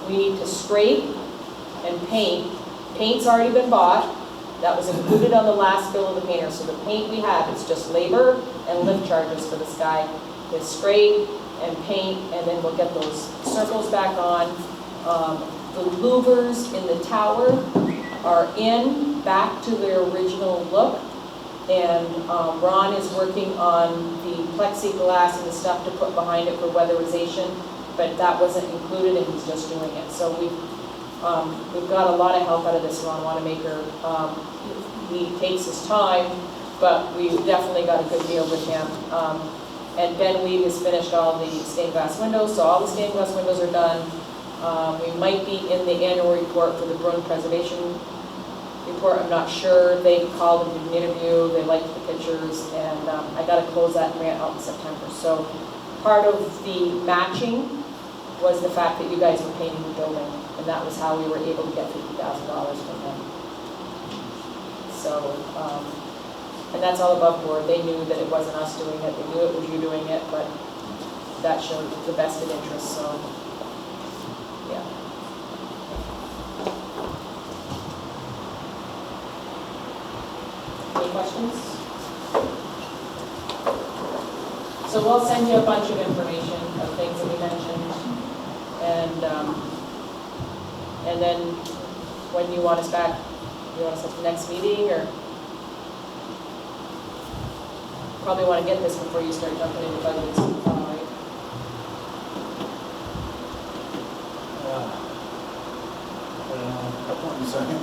K: We need to scrape and paint. Paint's already been bought. That was included on the last bill of the painter. So the paint we have is just labor and lift charges for this guy. To scrape and paint, and then we'll get those circles back on. The louvers in the tower are back to their original look. And Ron is working on the plexiglass and the stuff to put behind it for weatherization, but that wasn't included and he's just doing it. So we've got a lot of help out of this Ron Wanamaker. He takes his time, but we definitely got a good deal with him. And Ben Weed has finished all the stained glass windows, so all the stained glass windows are done. We might be in the annual report for the Bruin Preservation report, I'm not sure. They called and did an interview, they liked the pictures, and I gotta close that grant out in September. So part of the matching was the fact that you guys were painting the building, and that was how we were able to get $50,000 from them. So, and that's all above board. They knew that it wasn't us doing it, they knew it was you doing it, but that showed the vested interest, so, yeah. Any questions? So we'll send you a bunch of information of things that we mentioned, and then when you want us back, you want us at the next meeting, or probably want to get this before you start jumping into budgets. All right.
A: 22nd?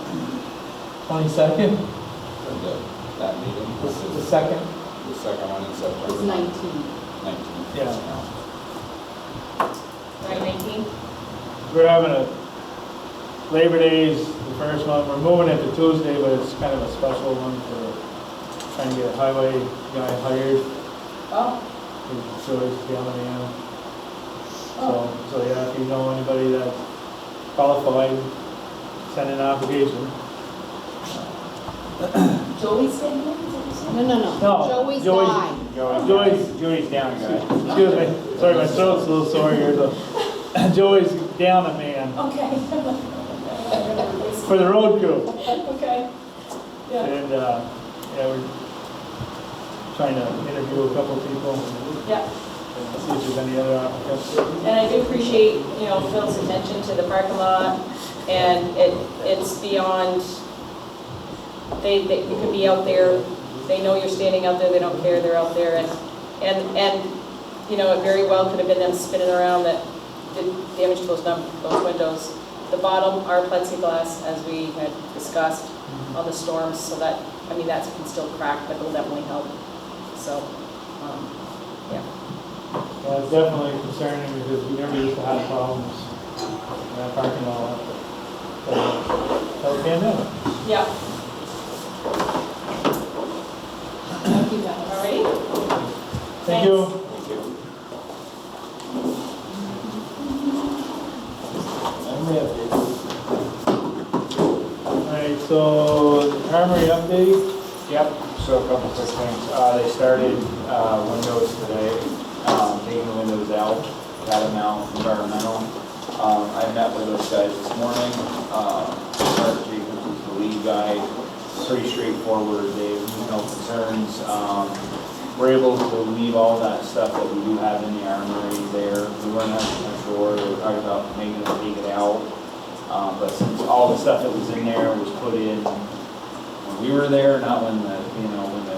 A: 22nd?
G: That meeting,
A: The second?
G: the second one in
B: It's
G: September.
B: 19.
G: 19th.
A: Yeah.
K: 9/19?
A: We're having a, Labor Day's the first one, we're moving it to Tuesday, but it's kind of a special one for trying to get a highway guy hired.
K: Oh,
A: So he's down in the end. So yeah, if you know anybody that's qualified, send in an application.
K: Joey's staying here, is that what you said?
B: No.
A: No,
B: Joey's
A: Joey's-
B: died.
A: Joey's down, guy. Excuse me, sorry, my throat's a little sore here, so. Joey's down a man
K: Okay.
A: for the road crew.
K: Okay. Yeah.
A: And, yeah, we're trying to interview a couple people,
K: Yeah.
A: see if there's any other applicants.
K: And I do appreciate, Phil's attention to the parking lot, and it's beyond, they could be out there they know you're standing out there, they don't care, they're out there, and, you know, it very well could have been them spinning around that did damage to those windows. The bottom are plexiglass, as we had discussed on the storms, so that, I mean, that can still crack, but it'll definitely help. So, yeah.
A: Yeah, it's definitely concerning because we never used to have problems in that parking lot. That was pandemic.
K: Yeah.
F: Thank you guys.
K: All right.
A: Thank you. Alright, so armory update.
E: Yep, so a couple quick things. They started windows today, taking the windows out, Catamount Environmental. I met with those guys this morning. Mark Jacobs is the lead guy. Pretty straightforward. They have no concerns. We're able to leave all that stuff that we do have in the armory there. We weren't sure. They were talking about making them take it out. But since all the stuff that was in there was put in when we were there, not when the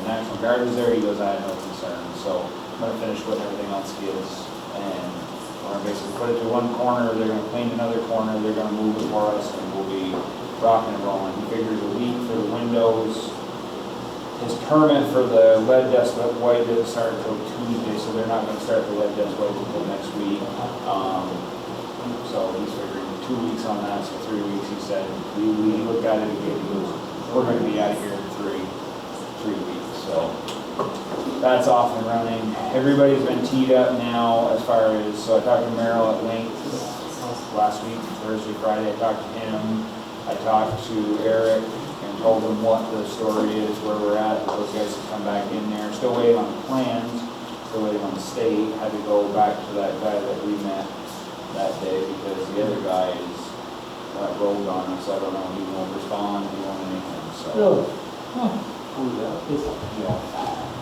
E: National Guard was there, he goes, I had no concerns. So I'm gonna finish putting everything on skids, and we're gonna basically put it to one corner, they're gonna clean another corner, they're gonna move it for us, and we'll be rocking and rolling. He figures a week for the windows. His permit for the lead dust wipe didn't start until Tuesday, so they're not gonna start the lead dust wipe until next week. So he's figuring 2 weeks on that, so 3 weeks, he said. We looked at it again, he goes, we're gonna be out of here in three weeks, so that's off and running. Everybody's been teed up now as far as, so I talked to Merrill at length last week, Thursday, Friday, I talked to him. I talked to Eric and told him what the story is, where we're at. Those guys have come back in there. Still waiting on the plans, still waiting on the state. Had to go back to that guy that we met that day because the other guy is rolled on us. I don't know, he won't respond, he won't anything, so.
A: Really? Huh.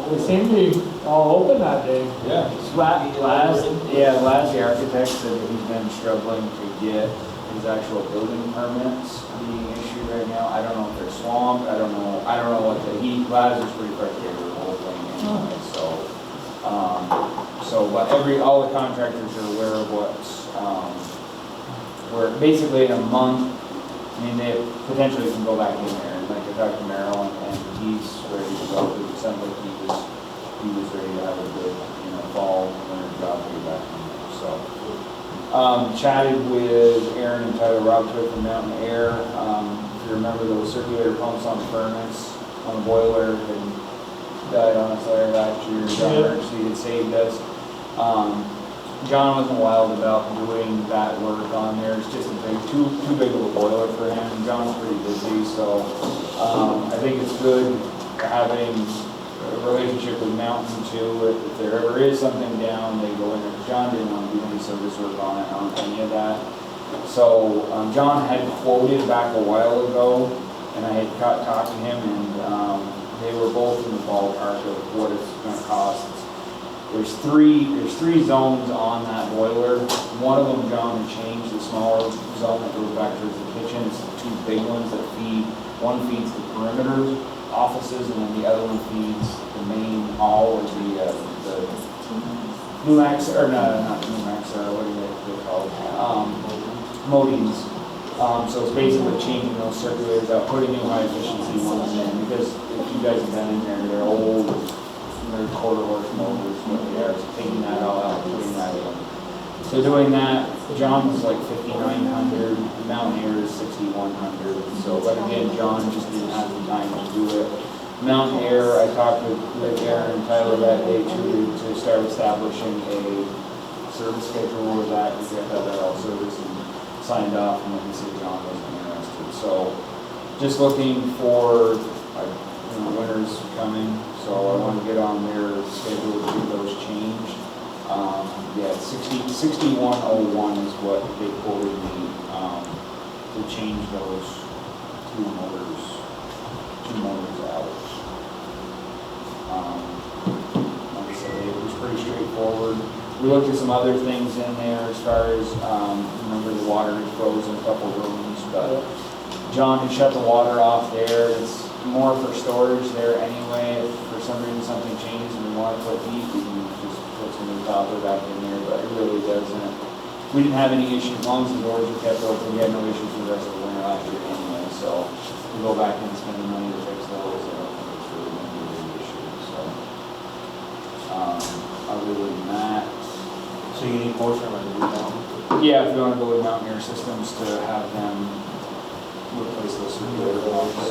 A: They seem to be all open that day.
E: Yeah. Laz, the architect, said that he's been struggling to get his actual building permits being issued right now. I don't know if they're swamped, I don't know what Laz is pretty frustrated with the whole thing anyway, but all the contractors are aware of what's, we're basically in a month, I mean, they potentially can go back in there, and like I talked to Merrill, and he's ready to go, it sounded like he was ready to have a good, fall, winter job to get back in there, so. Chatted with Aaron and Tyler Robtwick from Mountain Air. If you remember those circulator pumps on the furnace, on the boiler, and died on us there last year. John actually had saved us. John wasn't wild about doing that work on there. It's just too big of a boiler for him. John's pretty busy, so I think it's good having a relationship with Mountain too. If there ever is something down, they go in there. John didn't want to do any service work on any of that. So John had quoted back a while ago, and I had talked to him, and they were both in the ballpark of what it's going to cost. There's three zones on that boiler. One of them, John had changed, the smaller zone that goes back towards the kitchen. It's the two big ones that feed. One feeds the perimeter offices, and then the other one feeds the main hall, or the Numax, or not Numax, what do they call it? Modines. So it's basically changing those circulators out, putting new high efficiency ones in, because if you guys have been in there, they're old, they're quarter horse motors, what they are, so taking that all out, putting that in. So doing that, John was like 5,900, Mountain Air is 6,100. So, but again, John just didn't have the time to do it. Mountain Air, I talked with Aaron and Tyler that day to start establishing a service schedule with that, because they had that all service and signed off, and like I said, John wasn't interested. So, just looking for, winter's coming, so I want to get on their schedule to get those changed. 6101 is what they quoted me to change those two motors out. Like I said, it was pretty straightforward. We looked at some other things in there as far as, remember the water had frozen a couple rooms, but John had shut the water off there. more for storage there anyway. If for some reason something changes and we want to put heat, we can just put some new copper back in there, but it really doesn't. We didn't have any issues, as long as the doors were kept open, we had no issues for the rest of the winter last year anyway, so we go back and spend the money to fix those, I don't think it's really gonna be a big issue, so. Other than that,
C: So you need motion on the rebound?
E: yeah, if you wanna go with Mountaineer Systems to have them replace those circulator pumps.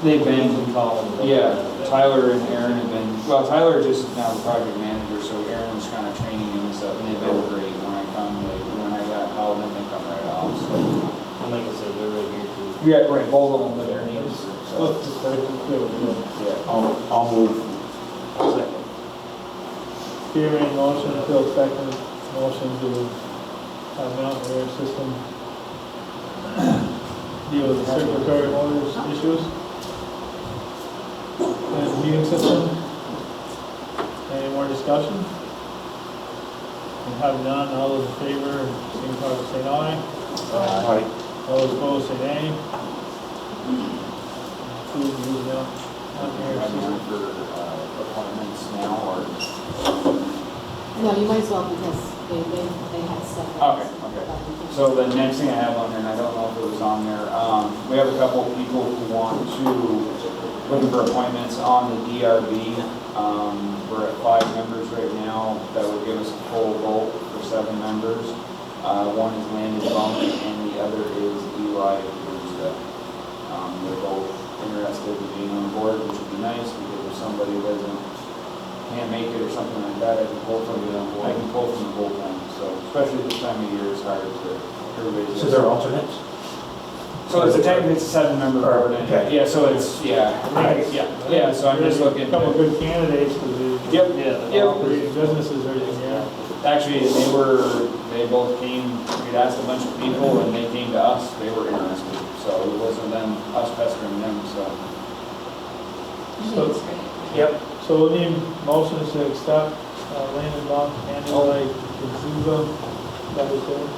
E: They've been, yeah, Tyler and Aaron have been, well, Tyler just is now the project manager, so Aaron's kind of training him and stuff, and they've been great. When I come, when I got called in, they come right off, so.
J: And like I said, they're right here too.
E: Yeah, right, both of them, but their names, so. Yeah,
M: I'll move.
J: Second.
A: Hearing motion, Phil second, motion to have Mountaineer System deal with the circulatory motors issues. And heating system. Any more discussion? And have none, all those in favor, signify by saying aye.
M: Aye.
A: All those opposed, say nay. Approved, moving on. Mountaineer
E: I'm
A: System.
E: here for appointments now, or?
B: No, you might as well because they have stuff.
E: Okay, okay. So the next thing I have on there, and I don't know if it was on there, we have a couple of people who want to, looking for appointments on the DRB. We're at 5 members right now. That would give us a full vote for 7 members. One is Landon Bunk and the other is Eli Brewster. They're both interested in being on board, which would be nice because if somebody can't make it or something like that, I can pull from the bullpen. So especially this time of year, it's hard to, everybody's.
C: So they're alternates?
E: So it's technically it's a 7-member board. And,
C: Okay.
E: yeah, so it's, yeah, so I'm just looking.
A: A couple of good candidates, because
E: Yep, yep.
A: operating businesses, everything, yeah.
E: Actually, they both came, we'd asked a bunch of people and they came to us, they were interested. So it wasn't them, us pestering them, so.
A: So-
E: Yep.
A: So we'll need motions to accept Landon Bunk and Eli Kazuga. That was it.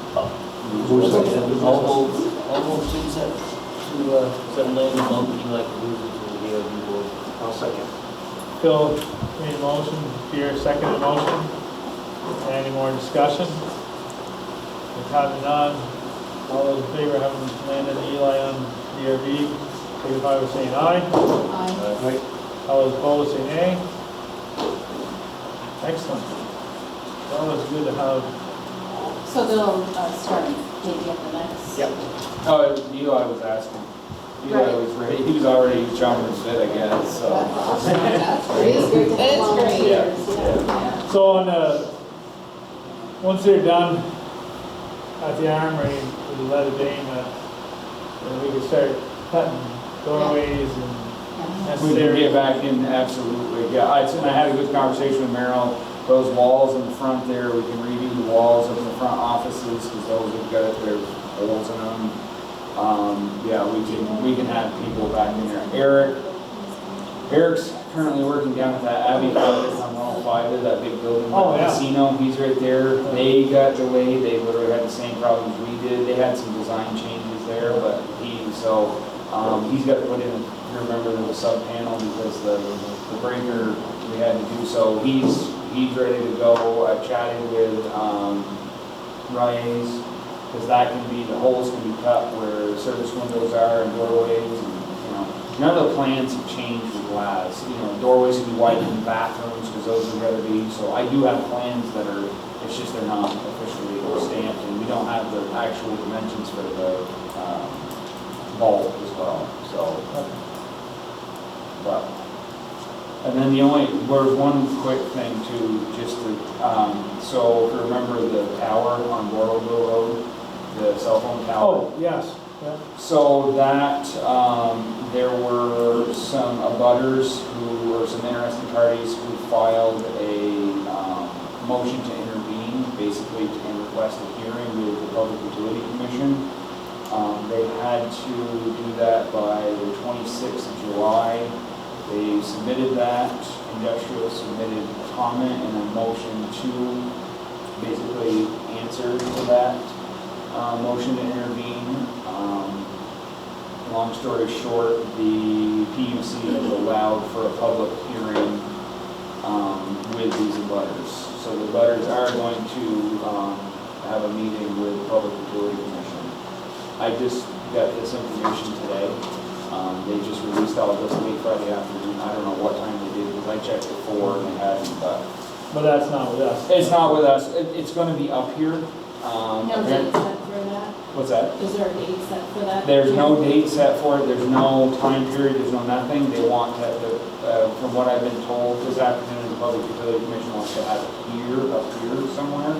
J: Almost to send Landon Bump, you like to lose it to the DRB board.
C: I'll second.
A: Phil made a motion, Pierre seconded motion. Any more discussion? If having none, all those in favor of having Landon and Eli on DRB, signify by saying aye.
B: Aye.
A: All those opposed, say nay. Excellent. It's always good to have.
B: So they'll start maybe at the next.
E: Yep. Oh, Eli was asking. Eli was ready, he was already jumping fit, I guess, so.
B: That's awesome. That's great. It's great to have volunteers, yeah.
A: So on once they're done at the armory with the leather dame, we can start cutting doorways and
E: We can get back in, absolutely, yeah. And I had a good conversation with Merrill. Those walls in the front there, we can redo the walls of the front offices, because those have got, there's holes in them. Yeah, we can have people back in there. Eric's currently working down at that Abbey project on 105, there's that big building,
A: Oh, yeah.
E: casino, he's right there. They got delayed, they literally had the same problems we did. They had some design changes there, but he's got to put in, remember the sub panel because the breaker we had to do, so he's ready to go. I've chatted with Ryan's, because that can be, the holes can be cut where the service windows are and doorways, and none of the plans have changed with glass. Doorways can be widened in bathrooms because those are going to be, so I do have plans that are, it's just they're not officially stamped, and we don't have the actual dimensions for the vault as well, so. But, and then there's one quick thing too, just to, so if you remember the tower on Borrowville Road, the cell phone tower.
A: Oh, yes, yeah.
E: So that, there were some abutters or some interested parties who filed a motion to intervene, basically to request a hearing with the Public Utility Commission. They had to do that by the 26th of July. They submitted that, Industrial submitted a comment and a motion to basically answer to that motion to intervene. long story short, the PUC has allowed for a public hearing with these abutters. So the abutters are going to have a meeting with the Public Utility Commission. I just got this information today. They just released all this late Friday afternoon. I don't know what time they did, because I checked at 4 and they hadn't,
A: But that's not with us.
E: it's not with us. It's going to be up here.
F: No date set for that?
E: What's that?
F: Is there a date set for that?
E: There's no date set for it, there's no time period, there's no nothing. They want to, from what I've been told this afternoon, the Public Utility Commission wants to have it up here somewhere,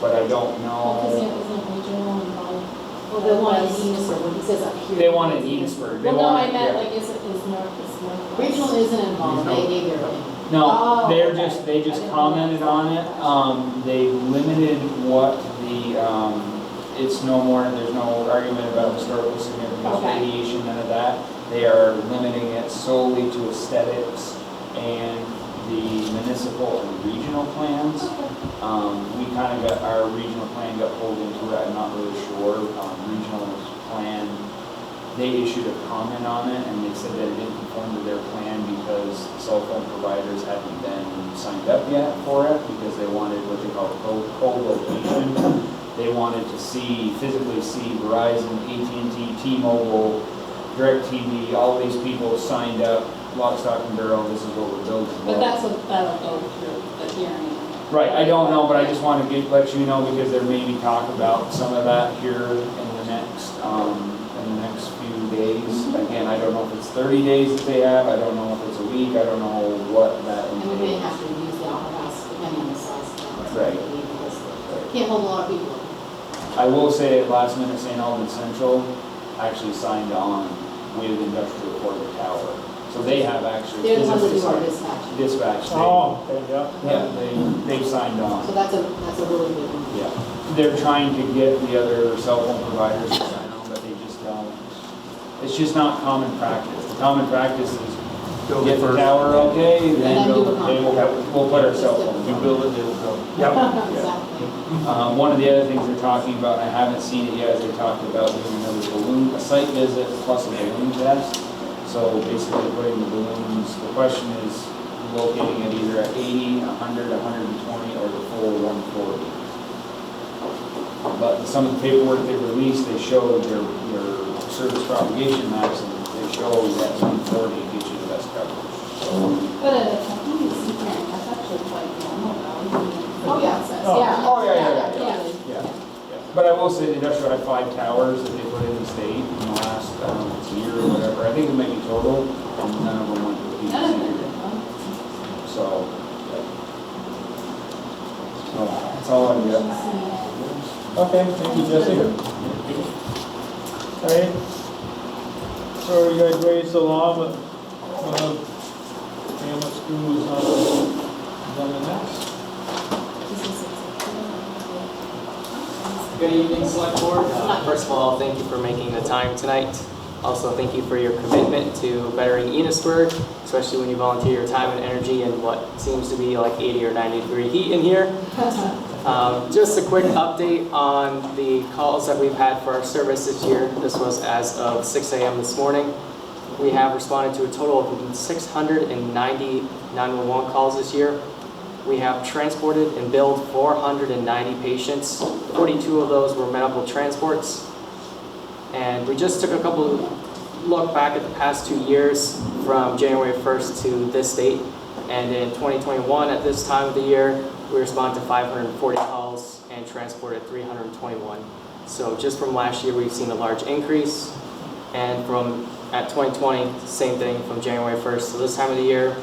E: but I don't
F: Because
E: know.
F: it isn't regional involved.
B: Well, they want an Enosburg, when he says up here.
E: They want an Enosburg. They
F: Well, no,
E: want-
F: I meant
E: yeah.
F: like, is north?
B: Regional isn't involved, they gave their opinion.
E: No,
F: Oh,
E: they
F: okay.
E: just commented on it. They limited what the, it's no more, there's no argument about historical significance,
F: Okay.
E: radiation, none of that. They are limiting it solely to aesthetics and the municipal and regional plans. We kind of got, our regional plan got pulled into it, I'm not really sure. Regional plan, they issued a comment on it and they said that it didn't conform to their plan because cell phone providers hadn't been signed up yet for it because they wanted what they call co-location. They wanted to physically see Verizon, AT&T, T-Mobile, DirecTV, all these people signed up, lock, stock, and barrel, this is what we're building.
F: But that'll go through the hearing.
E: Right, I don't know, but I just want to let you know because there may be talk about some of that here in the next few days. Again, I don't know if it's 30 days that they have, I don't know if it's a week, I don't know what that
B: And we may have
E: entails.
B: to use the opera house depending on the size.
E: Right.
B: Can't hold a lot of people.
E: I will say at last minute, St. Albans Central actually signed on with Industrial Court Tower. So they have actually.
B: They're the ones that do
E: physically
B: our dispatch.
E: Dispatch.
A: Oh, okay, yeah.
E: Yeah, they've signed on.
B: So that's a really good one.
E: Yeah, they're trying to get the other cell phone providers to sign on, but they just don't. It's just not common practice. The common practice is get the tower okay, then
B: And then do a
E: we'll put our cell phone.
C: You build it, they will go.
B: Exactly.
E: One of the other things they're talking about, and I haven't seen it yet, is they talked about doing a site visit plus a balloon test. So basically putting the balloons, the question is locating it either at 80, 100, 120, or the full 140. But some of the paperwork they released, they showed their service propagation maps, and they show that 140 gets you the best coverage.
F: But I think it's secret, that's actually quite normal though.
B: Oh, yeah.
F: Access,
B: Oh,
F: yeah.
E: Oh, yeah.
F: Yeah.
E: But I will say the industrial had 5 towers that they put in the state in the last, I don't know if it's a year or whatever. I think it may be total, and none of them went to the
F: None of them.
E: PUC. So, that's all I got.
A: Okay, thank you, Jesse. Alright. Sorry you guys waited so long, but damn what school is on the next.
N: Good evening, Select Board. First of all, thank you for making the time tonight. Also, thank you for your commitment to bettering Enosburg, especially when you volunteer your time and energy in what seems to be like 80 or 90 degree heat in here. Just a quick update on the calls that we've had for our service this year. This was as of 6 a.m. this morning. We have responded to a total of 690 911 calls this year. We have transported and billed 490 patients. 42 of those were medical transports. And we just took a look back at the past 2 years from January 1st to this date. And in 2021, at this time of the year, we responded to 540 calls and transported 321. So just from last year, we've seen a large increase. And at 2020, same thing from January 1st to this time of the year,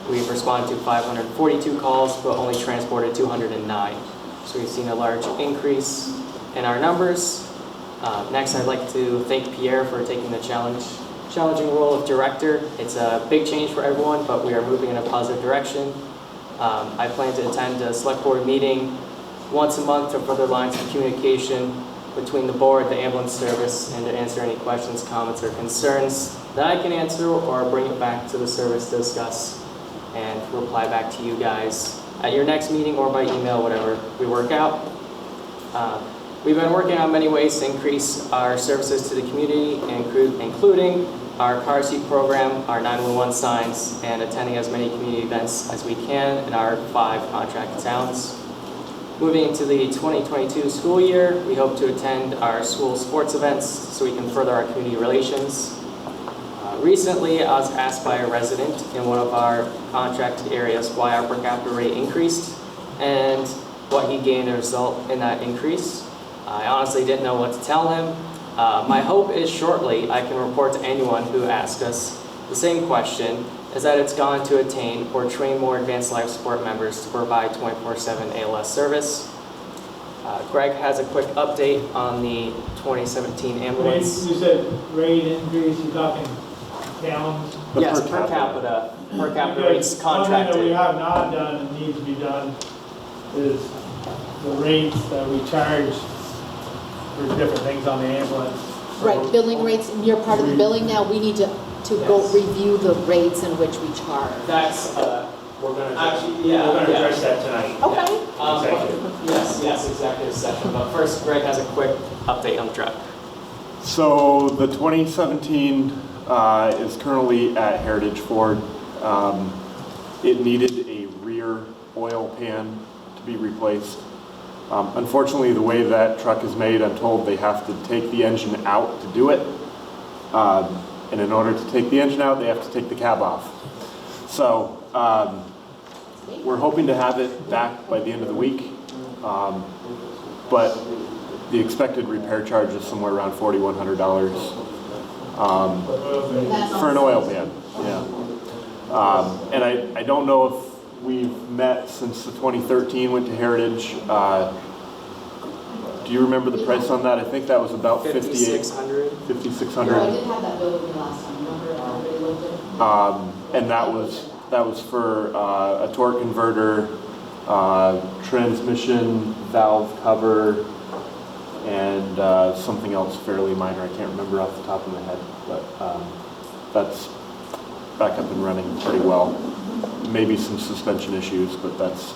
N: we've responded to 542 calls, but only transported 209. So we've seen a large increase in our numbers. Next, I'd like to thank Pierre for taking the challenging role of director. It's a big change for everyone, but we are moving in a positive direction. I plan to attend a select board meeting once a month to further lines of communication between the board, the ambulance service, and to answer any questions, comments, or concerns that I can answer or bring it back to the service to discuss and reply back to you guys at your next meeting or by email, whatever we work out. We've been working on many ways to increase our services to the community, including our car seat program, our 911 signs, and attending as many community events as we can in our 5 contracted towns. Moving into the 2022 school year, we hope to attend our school sports events so we can further our community relations. Recently, I was asked by a resident in one of our contracted areas why our per capita rate increased and what he gained as a result in that increase. I honestly didn't know what to tell him. My hope is shortly I can report to anyone who asks us the same question, is that it's gone to attain or train more advanced life support members to provide 24/7 ALS service. Greg has a quick update on the 2017 ambulance.
A: You said rate increase, you're talking towns?
N: Yes, per capita rates
A: Because
N: contracted.
A: one thing that we have not done and needs to be done is the rates that we charge for different things on the ambulance.
B: Right, billing rates, and you're part of the billing now, we need to go
N: Yes.
B: review the rates in which we charge.
N: That's,
J: We're gonna,
N: actually, yeah.
J: we're gonna
N: yeah.
J: address that tonight.
B: Okay.
N: Yes, executive session, but first Greg has a quick update on the truck.
M: So the 2017 is currently at Heritage Ford. It needed a rear oil pan to be replaced. Unfortunately, the way that truck is made, I'm told they have to take the engine out to do it. And in order to take the engine out, they have to take the cab off. So we're hoping to have it back by the end of the week. But the expected repair charge is somewhere around $4,100 for an oil pan. Yeah. And I don't know if we've met since the 2013 went to Heritage. Do you remember the price on that? I think that was about
N: $5,600.
M: $5,600.
B: I did have that bill with me last time, remember, everybody looked at it?
M: And that was for a torque converter, transmission valve cover, and something else fairly minor. I can't remember off the top of my head, but that's back up and running pretty well. Maybe some suspension issues, but that's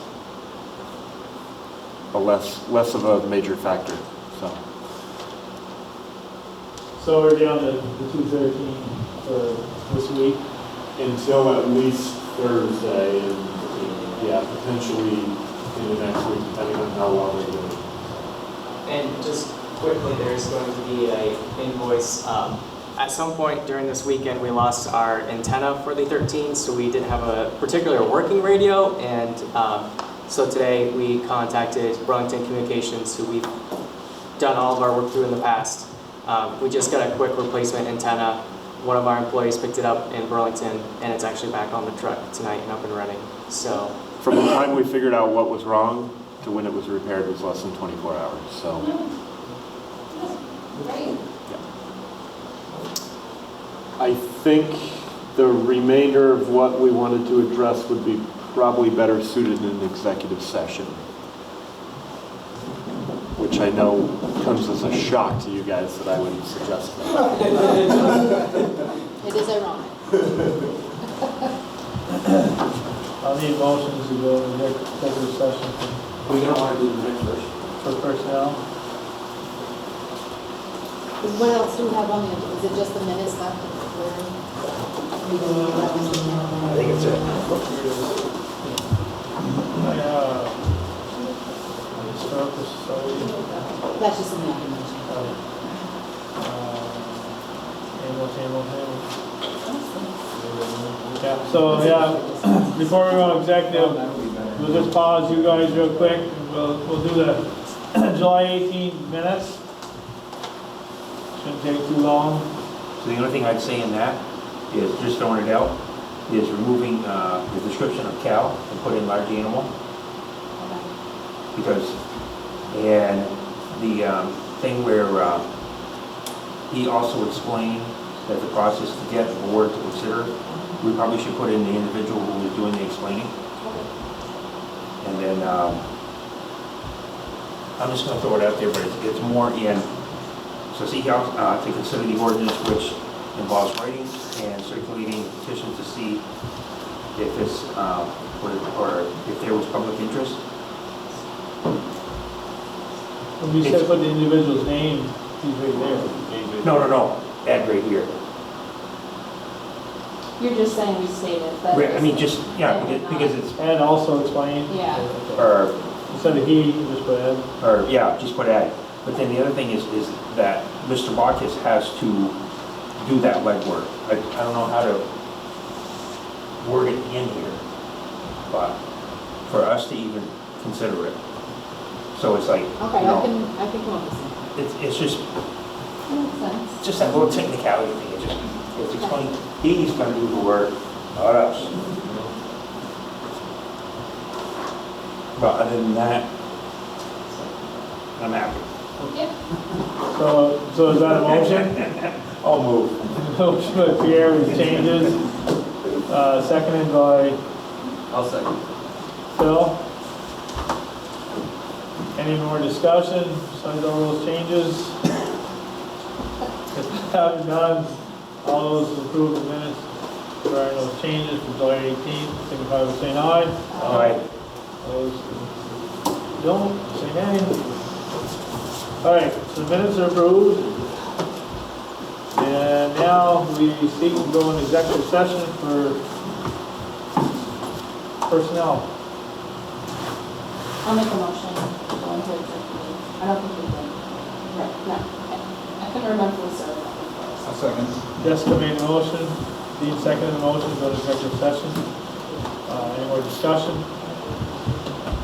M: a less of a major factor.
A: So we're down to the 213 for this week.
M: Until at least Thursday, and yeah, potentially into next week, depending on how well they do.
N: And just quickly, there's going to be an invoice. At some point during this weekend, we lost our antenna for the 13, so we didn't have a particular working radio, and so today we contacted Burlington Communications, who we've done all of our work through in the past. We just got a quick replacement antenna. One of our employees picked it up in Burlington, and it's actually back on the truck tonight and up and running. So
M: from the time we figured out what was wrong to when it was repaired was less than 24 hours. So
B: Great.
M: I think the remainder of what we wanted to address would be probably better suited in an executive session, which I know comes as a shock to you guys that I would suggest that.
B: It is ironic.
A: I'll need motions to go to the executive session
J: We're gonna wanna do the minutes first.
A: for personnel.
B: What else do we have on the, is it just the minutes left?
C: I think it's it.
A: Historical Society.
B: That's just something I can mention.
A: Yeah, so yeah, before we go to executive, we'll just pause you guys real quick. We'll do the July 18th minutes. Shouldn't take too long.
C: So the only thing I'd say in that is, just throwing it out, is removing the description of cow and put in large animal. Because, and the thing where he also explained that the process to get the board to consider, we probably should put in the individual who was doing the explaining. And then, I'm just gonna throw it out there, but it's more in, so see how, to consider the ordinance which involves writing and circulating petitions to see if it's, or if there was public interest.
A: When you said put the individual's name, he's right there.
C: No, add right here.
F: You're just saying restate it, but.
C: I mean, just, yeah, because it's,
A: And also explain.
F: Yeah.
C: or,
A: Instead of he, just put Ed.
C: or, yeah, just put add. But then the other thing is that Mr. Bacchus has to do that legwork. I don't know how to word it in here, but for us to even consider it. So it's like,
B: Okay,
C: you know,
B: I can come up with something.
C: it's just,
F: Makes sense.
C: just that little technicality thing. It's explained, he's gonna do the work, not us. But other than that, I'm happy.
A: So is that a motion?
C: I'll move.
A: Motion by Pierre with changes, seconded by
J: I'll second.
A: Phil. Any more discussion besides all those changes? If not done, all those approve the minutes, there are no changes for July 18th, signify by saying aye.
C: All right.
A: Those who don't, say nay. All right, so the minutes are approved. And now we seek to go in executive session for personnel.
F: I'll make a motion to go into executive. I don't think we did. Right, no. Okay. I couldn't remember if we started that before.
G: I'll second.
A: Jessica made the motion, Dean seconded the motion, to go to executive session. Any more discussion?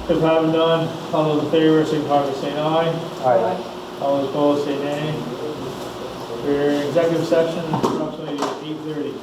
A: If haven't done, all those in favor, signify by saying aye.
C: Aye.
A: All those opposed, say nay. We're in executive session, approximately 8:30.